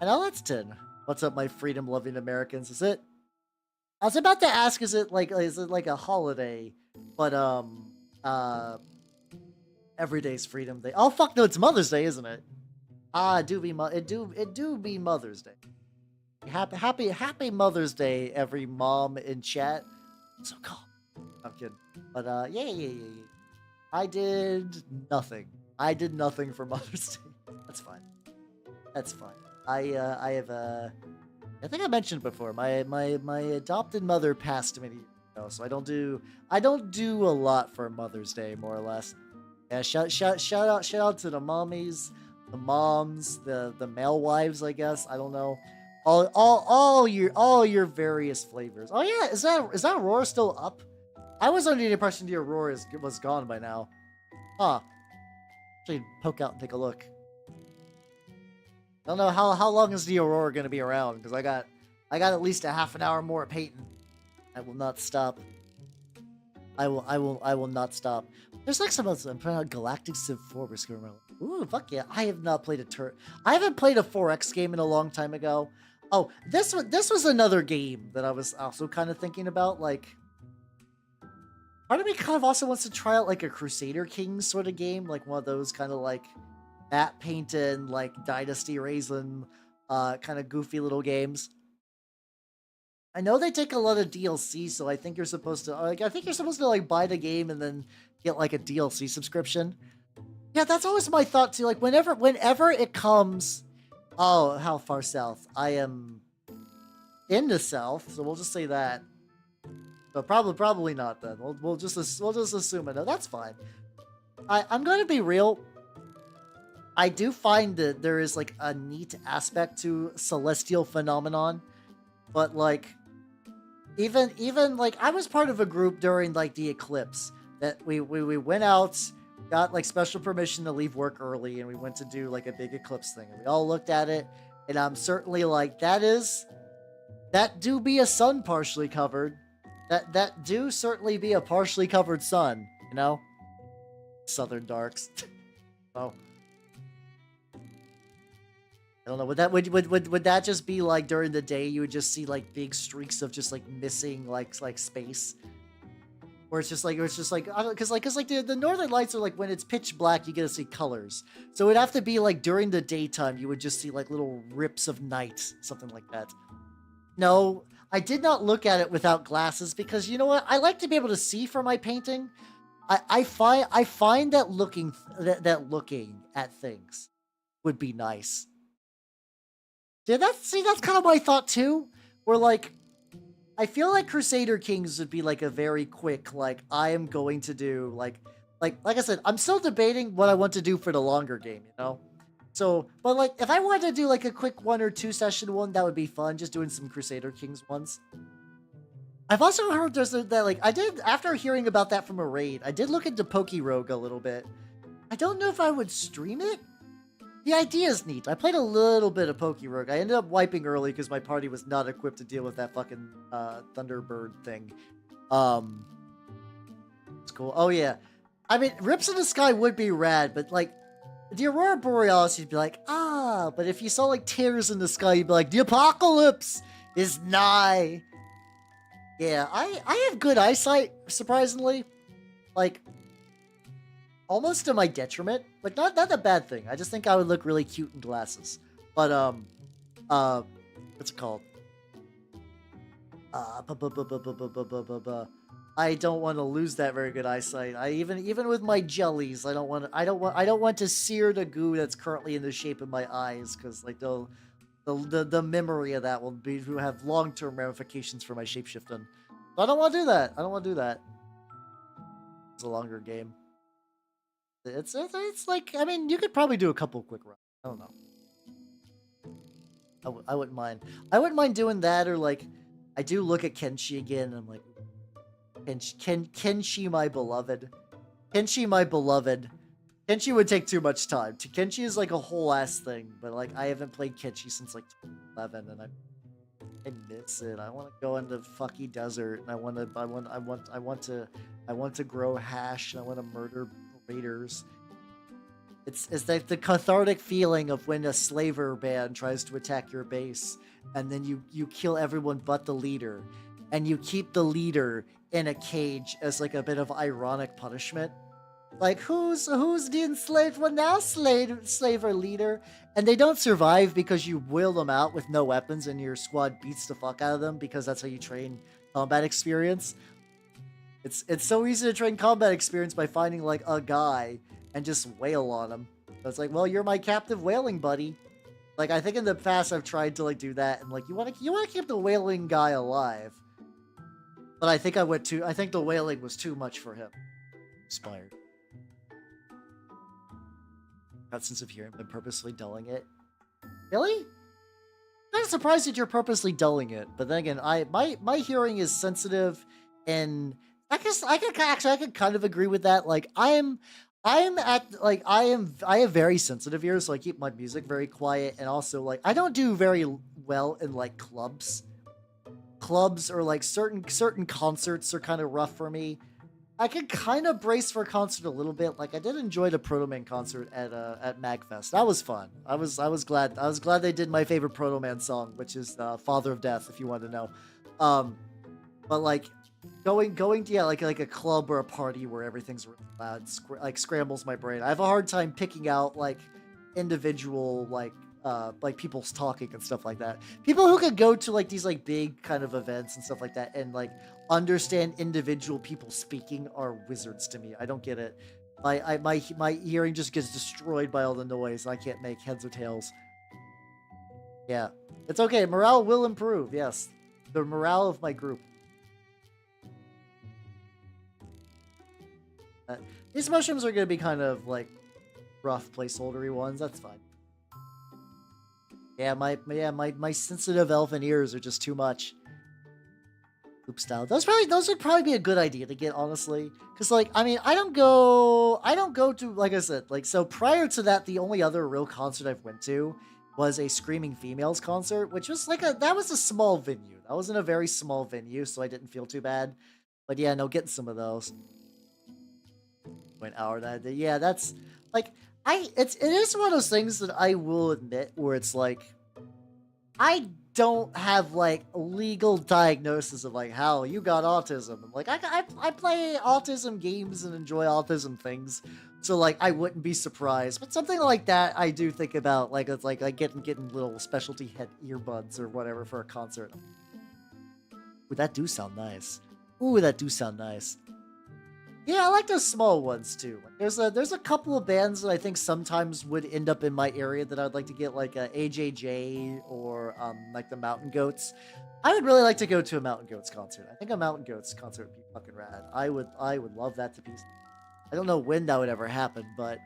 And Alexton, what's up, my freedom-loving Americans? I was about to ask, is it like a holiday? But every day's Freedom Day. Oh fuck no, it's Mother's Day, isn't it? It do be Mother's Day. Happy Mother's Day, every mom in chat. So calm. I'm kidding. But yeah. I did nothing. For Mother's Day. That's fine. I have I think I mentioned before, my adopted mother passed many years ago, so I don't do a lot for Mother's Day, more or less. Yeah, shout out to the mommies, the moms, the male wives, I guess. I don't know. All your various flavors. Oh yeah, is that Aurora still up? I was under the impression the Aurora was gone by now. Huh. Actually, poke out and take a look. I don't know how long is the Aurora gonna be around, because I got at least a half an hour more of painting. I will not stop. I will not stop. There's like some Galactic Civ 4 we're screwing around. Ooh, fuck yeah. I have not played I haven't played a 4X game in a long time ago. Oh, this was another game that I was also kind of thinking about, like, part of me kind of also wants to try out like a Crusader Kings sort of game, like one of those kind of like matte painted, like Dynasty Raisin, kind of goofy little games. I know they take a lot of DLC, so I think you're supposed to like buy the game and then get like a DLC subscription. Yeah, that's always my thought too. Like whenever it comes, oh, how far south? I am in the south, so we'll just say that. But probably not then. We'll just assume it. No, that's fine. I'm gonna be real. I do find that there is like a neat aspect to celestial phenomenon, but like even like I was part of a group during like the eclipse that we went out, got like special permission to leave work early, and we went to do like a big eclipse thing, and we all looked at it, and I'm certainly like, that do be a sun partially covered. That do certainly be a partially covered sun, you know? Southern darks. Oh. I don't know. Would that just be like during the day you would just see like big streaks of just like missing like space? Or it's just like I don't, cause the northern lights are like when it's pitch black you get to see colors. So it'd have to be like during the daytime you would just see like little rips of night, something like that. No, I did not look at it without glasses because you know what? I like to be able to see for my painting. I find that looking at things would be nice. Yeah, that's kind of my thought too. Where like, I feel like Crusader Kings would be like a very quick, like, I am going to do like I said, I'm still debating what I want to do for the longer game, you know? So, but like, if I wanted to do like a quick 1 or 2 session one, that would be fun, just doing some Crusader Kings ones. I've also heard there's that like, after hearing about that from a raid, I did look into Pokerogue a little bit. I don't know if I would stream it, The idea is neat. I played a little bit of Pokerogue. I ended up wiping early because my party was not equipped to deal with that fucking Thunderbird thing. It's cool. Oh yeah. I mean, Rips in the Sky would be rad, but like the Aurora Borealis, you'd be like, ah. But if you saw like tears in the sky, you'd be like, the apocalypse is nigh. Yeah, I have good eyesight, surprisingly. Like, almost to my detriment. Like, not a bad thing. I just think I would look really cute in glasses. But, what's it called? I don't want to lose that very good eyesight. Even with my jellies, I don't want to sear the goo that's currently in the shape of my eyes, because like the memory of that will have long-term ramifications for my shapeshifting. So I don't want to do that. I don't want to do that. It's a longer game. It's like, I mean, you could probably do a couple quick runs. I don't know. I wouldn't mind. I wouldn't mind doing that, or like, I do look at Kenshi again, and I'm like, Kenshi, my beloved. Kenshi, my beloved. Kenshi would take too much time. Kenshi is like a whole ass thing, but like I haven't played Kenshi since like 2011, and I miss it. I want to go into fucky desert, and I want to grow hash, and I want to murder raiders. It's like the cathartic feeling of when a slaver band tries to attack your base, and then you kill everyone but the leader, and you keep the leader in a cage as like a bit of ironic punishment. Like, who's the enslaved one now, slaver leader? And they don't survive because you wheel them out with no weapons and your squad beats the fuck out of them, because that's how you train combat experience. It's so easy to train combat experience by finding like a guy and just wail on him. So it's like, well, you're my captive whaling buddy. Like, I think in the past I've tried to like do that, and like you want to keep the whaling guy alive. But I think I think the whaling was too much for him. Inspired. Got sense of hearing, but purposely dulling it. Really? I'm kind of surprised that you're purposely dulling it. But then again, my hearing is sensitive, and I guess I could kind of agree with that. Like I have very sensitive ears, so I keep my music very quiet, and also like I don't do very well in like clubs. Clubs or like certain concerts are kind of rough for me. I could kind of brace for a concert a little bit. Like I did enjoy the Proto Man concert at Magfest. That was fun. I was glad they did my favorite Proto Man song, which is Father of Death, if you want to know. But like going to like a club or a party where everything's really loud like scrambles my brain. I have a hard time picking out like individual like people's talking and stuff like that. People who could go to like these like big kind of events and stuff like that and like understand individual people speaking are wizards to me. I don't get it. My hearing just gets destroyed by all the noise. I can't make heads or tails. Yeah, it's okay. Morale will improve. Yes, the morale of my group. These mushrooms are gonna be kind of like rough placeholdery ones. That's fine. Yeah, my sensitive elfin ears are just too much. Loop style. Those would probably be a good idea to get, honestly. Cause like, I mean, I don't go to, like I said, like, so prior to that, the only other real concert I've went to was a Screaming Females concert, which was like that was a small venue. That wasn't a very small venue, so I didn't feel too bad. But yeah, no, getting some of those. An hour that day. Yeah, that's like, it is one of those things that I will admit where it's like, I don't have like a legal diagnosis of like how you got autism. Like I play autism games and enjoy autism things, so like I wouldn't be surprised. But something like that, I do think about. Like it's like getting little specialty head earbuds or whatever for a concert. Ooh, that do sound nice. Ooh, that do sound nice. Yeah, I like those small ones too. There's a couple of bands that I think sometimes would end up in my area that I'd like to get, like AJJ or like the Mountain Goats. I would really like to go to a Mountain Goats concert. I think a Mountain Goats concert would be fucking rad. I would love that to pieces. I don't know when that would ever happen, but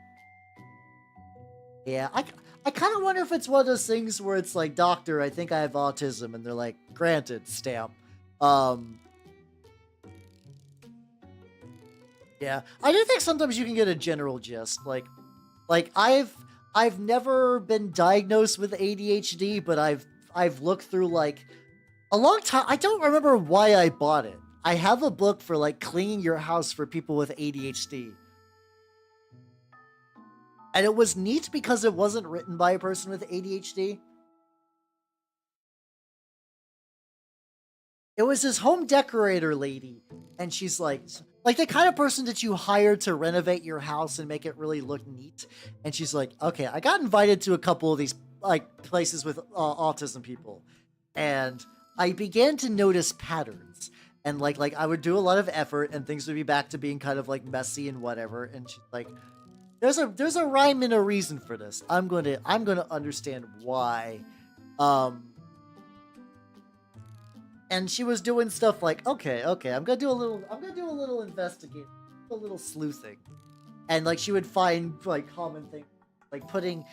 yeah, I kind of wonder if it's one of those things where it's like, doctor, I think I have autism, and they're like, granted, stamp. Yeah, I do think sometimes you can get a general gist. Like I've I've never been diagnosed with ADHD, but I've looked through like a long time. I don't remember why I bought it. I have a book for like cleaning your house for people with ADHD. And it was neat because it wasn't written by a person with ADHD. It was this home decorator lady, and she's like the kind of person that you hire to renovate your house and make it really look neat. And she's like, okay, I got invited to a couple of these like places with autism people, and I began to notice patterns. And like I would do a lot of effort, and things would be back to being kind of like messy and whatever. And she's like, there's a rhyme and a reason for this. I'm gonna understand why. And she was doing stuff like, okay, I'm gonna do a little investigating, a little sleuthing, and like she would find like common things, like putting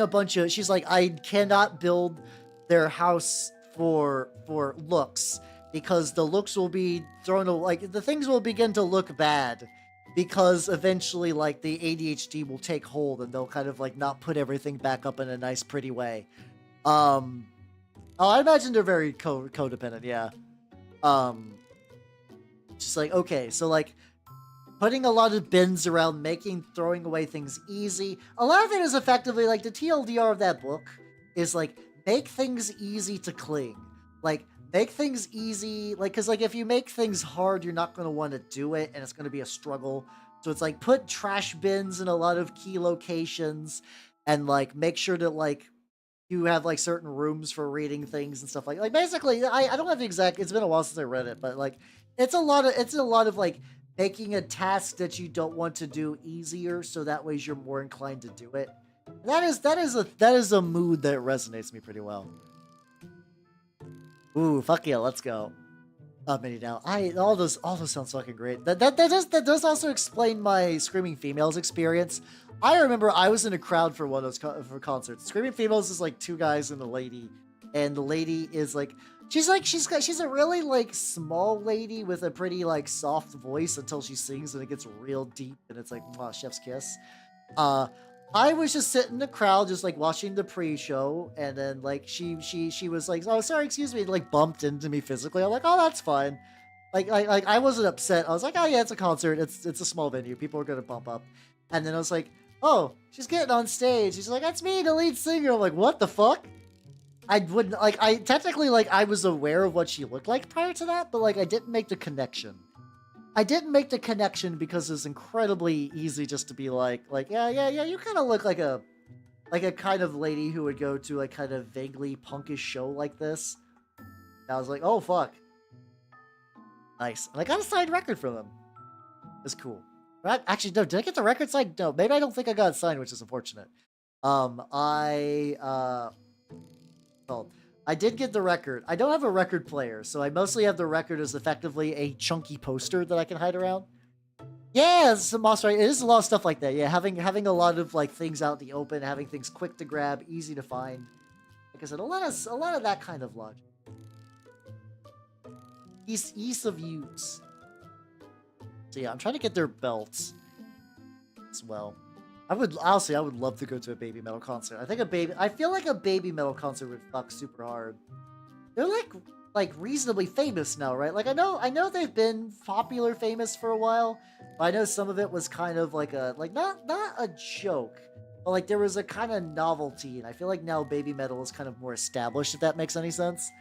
a bunch of. She's like, I cannot build their house for looks because the looks will be thrown away. Like the things will begin to look bad because eventually like the ADHD will take hold and they'll kind of like not put everything back up in a nice, pretty way. Oh, I imagine they're very codependent, yeah. Just like, okay, so like, putting a lot of bins around, throwing away things easy. A lot of it is effectively, like, the TLDR of that book is, like, make things easy to cling. Like, make things easy, like, because, like, if you make things hard, you're not going to want to do it, and it's going to be a struggle. So it's, like, put trash bins in a lot of key locations, and, like, make sure that, like, you have like certain rooms for reading things and stuff like basically I don't have the exact, it's been a while since I read it, but like it's a lot of like making a task that you don't want to do easier so that way you're more inclined to do it. That is a mood that resonates with me pretty well. Ooh, fuck yeah, let's go. Mini now. All those sounds fucking great. That does also explain my Screaming Females experience. I remember I was in a crowd for one of those for concerts. Screaming Females is like two guys and a lady, and the lady is like she's a really like small lady with a pretty like soft voice until she sings and it gets real deep and it's like wow, chef's kiss. I was just sitting in the crowd, just like watching the pre-show, and then like she was like, "Oh, sorry, excuse me," and, like bumped into me physically. I'm like, "Oh, that's fine." Like I wasn't upset. I was like, "Oh yeah, it's a concert. It's a small venue. People are gonna bump up." And then I was like, "Oh, she's getting on stage." She's like, "That's me, the lead singer." I'm like, "What the fuck?" I wouldn't like. I technically like I was aware of what she looked like prior to that, but like I didn't make the connection. I didn't make the connection because it's incredibly easy just to be like, yeah, you kind of look like a kind of lady who would go to like kind of vaguely punkish show like this. And I was like, oh fuck, nice, and I got a signed record from them. It's cool. Right? Actually, no, did I get the record signed? No, maybe I don't think I got it signed, which is unfortunate. Well, I did get the record. I don't have a record player, so I mostly have the record as effectively a chunky poster that I can hide around. Yeah, it's a monster. It is a lot of stuff like that. Yeah, having a lot of like things out in the open, having things quick to grab, easy to find. Like I said, a lot of that kind of logic. Ease of use. So yeah, I'm trying to get their belts as well. I would love to go to a baby metal concert. I feel like a baby metal concert would fuck super hard. They're like reasonably famous now, right? Like I know they've been popular famous for a while, but I know some of it was kind of like not a joke, but like there was a kind of novelty, and I feel like now baby metal is kind of more established, if that makes any sense.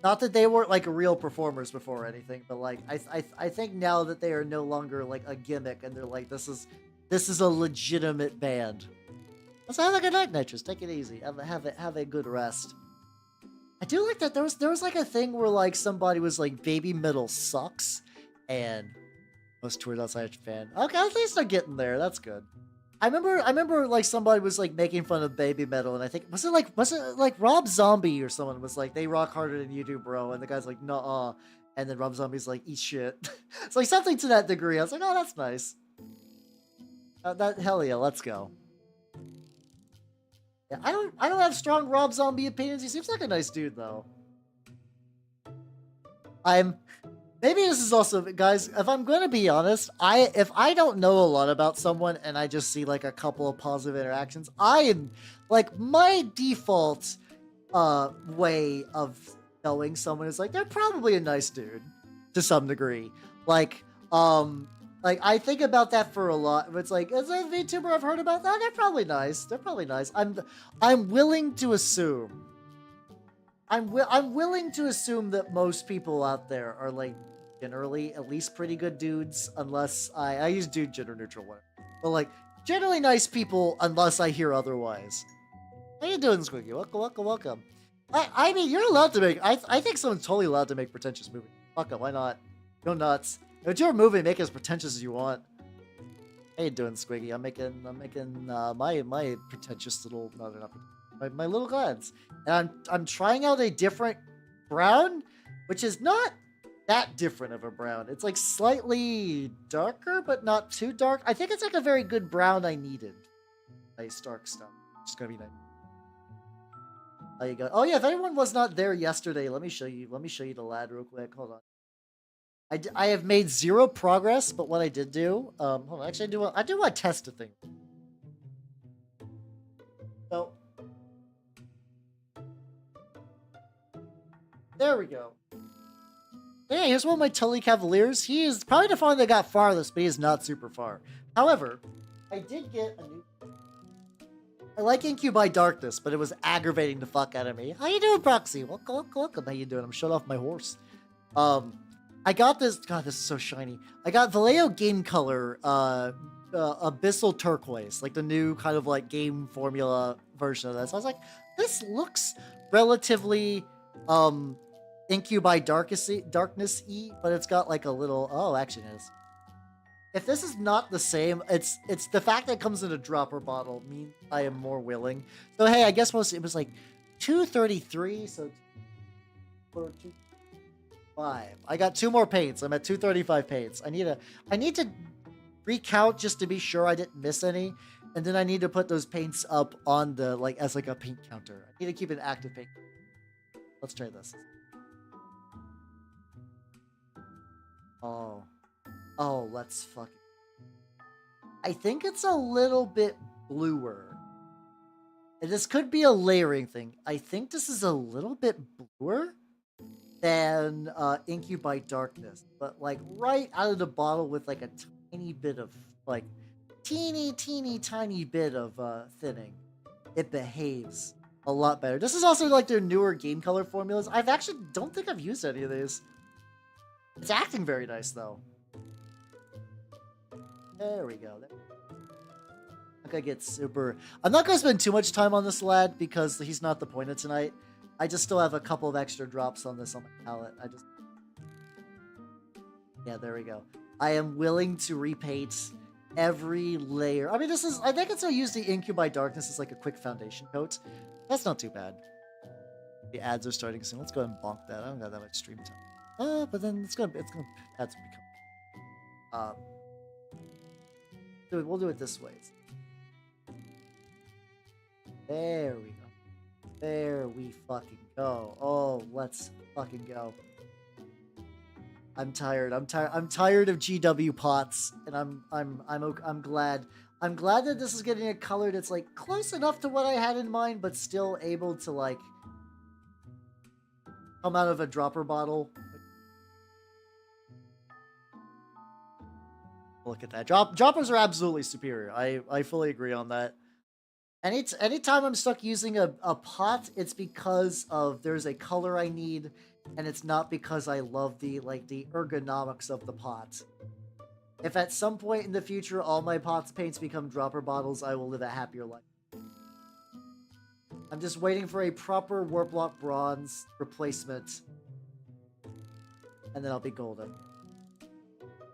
Not that they weren't like real performers before or anything, but like I think now that they are no longer like a gimmick and they're like this is a legitimate band. Let's have a good night, Nitrous. Take it easy. Have a good rest. I do like that there was like a thing where like somebody was like baby metal sucks, and most Tours Outside fan. Okay, at least I'm getting there. That's good. I remember like somebody was like making fun of baby metal, and I think was it like Rob Zombie or someone was like, they rock harder than you do, bro, and the guy's like, nuh-uh, and then Rob Zombie's like, eat shit. It's like something to that degree. I was like, oh, that's nice. That hell yeah, let's go. Yeah, I don't have strong Rob Zombie opinions. He seems like a nice dude though. maybe this is also, guys, if I'm going to be honest, if I don't know a lot about someone and I just see like a couple of positive interactions, I am like, my default way of knowing someone is like, they're probably a nice dude to some degree. Like I think about that for a lot. It's like, is that a VTuber I've heard about? Oh, they're probably nice. They're probably nice. I'm willing to assume. I'm willing to assume that most people out there are like generally at least pretty good dudes, unless I use dude gender neutral one, but like generally nice people unless I hear otherwise. How you doing, Squiggy? Welcome, welcome, welcome. I mean, you're allowed to make. I think someone's totally allowed to make pretentious movies. Fuck it, why not? Go nuts. If you're a movie, make it as pretentious as you want. How you doing, Squiggy? I'm making my pretentious little, no, they're not pretentious, my little glands, and I'm trying out a different brown, which is not that different of a brown. It's like slightly darker, but not too dark. I think it's like a very good brown I needed. Nice dark stuff. It's gonna be nice. How you go? Oh yeah, if anyone was not there yesterday, let me show you. Let me show you the lad real quick. Hold on. I have made 0 progress, but what I did do, hold on, actually I do want to test a thing. So there we go. Yeah, here's one of my Tully Cavaliers. He is probably the one that got farthest, but he is not super far. However, I did get a new. I like Incubi Darkness, but it was aggravating the fuck out of me. How you doing, Proxy? Welcome, welcome, welcome. How you doing? I'm shut off my horse. I got this. God, this is so shiny. I got Vallejo Game Color, Abyssal Turquoise, like the new kind of like game formula version of this. I was like, this looks relatively Incubi Darkness-y, but it's got like a little. Oh, actually, it is. If this is not the same, it's the fact that it comes in a dropper bottle means I am more willing. So hey, I guess it was like 233. So 5. I got 2 more paints. I'm at 235 paints. I need to recount just to be sure I didn't miss any, and then I need to put those paints up on the like as like a paint counter. I need to keep an active paint. Let's try this. Oh, let's fucking. I think it's a little bit bluer. And this could be a layering thing. I think this is a little bit bluer than Incubi Darkness, but like right out of the bottle with like a tiny bit of like teeny tiny bit of thinning. It behaves a lot better. This is also like their newer game color formulas. I've actually don't think I've used any of these. It's acting very nice though. There we go. I'm gonna get super. I'm not gonna spend too much time on this lad because he's not the point of tonight. I just still have a couple of extra drops on this on my palette. Yeah, there we go. I am willing to repaint every layer. I mean, I think it's gonna use the Incubi Darkness as like a quick foundation coat. That's not too bad. The ads are starting soon. Let's go ahead and bonk that. I don't got that much stream time. But then it's gonna ads become. We'll do it this way. There we go. There we fucking go. Oh, let's fucking go. I'm tired. I'm tired of GW pots, and I'm glad. I'm glad that this is getting a color that's like close enough to what I had in mind, but still able to like come out of a dropper bottle. Look at that. Droppers are absolutely superior. I fully agree on that. Anytime I'm stuck using a pot, it's because of there's a color I need, and it's not because I love the ergonomics of the pot. If at some point in the future all my pots paints become dropper bottles, I will live a happier life. I'm just waiting for a proper Warplock Bronze replacement, and then I'll be golden.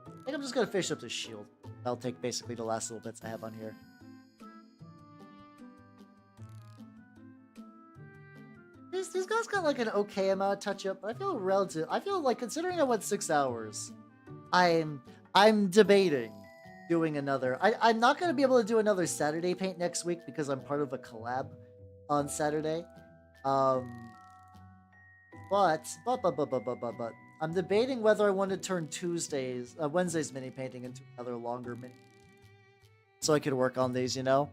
I think I'm just gonna finish up this shield. I'll take basically the last little bits I have on here. These guys got like an okay amount of touch-up, but I feel like considering I went 6 hours, I'm debating doing another. I'm not gonna be able to do another Saturday paint next week because I'm part of a collab on Saturday. But I'm debating whether I want to turn Wednesday's mini painting into another longer mini, so I could work on these. You know.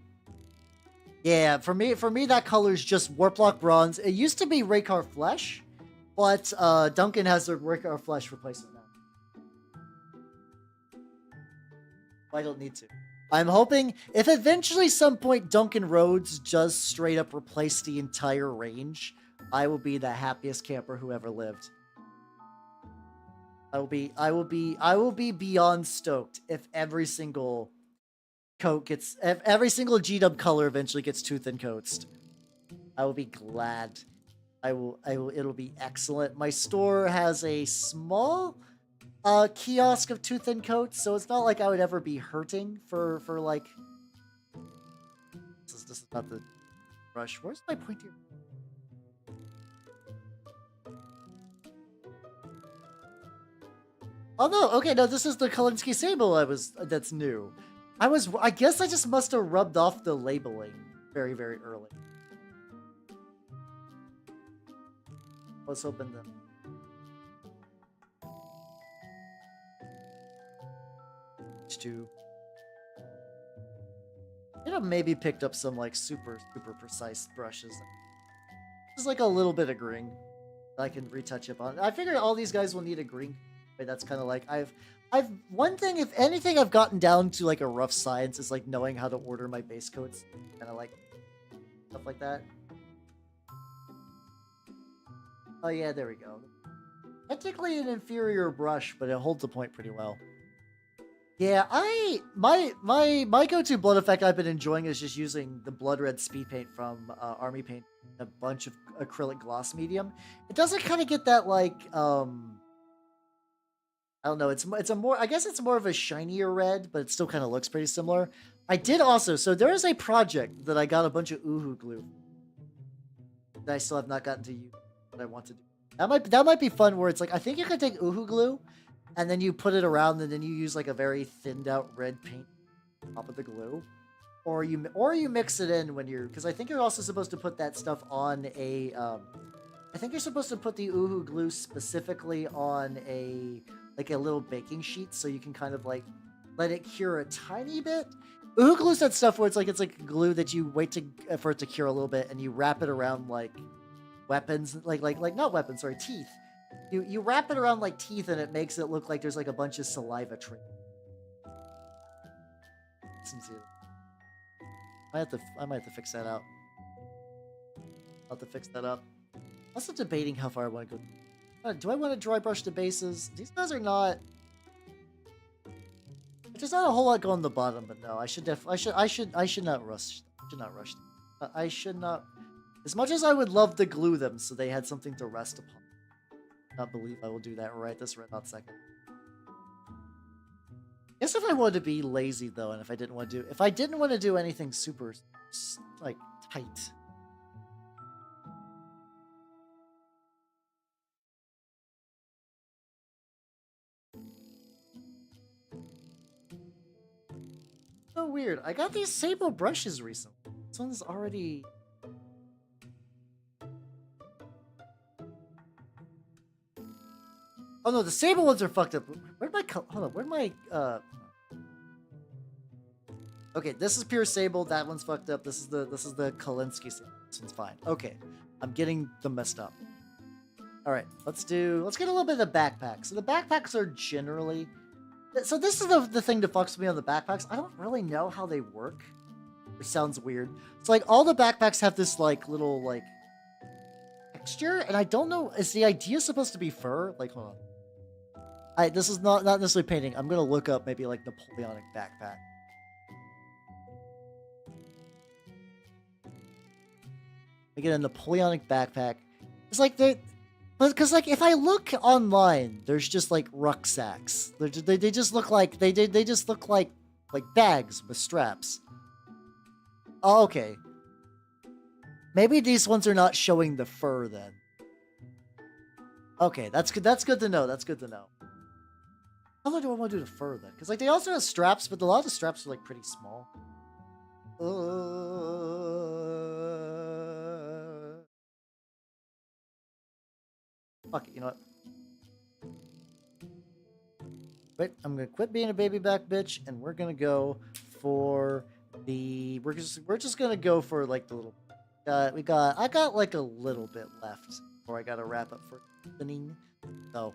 Yeah, for me, that color's just Warplock Bronze. It used to be Raykar Flesh, but Duncan has the Raykar Flesh replacement now. I don't need to. I'm hoping if eventually some point Duncan Rhodes just straight up replace the entire range, I will be the happiest camper who ever lived. I will be beyond stoked if every single coat gets, if every single G-Dub color eventually gets tooth and coatsed. I will be glad. It'll be excellent. My store has a small kiosk of tooth and coats, so it's not like I would ever be hurting for like. This is not the brush. Where's my pointer? Oh no, okay, no, this is the Kolinsky Sable that's new. I guess I just must have rubbed off the labeling very, very early. Let's open them. H2. I have maybe picked up some like super precise brushes. Just like a little bit of green that I can retouch up on. I figured all these guys will need a green. That's kind of like I've one thing, if anything, I've gotten down to like a rough science is like knowing how to order my base coats, kind of like stuff like that. Oh yeah, there we go. Technically an inferior brush, but it holds the point pretty well. Yeah, my go-to blood effect I've been enjoying is just using the blood red speed paint from Army Paint, a bunch of acrylic gloss medium. It doesn't kind of get that like I don't know. It's a more, I guess it's more of a shinier red, but it still kind of looks pretty similar. I did also, so there is a project that I got a bunch of Uhu glue that I still have not gotten to use that I want to do. That might be fun where it's like, I think you can take Uhu glue and then you put it around and then you use like a very thinned out red paint on top of the glue. Or you mix it in when you're, because I think you're also supposed to put that stuff on a, I think you're supposed to put the Uhu glue specifically on a little baking sheet so you can kind of like let it cure a tiny bit. Uhu glue's that stuff where it's like glue that you wait for it to cure a little bit and you wrap it around like weapons, like not weapons, sorry, teeth. You wrap it around like teeth and it makes it look like there's like a bunch of saliva trickling. I might have to fix that out. I'll have to fix that up. Also debating how far I want to go. Do I want to dry brush the bases? These guys are not. There's not a whole lot going on the bottom, but no, I should not rush. I should not rush. I should not. As much as I would love to glue them so they had something to rest upon, I not believe I will do that right this red hot second. I guess if I wanted to be lazy though, and if I didn't want to do anything super like tight. So weird. I got these sable brushes recently. This one's already. Oh no, the sable ones are fucked up. Where'd my hold on? Where'd my Okay, this is pure sable. That one's fucked up. This is the Kolinsky sable. This one's fine. Okay, I'm getting them messed up. All right, let's get a little bit of the backpack. So the backpacks are generally. So this is the thing that fucks me on the backpacks. I don't really know how they work. It sounds weird. It's like all the backpacks have this like little like texture, and I don't know. Is the idea supposed to be fur? Like, hold on. This is not necessarily painting. I'm gonna look up maybe like Napoleonic backpack. I get a Napoleonic backpack. It's like because like if I look online, there's just like rucksacks. They just look like they just look like bags with straps. Oh, okay. Maybe these ones are not showing the fur then. Okay, that's good. That's good to know. That's good to know. How long do I want to do the fur then? Because like they also have straps, but a lot of the straps are like pretty small. Fuck it, you know what? I'm gonna quit being a baby back bitch, and we're gonna go for the. We're just gonna go for like the little. I got like a little bit left before I gotta wrap up for evening. So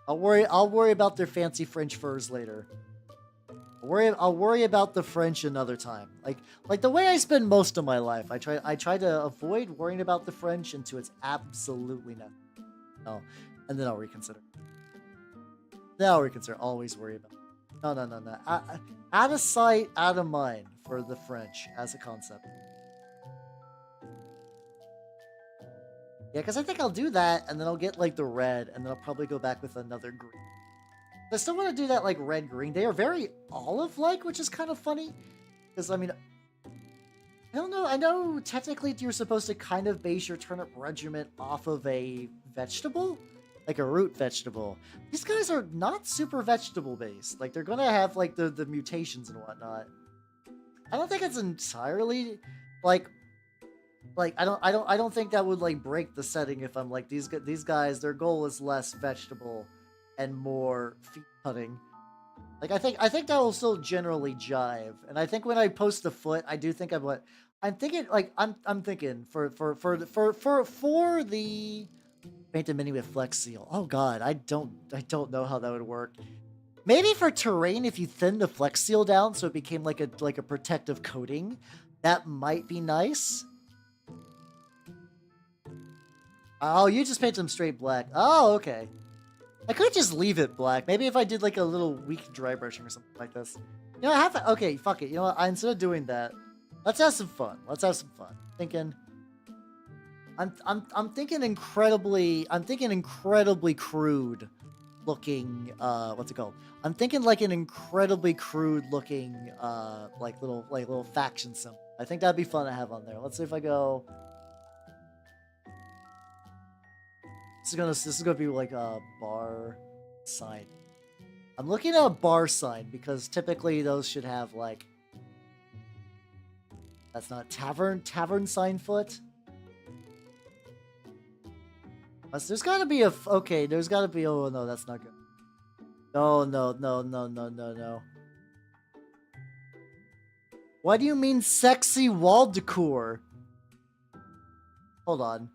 I'll worry about their fancy French furs later. I'll worry about the French another time. Like the way I spend most of my life. I try to avoid worrying about the French until it's absolutely necessary. No, and then I'll reconsider. Then I'll reconsider. Always worry about. No. Out of sight, out of mind for the French as a concept. Yeah, because I think I'll do that, and then I'll get like the red, and then I'll probably go back with another green. I still want to do that like red-green. They are very olive-like, which is kind of funny. Because, I mean, I don't know. I know technically you're supposed to kind of base your turnip regiment off of a vegetable. Like a root vegetable. These guys are not super vegetable-based. Like, they're going to have, like, the mutations and whatnot. I don't think it's entirely, like I don't think that would, like, break the setting if I'm like, these guys, their goal is less vegetable and more feet cutting. Like I think that will still generally jive. And I think when I post the foot, I do think I'm thinking for the paint a mini with Flex Seal. Oh god, I don't know how that would work. Maybe for terrain, if you thin the Flex Seal down so it became like a protective coating, that might be nice. Oh, you just paint them straight black. Oh, okay. I could just leave it black. Maybe if I did like a little weak dry brushing or something like this. You know, okay, fuck it. You know what? Instead of doing that, let's have some fun. I'm thinking incredibly crude looking, what's it called? I'm thinking like an incredibly crude looking, like little faction symbol. I think that'd be fun to have on there. Let's see if I go. This is gonna be like a bar sign. I'm looking at a bar sign because typically those should have like. That's not tavern sign foot. There's gotta be a okay. There's gotta be. Oh no, that's not good. No. What do you mean sexy wall decor? Hold on.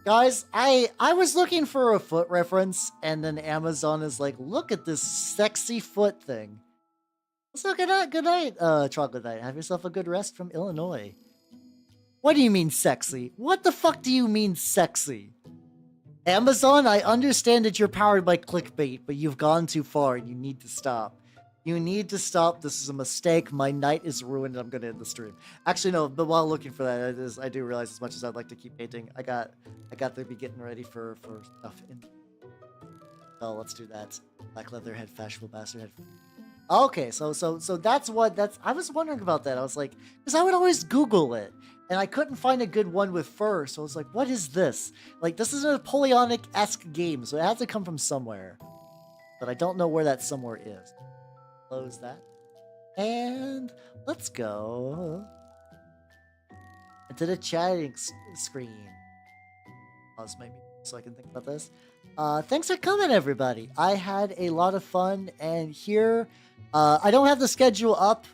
Guys, I was looking for a foot reference, and then Amazon is like, look at this sexy foot thing. So good night, Chocolate Knight. Have yourself a good rest from Illinois. What do you mean sexy? What the fuck do you mean sexy? Amazon, I understand that you're powered by clickbait, but you've gone too far and you need to stop. You need to stop. This is a mistake. My night is ruined and I'm going to end the stream. Actually, no, but while looking for that, I do realize as much as I'd like to keep painting, I got to be getting ready for stuff in. Oh, let's do that. Black leather head, fashionable bastard head. Okay, so I was wondering about that. I was like, because I would always Google it, and I couldn't find a good one with fur, so I was like, what is this? Like, this is a Napoleonic-esque game, so it has to come from somewhere. But I don't know where that somewhere is. Close that. And let's go into the chatting screen. Pause my music so I can think about this. Thanks for coming, everybody. I had a lot of fun, and here, I don't have the schedule up,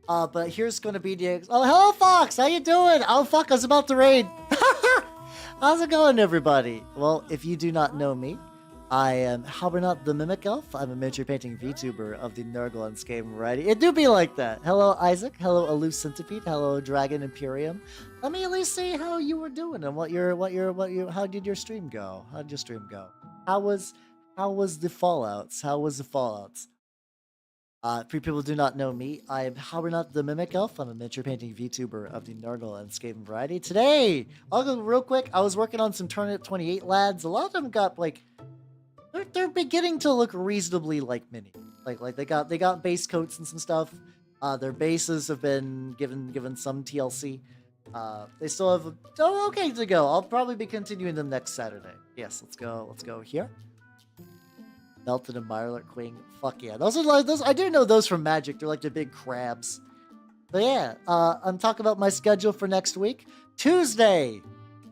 but here's going to be the... Oh, hello, Fox! How you doing? Oh, fuck, I was about to raid. How's it going, everybody? Well, if you do not know me, I am Halbernot the Mimic Elf. I'm a miniature painting VTuber of the Nurgle game variety. It do be like that. Hello, Isaac. Hello, Aloof Centipede. Hello, Dragon Imperium. Let me at least see how you were doing and how did your stream go? How did your stream go? How was the fallouts? For people who do not know me, I am Halbernot the Mimic Elf. I'm a miniature painting VTuber of the Nurgle game variety. Today, I'll go real quick. I was working on some Turnip28 lads. A lot of them got like. They're beginning to look reasonably like mini. Like they got base coats and some stuff. Their bases have been given some TLC. They still have okay to go. I'll probably be continuing them next Saturday. Yes, let's go here. Melted and Mirelurk Queen. Fuck yeah. Those are like those I do know those from Magic. They're like the big crabs. But yeah, I'm talking about my schedule for next week. Tuesday,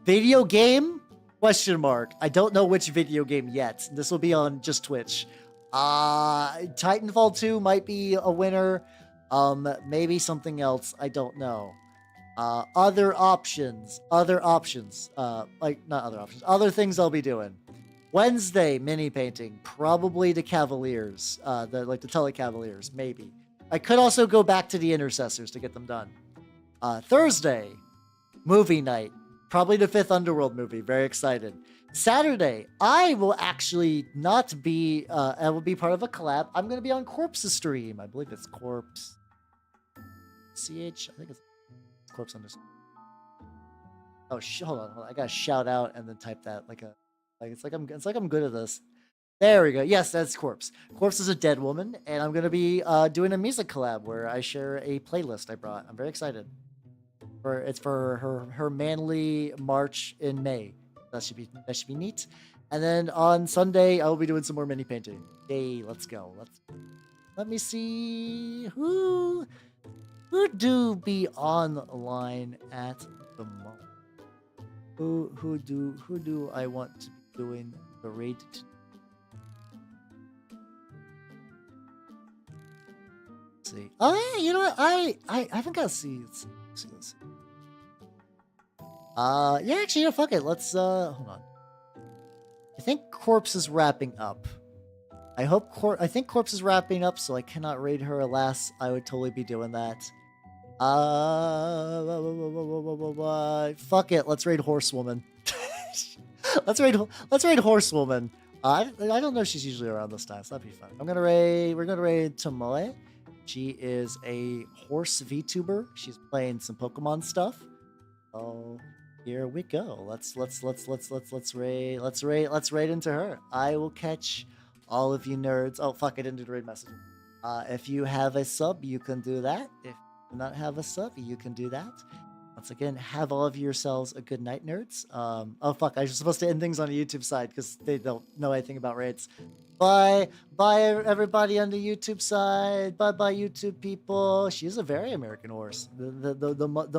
video game? Question mark. I don't know which video game yet. This will be on just Twitch. Titanfall 2 might be a winner. Maybe something else. I don't know. Other options. Like, not other options. Other things I'll be doing. Wednesday, mini painting. Probably the Cavaliers. The Telecavaliers, maybe. I could also go back to the Intercessors to get them done. Thursday, movie night. Probably the 5th Underworld movie. Very excited. Saturday, I will actually not be, I will be part of a collab. I'm going to be on Corpse's stream. I believe it's Corpse. CH? I think it's Corpse underscore. Oh, hold on. I got to shout out and then type that it's like I'm good at this. There we go. Yes, that's Corpse. Corpse is a dead woman, and I'm going to be doing a music collab where I share a playlist I brought. I'm very excited. It's for her manly march in May. That should be neat. And then on Sunday, I will be doing some more mini painting. Yay, let's go. Let me see who do be online at the moment. Who do I want to be doing the raid to? Let's see. Oh yeah, you know what? I haven't got to see. Let's see. Yeah, actually, yeah, fuck it. Let's, hold on. I think Corpse is wrapping up. I think Corpse is wrapping up, so I cannot raid her. Alas, I would totally be doing that. Fuck it. Let's raid Horsewoman. let's raid Horsewoman. I don't know if she's usually around this time, so that'd be fun. We're gonna raid Tomoe. She is a horse VTuber. She's playing some Pokemon stuff. Oh, here we go. Let's raid into her. I will catch all of you nerds. Oh fuck, I didn't do the raid message. If you have a sub, you can do that. If you do not have a sub, you can do that. Once again, have all of yourselves a good night, nerds. Oh fuck, I was supposed to end things on the YouTube side because they don't know anything about raids. Bye everybody on the YouTube side. Bye YouTube people. She's a very American horse. The most.